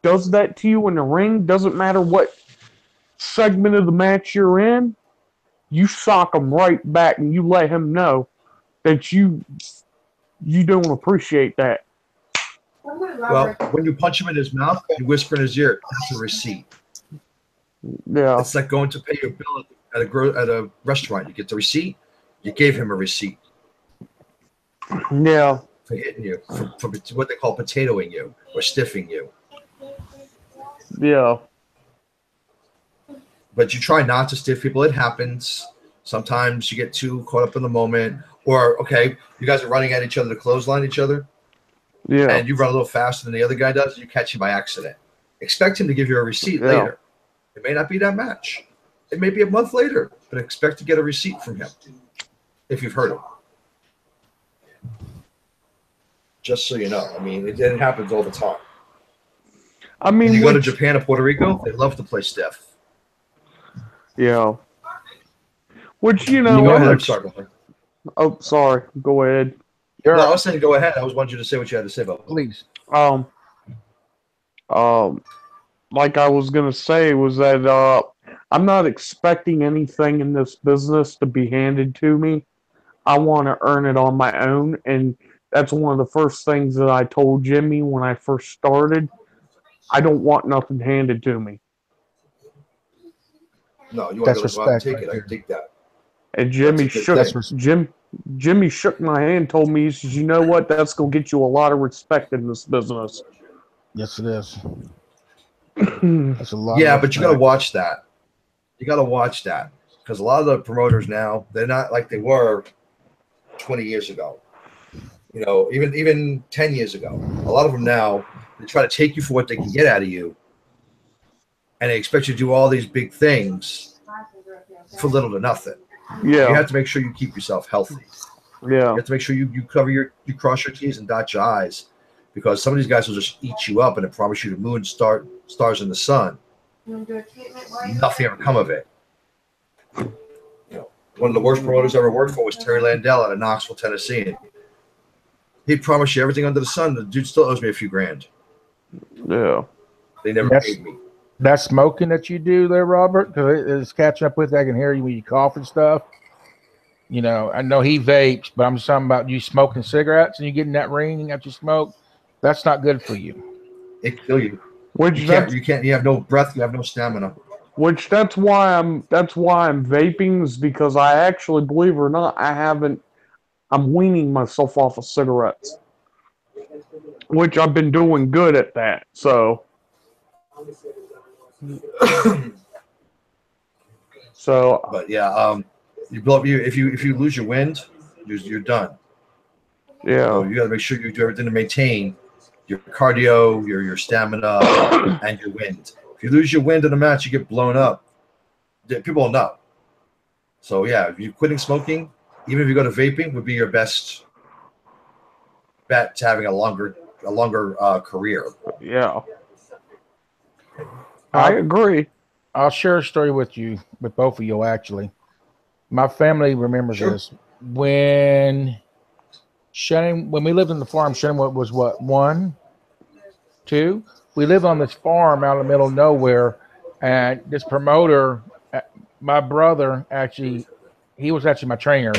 does that to you in the ring, doesn't matter what segment of the match you're in, you sock him right back and you let him know that you don't appreciate that. Well, when you punch him in his mouth, you whisper in his ear, that's a receipt. Yeah. It's like going to pay your bill at a restaurant. You get the receipt, you gave him a receipt. Yeah. For hitting you, for what they call potatoing you or stiffing you. Yeah. But you try not to stiff people. It happens. Sometimes you get too caught up in the moment. Or, okay, you guys are running at each other to clothesline each other. Yeah. And you run a little faster than the other guy does. You catch him by accident. Expect him to give you a receipt later. It may not be that match. It may be a month later. But expect to get a receipt from him if you've heard him. Just so you know. I mean, it happens all the time. I mean, when you go to Japan or Puerto Rico, they love to play stiff. Yeah. Which, you know. Go ahead. I'm sorry. Oh, sorry. Go ahead. No, I was saying go ahead. I was wanting you to say what you had to say about it. Please. Like I was gonna say was that I'm not expecting anything in this business to be handed to me. I want to earn it on my own, and that's one of the first things that I told Jimmy when I first started. I don't want nothing handed to me. No, you want to go out and take it. I dig that. And Jimmy shook my hand, told me, he says, you know what? That's going to get you a lot of respect in this business. Yes, it is. That's a lot. Yeah, but you got to watch that. You got to watch that. Because a lot of the promoters now, they're not like they were 20 years ago. You know, even 10 years ago. A lot of them now, they try to take you for what they can get out of you. And they expect you to do all these big things for little to nothing. Yeah. You have to make sure you keep yourself healthy. Yeah. You have to make sure you cover you cross your T's and dot your I's, because some of these guys will just eat you up and they promise you the moon, stars in the sun. Nothing ever come of it. You know, one of the worst promoters I ever worked for was Terry Landell out of Knoxville, Tennessee. He'd promise you everything under the sun. The dude still owes me a few grand. Yeah. They never paid me. That smoking that you do there, Robert, because it's catching up with. I can hear you when you cough and stuff. You know, I know he vapes, but I'm just talking about you smoking cigarettes and you get in that ring and got you smoke. That's not good for you. It kill you. You can't. You have no breath. You have no stamina. Which that's why I'm vaping, is because I actually, believe it or not, I'm weaning myself off of cigarettes, which I've been doing good at that. So. But yeah, you blow up if you lose your wind, you're done. Yeah. So you got to make sure you do everything to maintain your cardio, your stamina, and your wind. If you lose your wind in a match, you get blown up. People will know. So yeah, if you're quitting smoking, even if you go to vaping, would be your best bet to having a longer career. Yeah. I agree. I'll share a story with both of you, actually. My family remembers this. When we lived in the farm, Shannon was what, 1, 2? We lived on this farm out in the middle of nowhere, and this promoter, my brother, he was actually my trainer.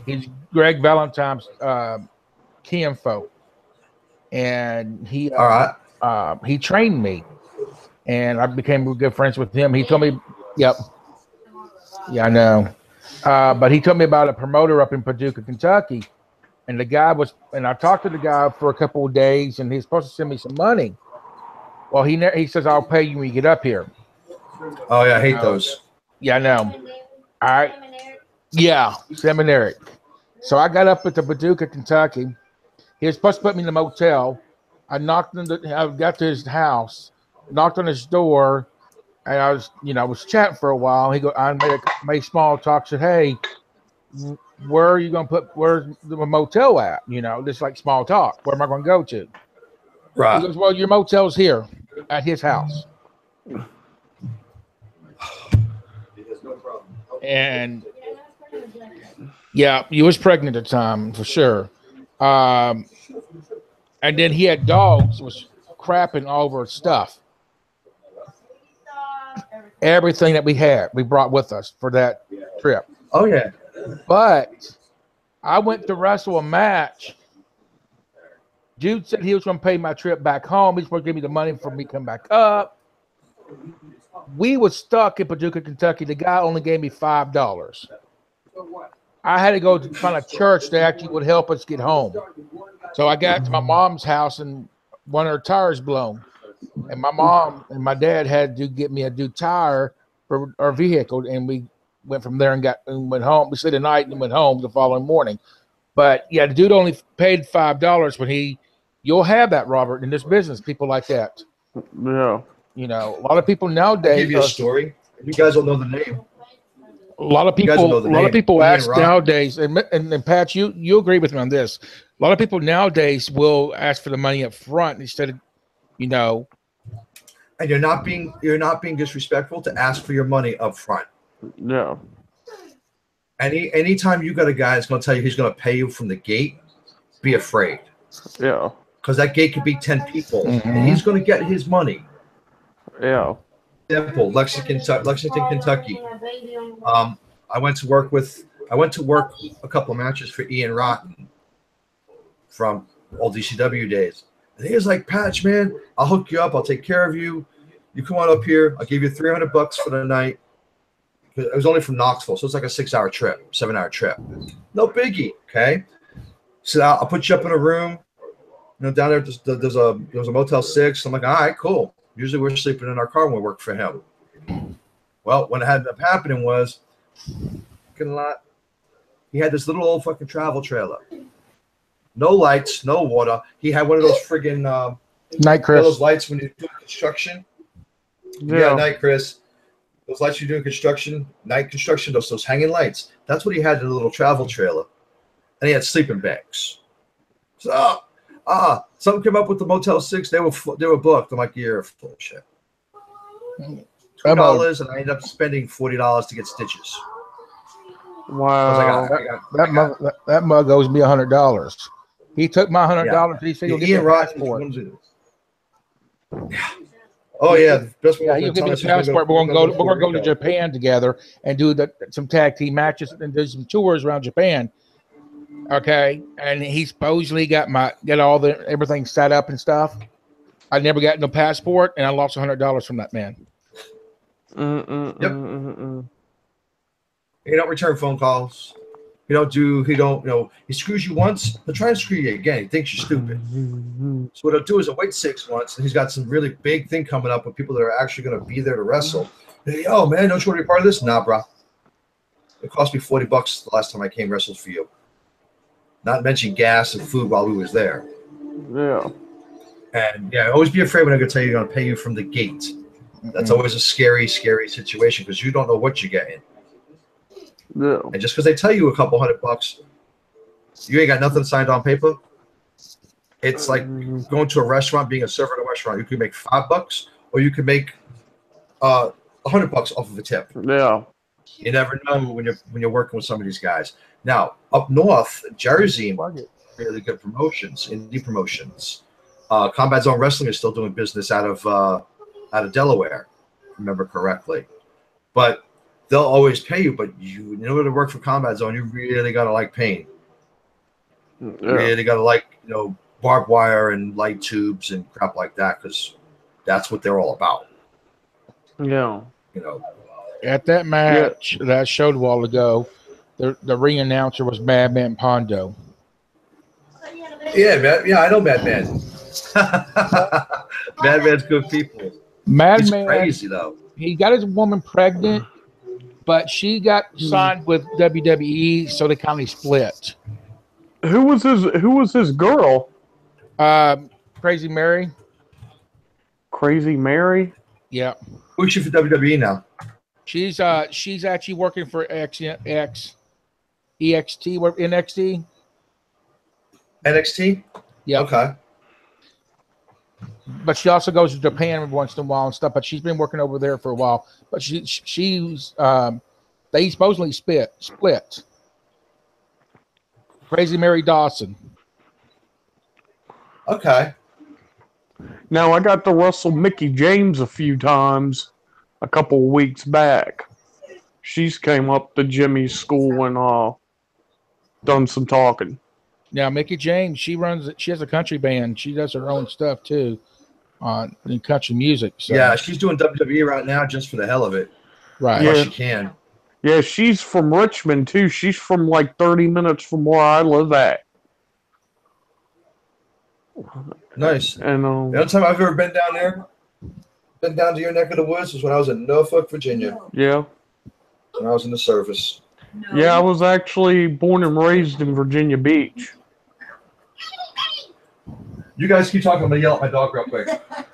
He's Greg Valentine's kinfolk. and All right. he trained me, and I became good friends with him. He told me, "Yep, yeah, I know," but he told me about a promoter up in Paducah, Kentucky, and the guy was, and I talked to the guy for a couple of days, and he's supposed to send me some money. Well, he says I'll pay you when you get up here. Oh yeah, I hate those. Yeah, I know. All right. Yeah, seminary. So I got up at the Paducah, Kentucky. He was supposed to put me in the motel. I got to his house, knocked on his door, and I was chatting for a while. I made small talk. Said, "Hey, where are you going to where's the motel at? Just like small talk. Where am I going to go to?" Right. He goes, "Well, your motel's here at his house." And yeah, you was pregnant at the time for sure. And then he had dogs was crapping all over stuff. Everything that we brought with us for that trip. Oh yeah. But I went to wrestle a match. Jude said he was going to pay my trip back home. He's supposed to give me the money for me to come back up. We were stuck in Paducah, Kentucky. The guy only gave me $5. I had to go to find a church that actually would help us get home. So I got to my mom's house and one of her tires blown. And my mom and my dad had to get me a new tire for our vehicle. And we went from there and went home. We stayed the night and went home the following morning. But yeah, the dude only paid $5 when you'll have that, Robert, in this business, people like that. Yeah. A lot of people nowadays. I'll give you a story. You guys don't know the name. A lot of people ask nowadays, and Pat, you agree with me on this. A lot of people nowadays will ask for the money up front instead of, And you're not being disrespectful to ask for your money up front. No. Anytime you got a guy that's going to tell you he's going to pay you from the gate, be afraid. Yeah. Because that gate could be 10 people, and he's going to get his money. Yeah. Example, Lexington, Kentucky. I went to work a couple of matches for Ian Rotten from old DCW days. And he was like, "Patch, man, I'll hook you up. I'll take care of you. You come on up here. I'll give you $300 for the night." It was only from Knoxville, so it's like a 7-hour trip. No biggie, okay? So I'll put you up in a room. Down there, there's a Motel 6. I'm like, all right, cool. Usually we're sleeping in our car when we work for him. Well, what ended up happening was, he had this little old fucking travel trailer. No lights, no water. He had one of those friggin' night, Chris. Those lights when you do construction. Yeah, night, Chris. Those lights you do in construction, night construction, those hanging lights. That's what he had in a little travel trailer. And he had sleeping bags. So, something came up with the Motel 6. They were booked. I'm like, you're full of shit. $2, and I ended up spending $40 to get stitches. Wow. That mug owes me $100. He took my $100. He said, "You'll get your passport." Yeah. Oh yeah. You give me the passport. We're gonna go to Japan together and do some tag team matches and do some tours around Japan. Okay, and he supposedly got everything set up and stuff. I never got no passport, and I lost $100 from that man. Yep. He don't return phone calls. He screws you once, he'll try and screw you again. He thinks you're stupid. So what he'll do is he'll wait 6 months, and he's got some really big thing coming up with people that are actually going to be there to wrestle. Hey, oh man, don't you want to be part of this? Nah, bro. It cost me $40 the last time I came wrestled for you. Not mention gas and food while we was there. Yeah. And always be afraid when I'm going to tell you they're going to pay you from the gate. That's always a scary, scary situation because you don't know what you're getting. Yeah. And just because they tell you a couple $100, you ain't got nothing signed on paper. It's like going to a restaurant, being a server at a restaurant. You can make $5, or you can make $100 off of a tip. Yeah. You never know when you're working with some of these guys. Now up north, Jersey, really good promotions, indie promotions. Combat Zone Wrestling is still doing business out of Delaware, if I remember correctly. But they'll always pay you. But in order to work for Combat Zone, you really gotta like pain. Yeah. You really gotta like barbed wire and light tubes and crap like that, because that's what they're all about. Yeah. You know. At that match that I showed a while ago, the ring announcer was Madman Pondo. Yeah, man. Yeah, I know Madman. Madman's good people. Madman, he's crazy though. He got his woman pregnant, but she got signed with WWE, so they kind of split. Who was his girl? Crazy Mary. Crazy Mary? Yeah. Who's she for WWE now? She's actually working for EXT, NXT. NXT? Yeah. Okay. But she also goes to Japan every once in a while and stuff. But she's been working over there for a while. But she's they supposedly split. Crazy Mary Dawson. Okay. Now I got to wrestle Mickey James a few times a couple of weeks back. She's came up to Jimmy's school and done some talking. Now Mickey James, she has a country band. She does her own stuff too, in country music. So. Yeah, she's doing WWE right now just for the hell of it. Right. Yeah, she can. Yeah, she's from Richmond too. She's from like 30 minutes from where I live at. Nice. And the only time I've ever been down there, been down to your neck of the woods, was when I was in Norfolk, Virginia. Yeah. When I was in the service. Yeah, I was actually born and raised in Virginia Beach. You guys keep talking. I'm gonna yell at my dog real quick.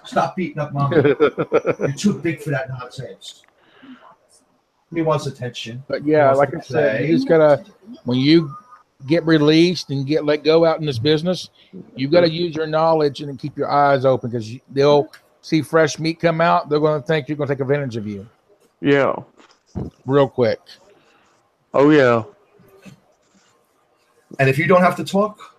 Stop beating up Mama. You're too big for that nonsense. He wants attention. But yeah, like I said, you just gotta, when you get released and get let go out in this business, you got to use your knowledge and keep your eyes open, because they'll see fresh meat come out. They're going to think you're going to take advantage of you. Yeah. Real quick. Oh, yeah. And if you don't have to talk,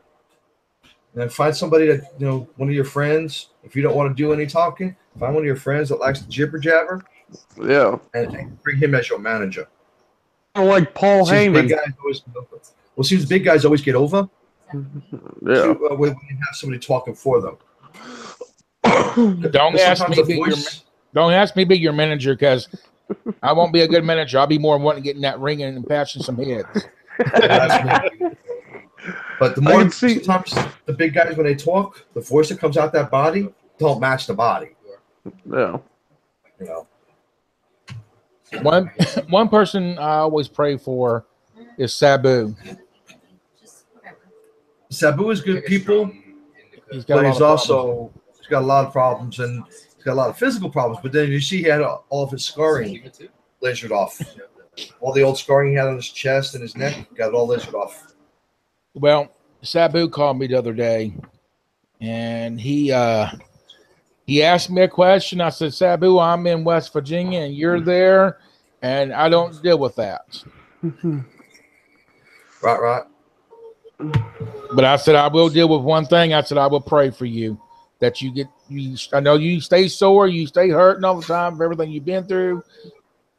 then find somebody that, one of your friends. If you don't want to do any talking, find one of your friends that likes to jibber jabber. Yeah. And bring him as your manager. Like Paul Heyman. See, the big guys always get over. Yeah. When you have somebody talking for them. Don't ask me to be your manager, because I won't be a good manager. I'll be more wanting to get in that ring and patching some heads. But the more sometimes the big guys, when they talk, the voice that comes out that body don't match the body. Yeah. One person I always pray for is Sabu. Sabu is good people, but he's got a lot of problems, and he's got a lot of physical problems. But then you see he had all of his scarring lasered off. All the old scarring he had on his chest and his neck, got it all lasered off. Well, Sabu called me the other day, and he asked me a question. I said, Sabu, I'm in West Virginia, and you're there, and I don't deal with that. Right. But I said, I will deal with one thing. I said, I will pray for you, that I know you stay sore, you stay hurting all the time for everything you've been through,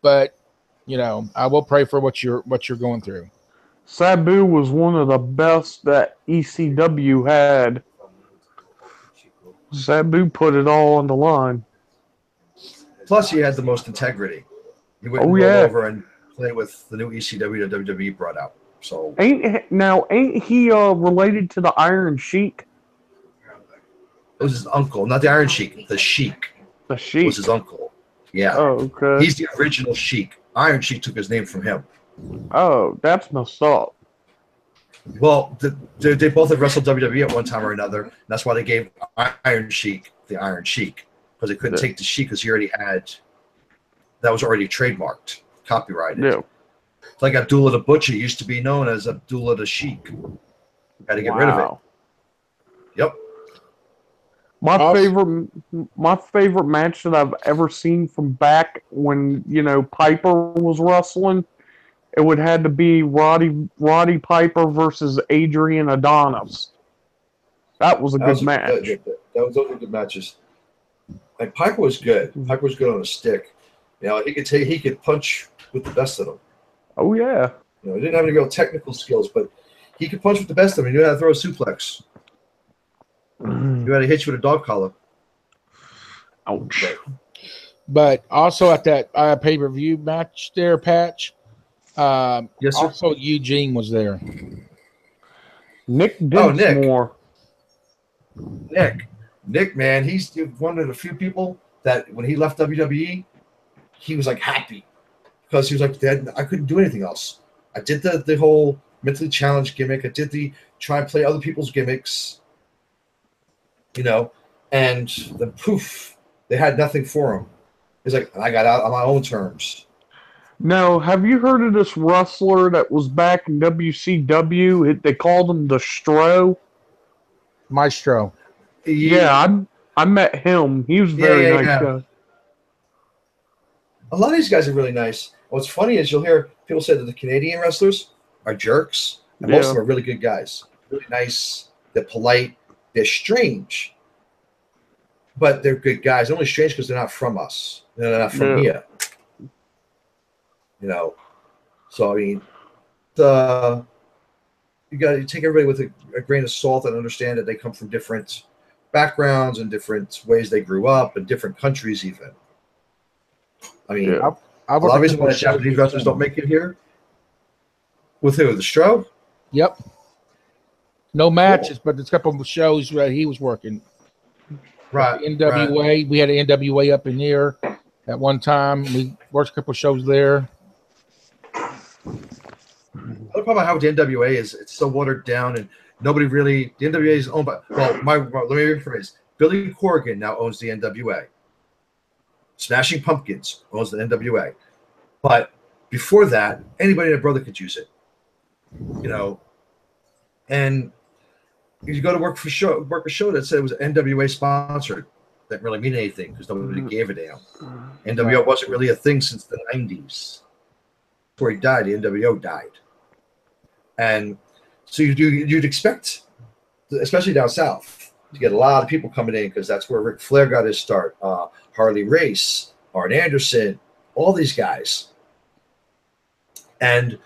but I will pray for what you're going through. Sabu was one of the best that ECW had. Sabu put it all on the line. Plus, he had the most integrity. He wouldn't roll over and play with the new ECW that WWE brought out. So ain't he related to the Iron Sheik? It was his uncle, not the Iron Sheik. The Sheik. The Sheik was his uncle. Yeah. Oh, okay. He's the original Sheik. Iron Sheik took his name from him. Oh, that's messed up. Well, they both had wrestled WWE at one time or another. That's why they gave Iron Sheik the Iron Sheik, because they couldn't take the Sheik because he already had that was already trademarked, copyrighted. Yeah. It's like Abdullah the Butcher used to be known as Abdullah the Sheik. Had to get rid of it. Yep. My favorite match that I've ever seen from back when Piper was wrestling, it would have to be Roddy Piper versus Adrian Adonis. That was a good match. Those were good matches. And Piper was good. Piper was good on a stick. He could punch with the best of them. Oh yeah. He didn't have any real technical skills, but he could punch with the best of them. He knew how to throw a suplex. You got to hit you with a dog collar. Ouch. But also at that pay-per-view match there, Patch, Yes, sir. also Eugene was there. Nick Oh, Nick. Dinsmore. Nick, man, he's one of the few people that when he left WWE, he was like happy because he was like, Dad, I couldn't do anything else. I did the whole mentally challenged gimmick. I did the try and play other people's gimmicks, and then poof, they had nothing for him. He's like, I got out on my own terms. Now, have you heard of this wrestler that was back in WCW? They called him the Stro. Maestro. Yeah, I met him. He was very nice guy. A lot of these guys are really nice. What's funny is you'll hear people say that the Canadian wrestlers are jerks, and most of them are really good guys. Really nice. They're polite. They're strange, but they're good guys. They're only strange because they're not from us. They're not from here. So I mean, you got to take everybody with a grain of salt and understand that they come from different backgrounds and different ways they grew up and different countries even. I mean, a lot of reasons why Japanese wrestlers don't make it here. With who? The Stro? Yep. No matches, but there's a couple of shows where he was working. Right. NWA. Right. We had an NWA up in here at one time. We worked a couple of shows there. The other problem I have with the NWA is it's so watered down and nobody really. The NWA is owned by. Let me rephrase. Billy Corgan now owns the NWA. Smashing Pumpkins owns the NWA, but before that, anybody and their brother could use it. And you go to work a show that said it was NWA sponsored. That didn't really mean anything because nobody gave a damn. NWO wasn't really a thing since the 90s. Before he died, the NWO died. And so you'd expect, especially down south, to get a lot of people coming in because that's where Ric Flair got his start. Harley Race, Arn Anderson, all these guys. And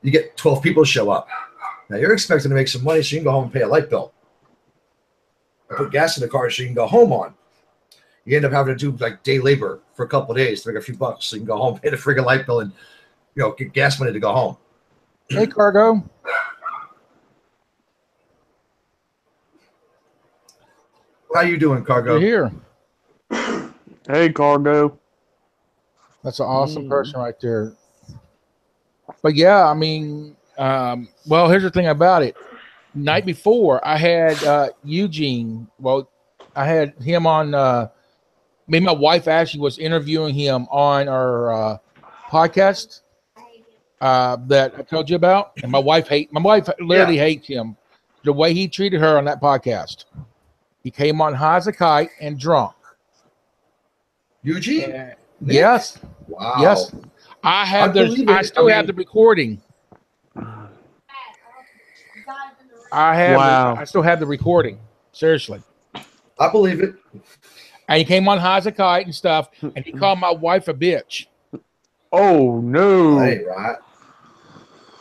you get 12 people show up. Now you're expecting to make some money so you can go home and pay a light bill. Or put gas in the car so you can go home on. You end up having to do like day labor for a couple of days to make a few bucks so you can go home, pay the friggin' light bill, and get gas money to go home. Hey, Cargo. How you doing, Cargo? You're here. Hey, Cargo. That's an awesome person right there. But yeah, I mean, well, here's the thing about it. Night before, I had Eugene. Well, I had him on. Me and my wife actually was interviewing him on our podcast that I told you about, and my wife literally hates him. The way he treated her on that podcast. He came on high as a kite and drunk. Eugene? Yes. Wow. Yes. I still have the recording. I still have the recording. Seriously. I believe it. And he came on high as a kite and stuff, and he called my wife a bitch. Oh no! Hey, right.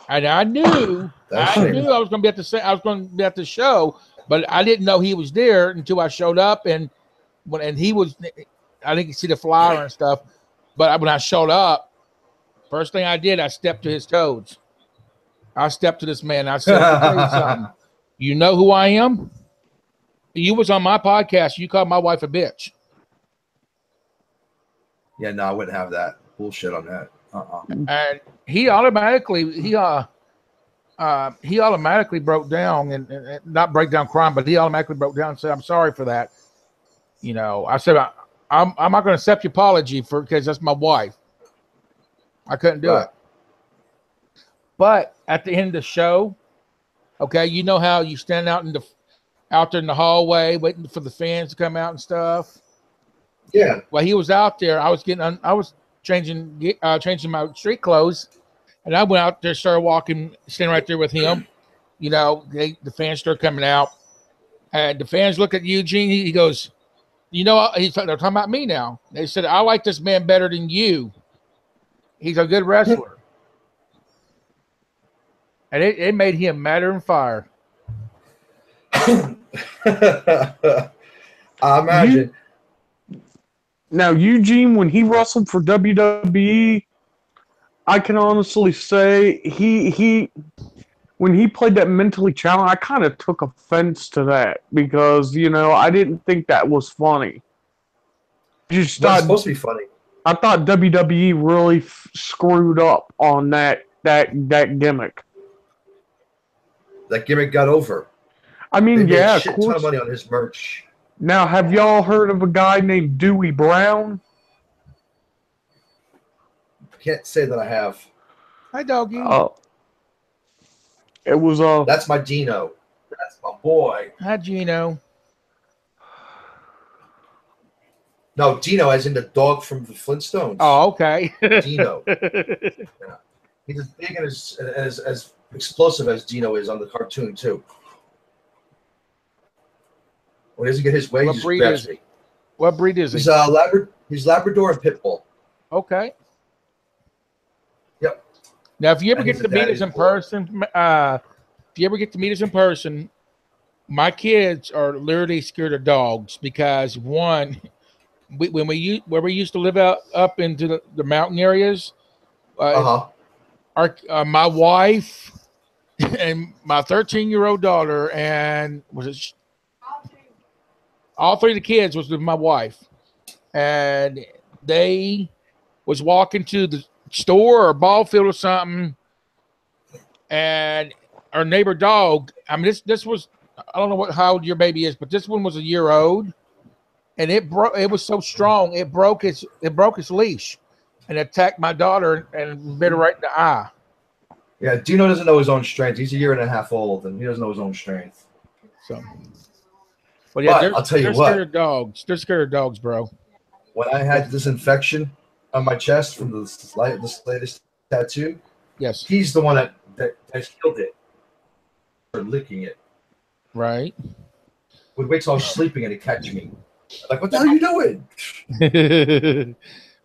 And I knew I was going to be at the show, but I didn't know he was there until I showed up, and he was. I didn't see the flyer and stuff, but when I showed up, first thing I did, I stepped to his toes. I stepped to this man. I said, "Let me tell you something. You know who I am? You was on my podcast. You called my wife a bitch." Yeah, no, I wouldn't have that bullshit on that. And he automatically broke down and not break down crying, but he automatically broke down and said, "I'm sorry for that." I said, I'm not going to accept your apology because that's my wife. I couldn't do it. But at the end of the show, okay, you know how you stand out there in the hallway waiting for the fans to come out and stuff. Yeah. Well, he was out there. I was changing my street clothes, and I went out there, started walking, standing right there with him. The fans started coming out, and the fans look at Eugene. He goes, they're talking about me now. They said, "I like this man better than you. He's a good wrestler." And it made him madder than fire. I imagine. Now, Eugene, when he wrestled for WWE, I can honestly say when he played that mentally challenged, I kind of took offense to that because, I didn't think that was funny. Just Well, it's thought, supposed to be funny. I thought WWE really screwed up on that gimmick. That gimmick got over. I They mean, made yeah, a of shit ton of course. money on his merch. Now, have y'all heard of a guy named Dewey Brown? Can't say that I have. Hi, doggy. It was That's my Dino. That's my boy. Hi, Gino. No, Dino, as in the dog from the Flintstones. Oh, okay. Dino. Yeah. He's as big and as explosive as Dino is on the cartoon too. When he doesn't get his way, What he just breed grabs is me. What breed is he? He's Labrador and Pitbull. Okay. Yep. Now, if you ever And get he's to a meet daddy's us in boy. person, my kids are literally scared of dogs because one, where we used to live up into the mountain areas, my wife and my 13-year-old daughter and all three of the kids was with my wife, and they was walking to the store or ball field or something, and our neighbor dog. I mean, this was, I don't know how old your baby is, but this one was a year old, and it was so strong it broke its leash and attacked my daughter and bit her right in the eye. Yeah, Dino doesn't know his own strength. He's a year and a half old, and he doesn't know his own strength. So, but yeah, I'll tell you they're what. scared of dogs. They're scared of dogs, bro. When I had this infection on my chest from this latest tattoo, yes, he's the one that killed it. Or licking it. Right. Would wait till I was sleeping and he'd catch me. Like, what the hell are you doing?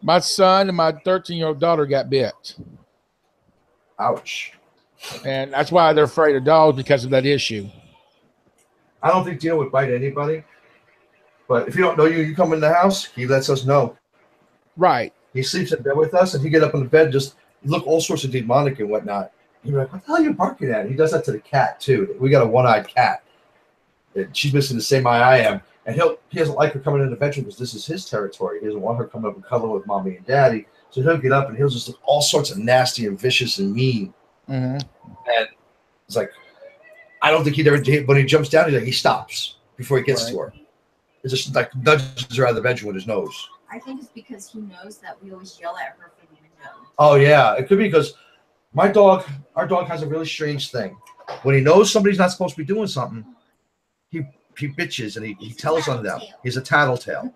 My son and my 13-year-old daughter got bit. Ouch. And that's why they're afraid of dogs, because of that issue. I don't think Dino would bite anybody. But if you don't know you come in the house, he lets us know. Right. He sleeps in bed with us, and he get up in the bed, just look all sorts of demonic and whatnot. He'd be like, what the hell are you barking at? He does that to the cat, too. We got a one-eyed cat. And she's missing the same eye I am. And he doesn't like her coming in the bedroom because this is his territory. He doesn't want her coming up and cuddling with mommy and daddy. So he'll get up and he'll just look all sorts of nasty and vicious and mean. Mm-hmm. And it's like, I don't think he'd ever, when he jumps down, he stops before he gets to her. It's just like nudges her out of the bedroom with his nose. I think it's because he knows that we always yell at her from the window. Oh, yeah. It could be because our dog has a really strange thing. When he knows somebody's not supposed to be doing something, he bitches and he tells on them. He's a tattletale.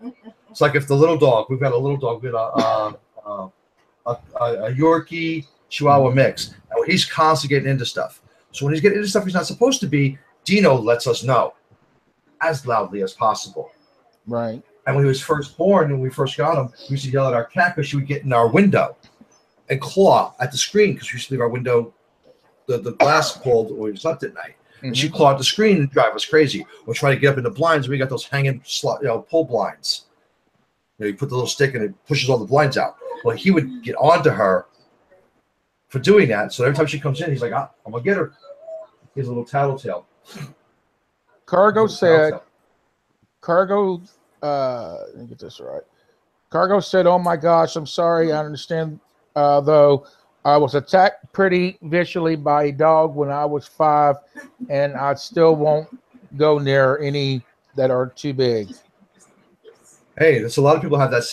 It's like if the little dog, we've got a little dog, we've got a Yorkie Chihuahua mix. And he's constantly getting into stuff. So when he's getting into stuff he's not supposed to be, Dino lets us know as loudly as possible. Right. And when he was first born, when we first got him, we used to yell at our cat because she would get in our window and claw at the screen because we used to leave our window, the glass pulled when we slept at night. And she'd claw at the screen and drive us crazy. We're trying to get up in the blinds. We got those hanging, pull blinds. You put the little stick and it pushes all the blinds out. Well, he would get onto her for doing that. So every time she comes in, he's like, I'm going to get her. He's a little tattletale. Cargo said, let me get this right. Cargo said, oh my gosh, I'm sorry. I understand, though. I was attacked pretty viciously by a dog when I was 5, and I still won't go near any that are too big. Hey, there's a lot of people have that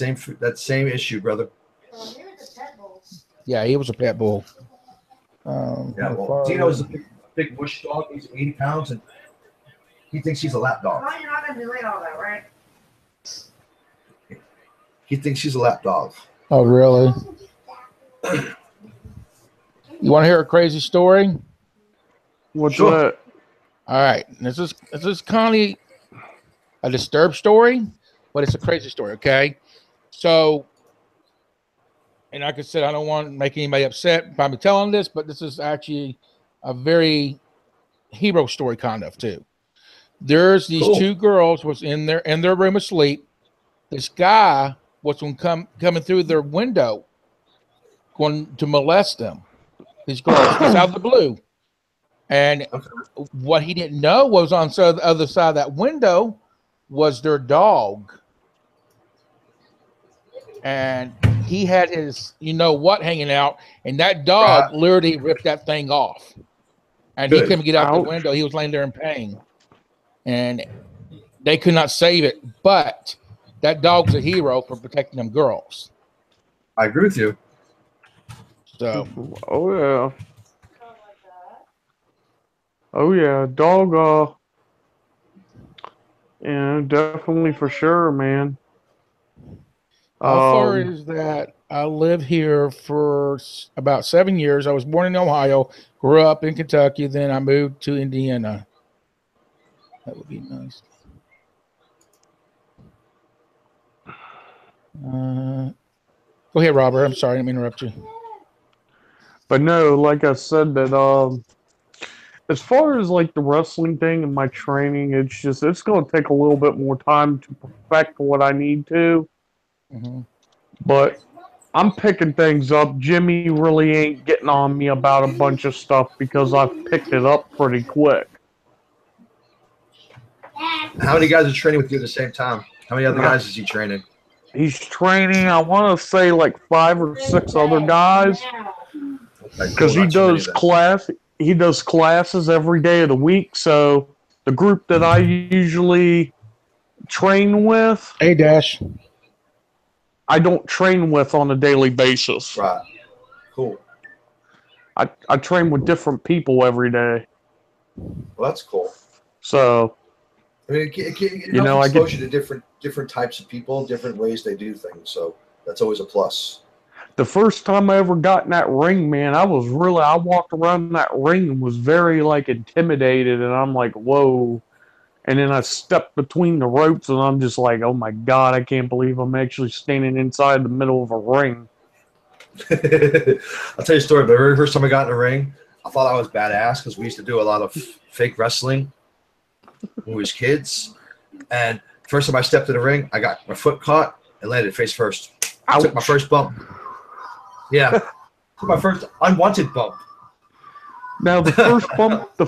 same issue, brother. Yeah, he was a pit bull. Yeah, well, Dino's a big bush dog. He's 80 pounds, and he thinks he's a lap dog. No, you're not going to delete all that, right? He thinks he's a lap dog. Oh, really? You want to hear a crazy story? What's Sure. that? All right. This is kind of a disturbed story, but it's a crazy story, okay? So, and like I said, I don't want to make anybody upset by me telling this, but this is actually a very hero story kind of too. There's these Cool. two girls was in their room asleep. This guy was coming through their window, going to molest them. These girls, just out of the blue. And what he didn't know was on the other side of that window was their dog. And he had his, hanging out, and that dog literally ripped that thing off. And he couldn't get out the window. He was laying there in pain. And they could not save it. But that dog's a hero for protecting them girls. I agree with you. So. Oh, yeah. Oh, yeah. Dog, yeah, definitely for sure, man. How far is that? I lived here for about 7 years. I was born in Ohio, grew up in Kentucky, then I moved to Indiana. That would be nice. Go ahead, Robert. I'm sorry, I didn't mean to interrupt you. But no, like I said, that as far as like the wrestling thing and my training, it's going to take a little bit more time to perfect what I need to. Mm-hmm. But I'm picking things up. Jimmy really ain't getting on me about a bunch of stuff because I've picked it up pretty quick. How many guys are training with you at the same time? How many other guys is he training? He's training, I want to say, like 5 or 6 other guys. Because he does classes every day of the week. So the group that I usually train with, Hey, Dash, I don't train with on a daily basis. Right. Cool. I train with different people every day. Well, that's cool. So, I mean, it helps exposure to different types of people, different ways they do things. So that's always a plus. The first time I ever got in that ring, man, I walked around that ring and was very, like, intimidated, and I'm like, whoa. And then I stepped between the ropes, and I'm just like, oh, my God, I can't believe I'm actually standing inside the middle of a ring. I'll tell you a story. The very first time I got in the ring, I thought I was badass because we used to do a lot of fake wrestling when we was kids. And first time I stepped in the ring, I got my foot caught and landed face first. I took my first bump. Yeah, my first unwanted bump. Now the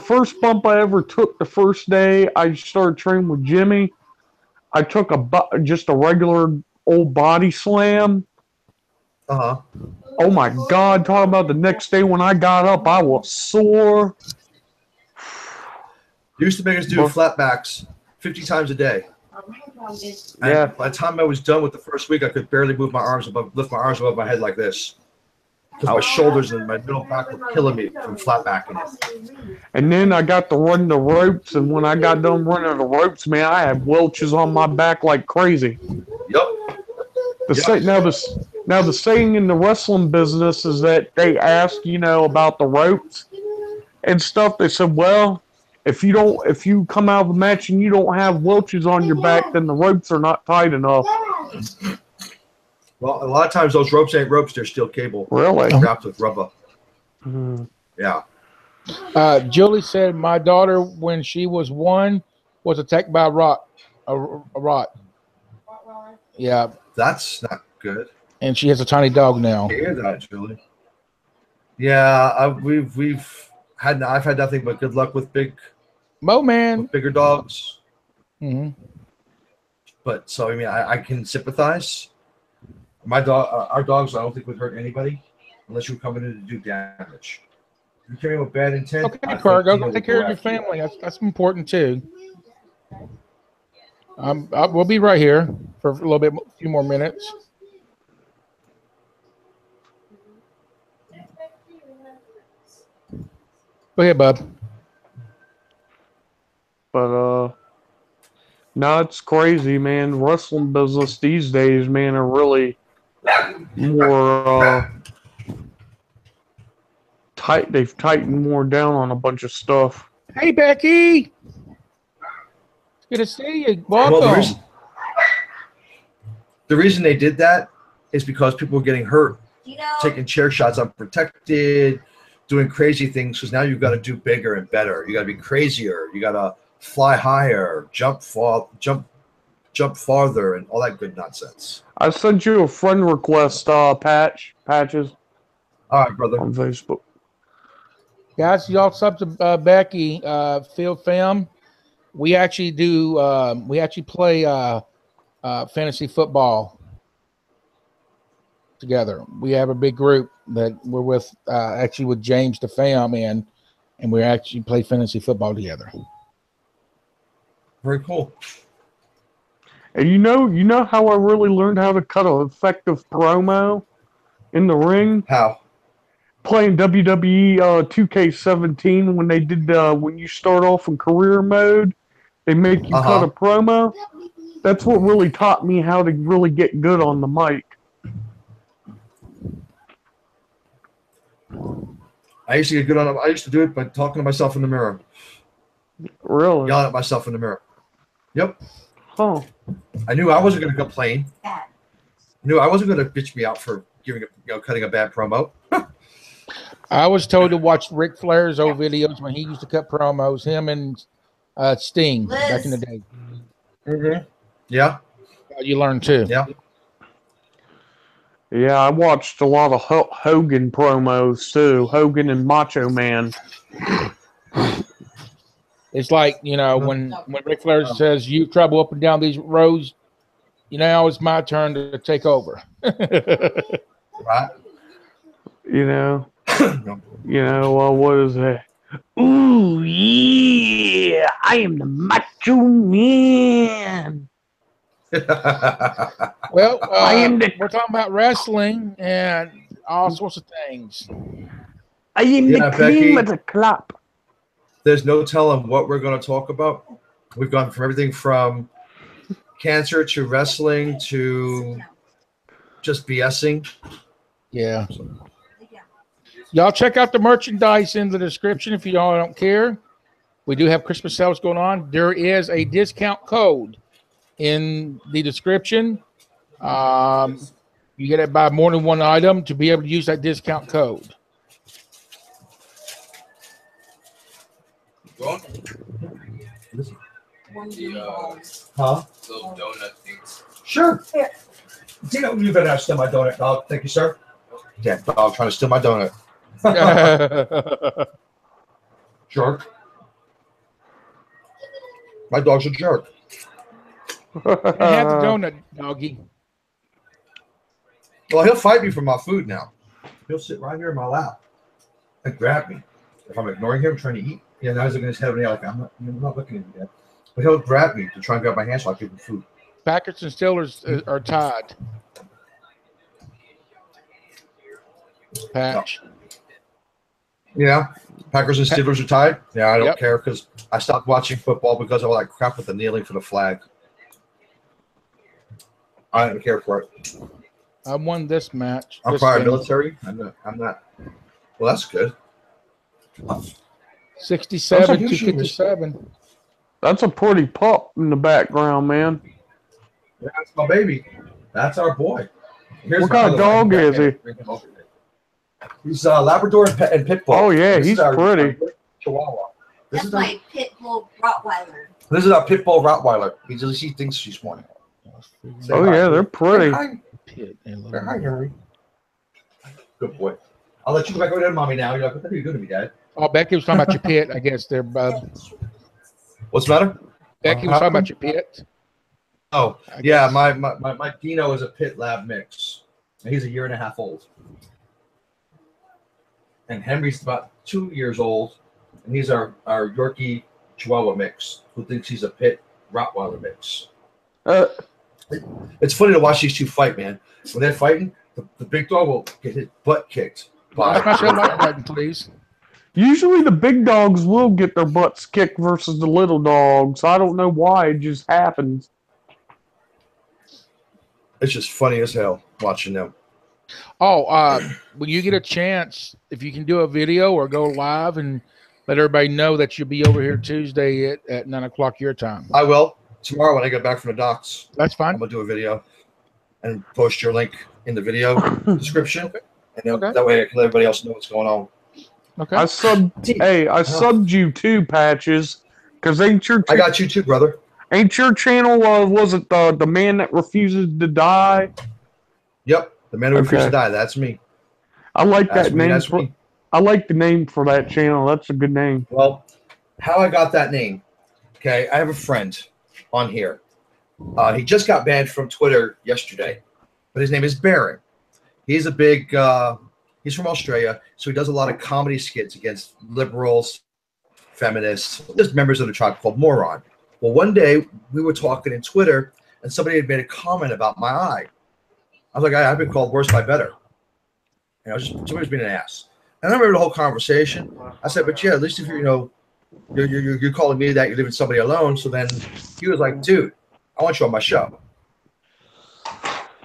first bump I ever took the first day I started training with Jimmy, I took just a regular old body slam. Uh-huh. Oh my God! Talking about the next day when I got up, I was sore. You used to make us do flatbacks 50 times a day. Yeah. And by the time I was done with the first week, I could barely lift my arms above my head like this. Because my shoulders and my middle back were killing me from flatbacking it. And then I got to run the ropes, and when I got done running the ropes, man, I had welches on my back like crazy. Yep. Now the saying in the wrestling business is that they ask, about the ropes and stuff. They said, well, if you come out of a match and you don't have welches on your back, then the ropes are not tight enough. Well, a lot of times those ropes ain't ropes; they're steel cable. Really? Wrapped with rubber. Mm-hmm. Yeah. Julie said my daughter, when she was 1, was attacked by a rot. Yeah. That's not good. And she has a tiny dog now. I hear that, Julie. Yeah, I've had nothing but good luck with bigger dogs. Mm-hmm. But so I mean, I can sympathize. My dog, our dogs, I don't think would hurt anybody unless you were coming in to do damage. If you came in with bad intent. Okay, Cargo, go take care of your family. That's important too. We'll be right here for a few more minutes. Go ahead, bub. But no, it's crazy, man. Wrestling business these days, man, are really more tight. They've tightened more down on a bunch of stuff. Hey, Becky. Good to see you. Welcome. Well, the reason they did that is because people were getting hurt, taking chair shots unprotected, doing crazy things. Because now you've got to do bigger and better. You got to be crazier. You got to fly higher, jump farther, and all that good nonsense. I sent you a friend request, Patches, All right, brother. on Facebook. Guys, y'all sub to Becky, Field Fam. We actually do. We actually play fantasy football together. We have a big group that we're with, actually with James the Fam, and we actually play fantasy football together. Very cool. And you know how I really learned how to cut an effective promo in the ring? How? Playing WWE 2K17 when they did when you start off in career mode, they make you cut a promo. That's what really taught me how to really get good on the mic. I used to get good on it. I used to do it by talking to myself in the mirror. Really? Yelling at myself in the mirror. Yep. Huh. I knew I wasn't going to complain. I knew I wasn't going to bitch me out for cutting a bad promo. I was told to watch Ric Flair's old videos when he used to cut promos, him and Sting back in the day. Mm-hmm. Yeah. You learn too. Yeah. Yeah, I watched a lot of Hogan promos too. Hogan and Macho Man. It's like, when Ric Flair says, "You trouble up and down these roads," now it's my turn to take over. Right. What is that? Ooh, yeah, I am the Macho Man. Well, we're talking about wrestling and all sorts of things. I am the cream of the crop. There's no telling what we're going to talk about. We've gone from everything from cancer to wrestling to just BSing. Yeah. Y'all check out the merchandise in the description if y'all don't care. We do have Christmas sales going on. There is a discount code in the description. You get it by more than one item to be able to use that discount code. Huh? Little donut things. Sure. Yeah. You better not steal my donut, dog. Thank you, sir. Yeah, dog trying to steal my donut. Jerk. My dog's a jerk. Have the donut, doggy. Well, he'll fight me for my food now. He'll sit right here in my lap and grab me. If I'm ignoring him, trying to eat, now he's looking at his head and like, I'm not looking at you yet. But he'll grab me to try and grab my hand so I give him food. Packers and Steelers are tied. Patch. Yeah. Packers and Steelers are tied. Yeah, I don't care because I stopped watching football because of all that crap with the kneeling for the flag. I don't care for it. I won this match. I'm prior military. I'm not. Well, that's good. 67 to 57. That's a pretty pup in the background, man. Yeah, that's my baby. That's our boy. What kind of dog is he? He's Labrador and Pit Bull. Oh yeah, he's pretty. Chihuahua. That's my Pit Bull Rottweiler. This is our Pit Bull Rottweiler. He thinks she's funny. Oh yeah, they're pretty. They're hi, Harry. Good boy. I'll let you go back over there, mommy. Now you're like, what are you doing to me, Dad? Oh, Becky was talking about your pit, I guess there, bub. What's the matter? Becky was talking about your pit. Oh, yeah, my Dino is a pit lab mix. He's 1.5 years old. And Henry's about 2 years old, and he's our Yorkie Chihuahua mix, who thinks he's a pit Rottweiler mix. It's funny to watch these two fight, man. When they're fighting, the big dog will get his butt kicked. Please. Usually the big dogs will get their butts kicked versus the little dogs. I don't know why. It just happens. It's just funny as hell watching them. Oh, when you get a chance, if you can do a video or go live and let everybody know that you'll be over here Tuesday at 9 o'clock your time. I will. Tomorrow when I get back from the docks. That's fine. I'm going to do a video and post your link in the video description. Okay. And that way I can let everybody else know what's going on. Okay. I subbed you 2 patches Because ain't your I got you too, brother. ain't your channel was it the man that refuses to die? Yep, the man who refused to die. That's me. I like That's that me. name. That's me. I like the name for that channel. That's a good name. Well, how I got that name? Okay, I have a friend on here. He just got banned from Twitter yesterday, but his name is Baron. He's a big. He's from Australia, so he does a lot of comedy skits against liberals, feminists, just members of the tribe called Moron. Well, one day we were talking in Twitter, and somebody had made a comment about my eye. I was like, I've been called worse by better. You know, just somebody's being an ass. And I remember the whole conversation. I said, but yeah, at least if you're calling me that, you're leaving somebody alone. So then he was like, dude, I want you on my show.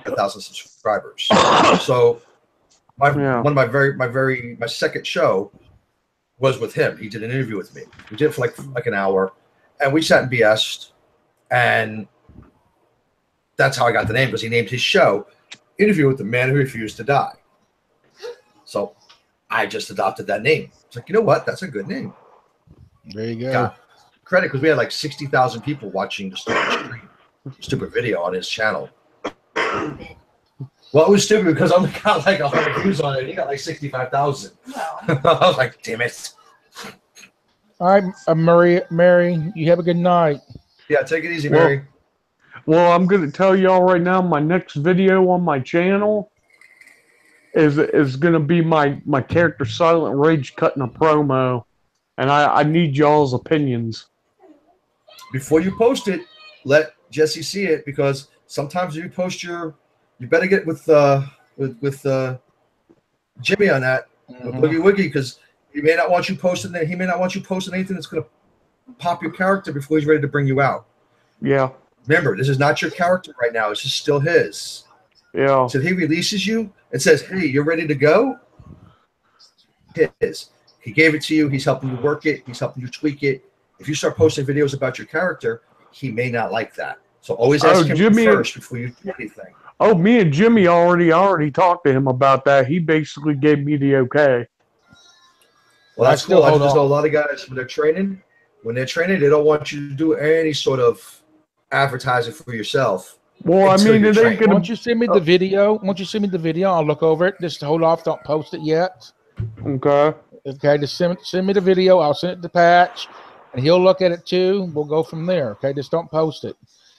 1,000 subscribers. So one of my second show was with him. He did an interview with me. We did it for like an hour, and we sat and BS'd, and that's how I got the name, because he named his show "Interview with the Man Who Refused to Die." So I just adopted that name. It's like, you know what? That's a good name. There you go. Got credit, because we had like 60,000 people watching the stupid video on his channel. Well, it was stupid because I only got like 100 views on it. He got like 65,000. I was like, damn it. All right, Mary, you have a good night. Yeah, take it easy, Mary. Well, I'm going to tell y'all right now, my next video on my channel is going to be my character Silent Rage cutting a promo, and I need y'all's opinions. Before you post it, let Jesse see it, because sometimes you post you better get with Jimmy on that, with Boogie Woogie, because he may not want you posting that. He may not want you posting anything that's going to pop your character before he's ready to bring you out. Yeah. Remember, this is not your character right now. It's just still his. Yeah. So if he releases you and says, hey, you're ready to go, his. He gave it to you. He's helping you work it. He's helping you tweak it. If you start posting videos about your character, he may not like that. So always ask him first before you do anything. Oh, me and Jimmy already talked to him about that. He basically gave me the okay. Well, that's cool. I just know a lot of guys when they're training, they don't want you to do any sort of advertising for yourself. Well, I mean, it ain't gonna. Once you send me the video, I'll look over it. Just hold off. Don't post it yet. Okay. Okay. Just send me the video. I'll send it to Patch, and he'll look at it too. We'll go from there. Okay. Just don't post it,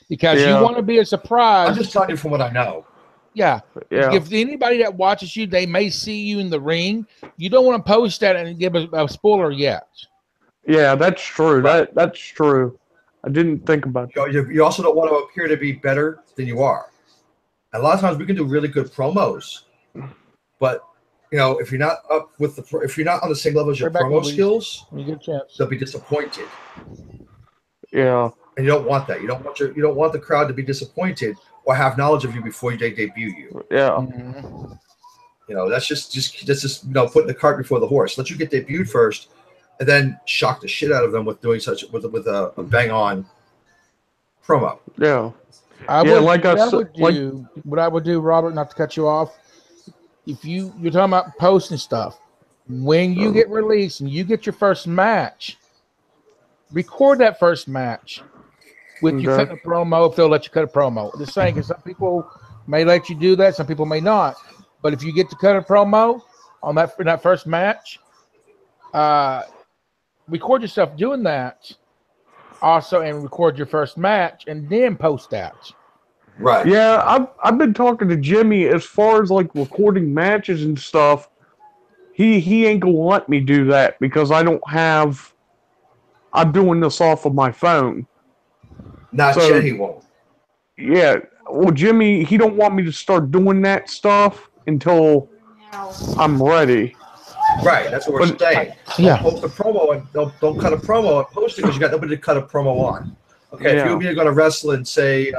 because you want to be a surprise. I'm just telling you from what I know. Yeah. If anybody that watches you, they may see you in the ring. You don't want to post that and give a spoiler yet. Yeah, that's true. Right. That's true. I didn't think about that. You also don't want to appear to be better than you are. And a lot of times we can do really good promos, but if you're not if you're not on the same level as your promo skills, they'll be disappointed. Yeah. And you don't want that. You don't want the crowd to be disappointed or have knowledge of you before they debut you. Yeah. That's just putting the cart before the horse. Let you get debuted first, and then shock the shit out of them with doing with a bang on promo. Yeah. What I would do, Robert, not to cut you off, if you're talking about posting stuff, when you get released and you get your first match, record that first match with you cutting a promo, if they'll let you cut a promo. Just saying, because some people may let you do that, some people may not. But if you get to cut a promo on that first match, record yourself doing that also, and record your first match, and then post that. Right. Yeah, I've been talking to Jimmy as far as like recording matches and stuff. He ain't gonna let me do that because I'm doing this off of my phone. Not yet, he won't. Yeah. Well, Jimmy, he don't want me to start doing that stuff until I'm ready. Right, that's what we're saying. Yeah. Don't post a promo and don't cut a promo and post it because you got nobody to cut a promo on. Okay, if you're going to wrestle in, say,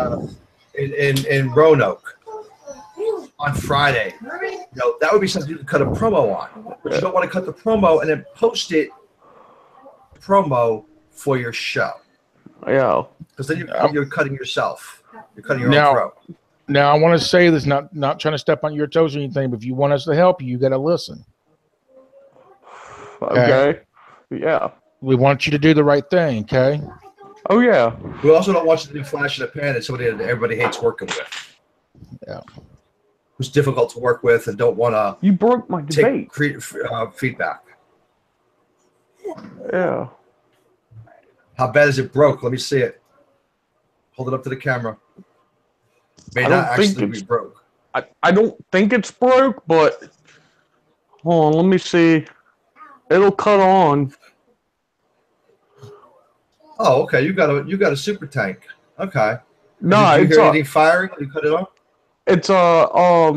in Roanoke on Friday, that would be something you could cut a promo on. But you don't want to cut the promo and then post it promo for your show. Yeah. Because then you're cutting yourself. You're cutting your own throat. Now, I want to say this, not trying to step on your toes or anything, but if you want us to help you, you got to listen. Okay. Yeah. We want you to do the right thing, okay? Oh yeah. We also don't want you to do flash in the pan and somebody that everybody hates working with. Yeah. Who's difficult to work with and don't want to You broke my debate. take feedback. Yeah. How bad is it broke? Let me see it. Hold it up to the camera. May I not don't think actually be it's broke. I don't think it's broke, but hold on, let me see. It'll cut on. Oh, okay. You got a super tank. Okay. No, Did you it's hear anything firing when you cut it off? it's I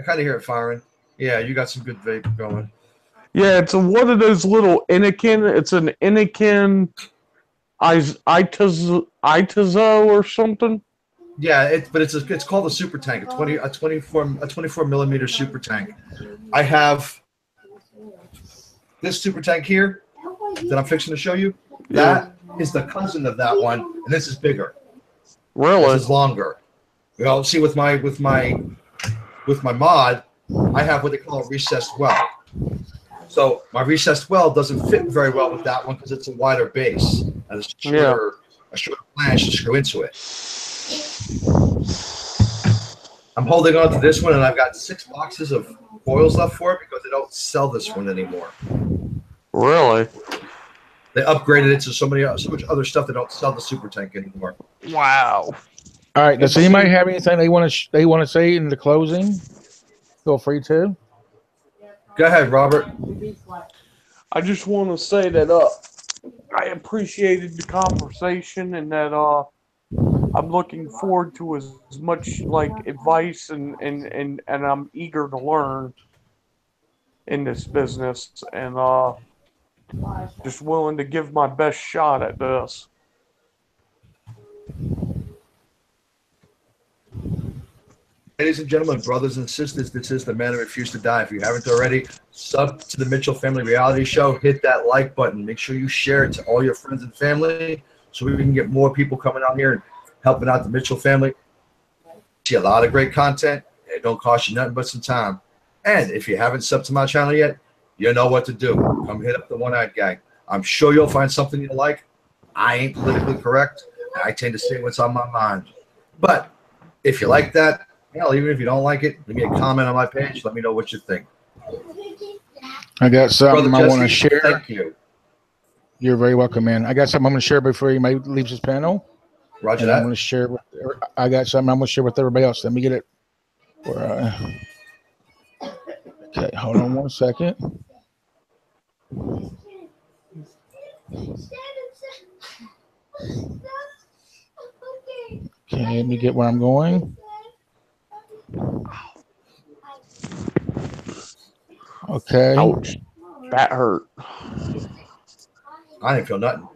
kind of hear it firing. Yeah, you got some good vape going. yeah, it's one of those little Anakin. It's an Anakin Itazo or something. Yeah, it's called a super tank, a 24 millimeter super tank. I have this super tank here that I'm fixing to show you. That is the cousin of that one, and this is bigger. Really? This is longer. You know, see with my mod, I have what they call a recessed well. So my recessed well doesn't fit very well with that one because it's a wider base and a shorter flange to screw into it. I'm holding on to this one, and I've got 6 boxes of coils left for it because they don't sell this one anymore. Really? They upgraded it to so much other stuff. They don't sell the super tank anymore. Wow. All right. Does anybody have anything they want to say in the closing? Feel free to. Go ahead, Robert. I just want to say that I appreciated the conversation and that I'm looking forward to as much like advice and I'm eager to learn in this business and just willing to give my best shot at this. Ladies and gentlemen, brothers and sisters, this is the Man Who Refused to Die. If you haven't already, sub to the Mitchell Family Reality Show. Hit that like button. Make sure you share it to all your friends and family so we can get more people coming out here and helping out the Mitchell family. See a lot of great content. It don't cost you nothing but some time. And if you haven't subbed to my channel yet, you know what to do. Come hit up the One-Eyed Gang. I'm sure you'll find something you like. I ain't politically correct. I tend to say what's on my mind. But if you like that, hell, even if you don't like it, leave me a comment on my page. Let me know what you think. I got something Brother I want to Jesse, share. Thank you. You're very welcome, man. I got something I'm going to share before you leaves this panel. Roger and that. I'm going to share. I got something I'm going to share with everybody else. Let me get it. Okay, hold on one second. Okay, let me get where I'm going. Okay. Ouch. That hurt. I didn't feel nothing.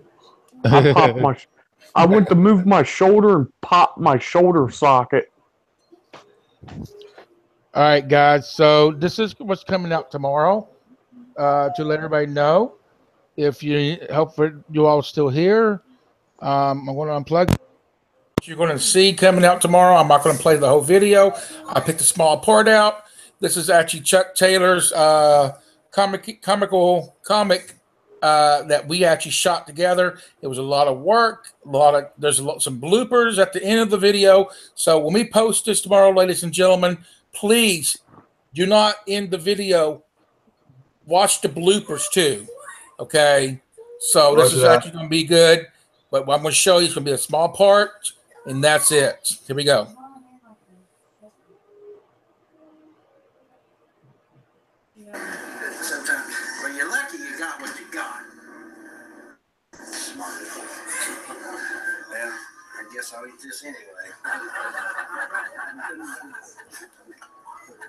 I went to move my shoulder and popped my shoulder socket. All right, guys. So this is what's coming out tomorrow. To let everybody know, if you hopefully you all still here, I'm going to unplug. You're going to see coming out tomorrow. I'm not going to play the whole video. I picked a small part out. This is actually Chuck Taylor's comic that we actually shot together. It was a lot of work. There's some bloopers at the end of the video. So when we post this tomorrow, ladies and gentlemen, please do not end the video. Watch the bloopers too. Okay. So this is actually going to be good. But what I'm going to show you is going to be a small part, and that's it. Here we go. Sometimes when you're lucky, you got what you got. Well, I guess I'll eat this anyway.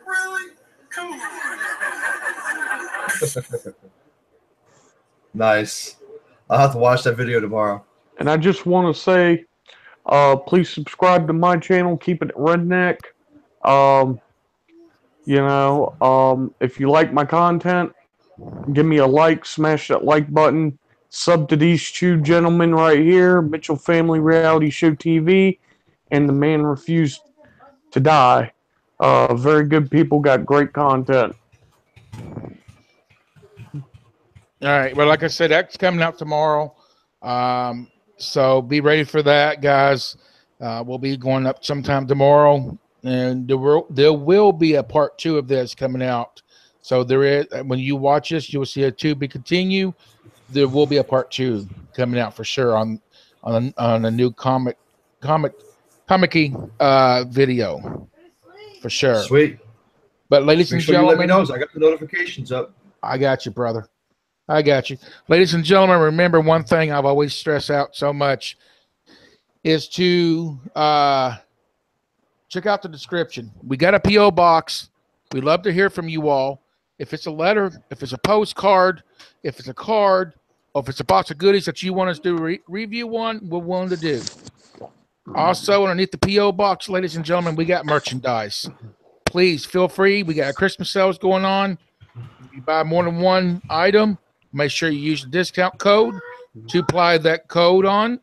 Really? Come on. Nice. I'll have to watch that video tomorrow. And I just want to say, please subscribe to my channel. Keep it redneck. If you like my content, give me a like, smash that like button, sub to these two gentlemen right here, Mitchell Family Reality Show TV, and The Man Refused to Die. Very good people, got great content. All right. Well, like I said, that's coming out tomorrow. So be ready for that, guys. We'll be going up sometime tomorrow, and there will be a part 2 of this coming out. So there is, when you watch this, you will see a to be continue. There will be a part 2 coming out for sure on a new comic-y video for sure. Sweet. But ladies and gentlemen, let me know. I got the notifications up. I got you, brother. I got you. Ladies and gentlemen, remember one thing I've always stressed out so much is to check out the description. We got a P.O. box. We'd love to hear from you all. If it's a letter, if it's a postcard, if it's a card, or if it's a box of goodies that you want us to review on, we're willing to do. Also, underneath the P.O. box, ladies and gentlemen, we got merchandise. Please feel free. We got Christmas sales going on. If you buy more than one item, make sure you use the discount code to apply that code on.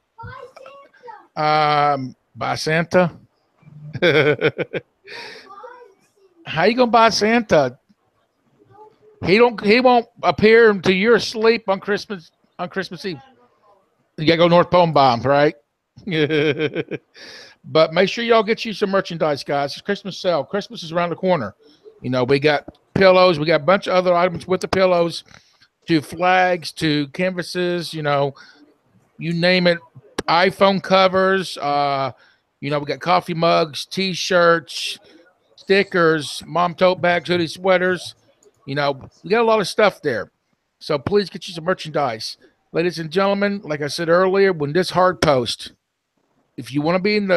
Buy Santa. How you gonna buy Santa? He won't appear until you're asleep on Christmas Eve. You gotta go North Pole and buy him, right? But make sure y'all get you some merchandise, guys. It's Christmas sale. Christmas is around the corner. You know, we got pillows. We got a bunch of other items with the pillows, to flags, to canvases, you know, you name it. iPhone covers. You know, we got coffee mugs, T-shirts, stickers, mom tote bags, hoodie, sweaters. You know, we got a lot of stuff there. So please get you some merchandise. Ladies and gentlemen, like I said earlier, when this hard post, if you want to be in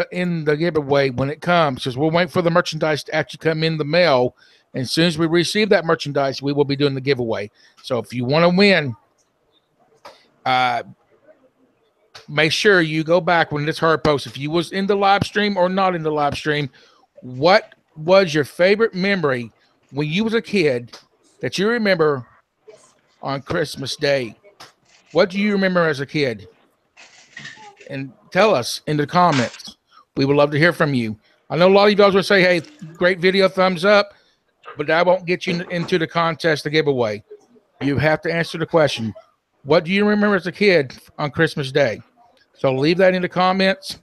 the giveaway when it comes, because we'll wait for the merchandise to actually come in the mail. And as soon as we receive that merchandise, we will be doing the giveaway. So if you want to win, make sure you go back when this hard post. If you was in the live stream or not in the live stream, what was your favorite memory when you was a kid that you remember on Christmas Day? What do you remember as a kid? And tell us in the comments. We would love to hear from you. I know a lot of you guys will say, hey, great video, thumbs up, but that won't get you into the contest, the giveaway. You have to answer the question. What do you remember as a kid on Christmas Day? So leave that in the comments.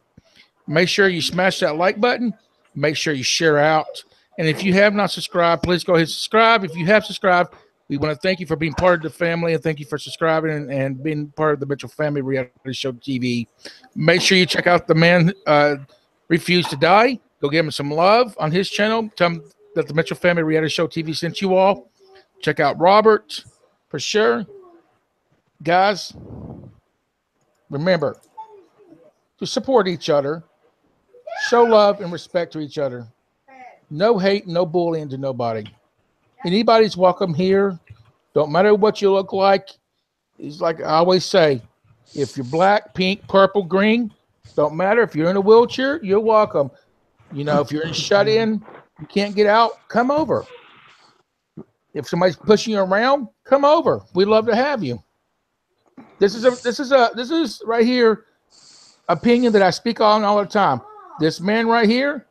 Make sure you smash that like button. Make sure you share out. And if you have not subscribed, please go ahead and subscribe. If you have subscribed, we want to thank you for being part of the family, and thank you for subscribing and being part of the Mitchell Family Reality Show TV. Make sure you check out the man Refused to Die. Go give him some love on his channel. Tell him that the Mitchell Family Reality Show TV sent you all. Check out Robert for sure. Guys, remember to support each other. Show love and respect to each other. No hate, no bullying to nobody. Anybody's welcome here. Don't matter what you look like. It's like I always say, if you're black, pink, purple, green, don't matter. If you're in a wheelchair, you're welcome. You know, if you're in shut in, you can't get out, come over. If somebody's pushing you around, come over. We'd love to have you. This is right here opinion that I speak on all the time. This man right here,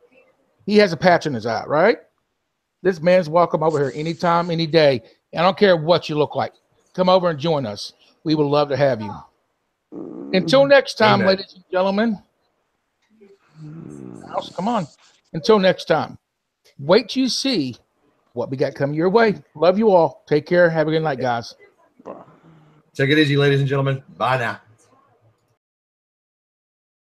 he has a patch in his eye, right? This man's welcome over here anytime, any day. I don't care what you look like. Come over and join us. We would love to have you. Until next time, Amen. ladies and gentlemen. Come on. Until next time. Wait till you see what we got coming your way. Love you all. Take care. Have a good night, guys. Take it easy, ladies and gentlemen. Bye now.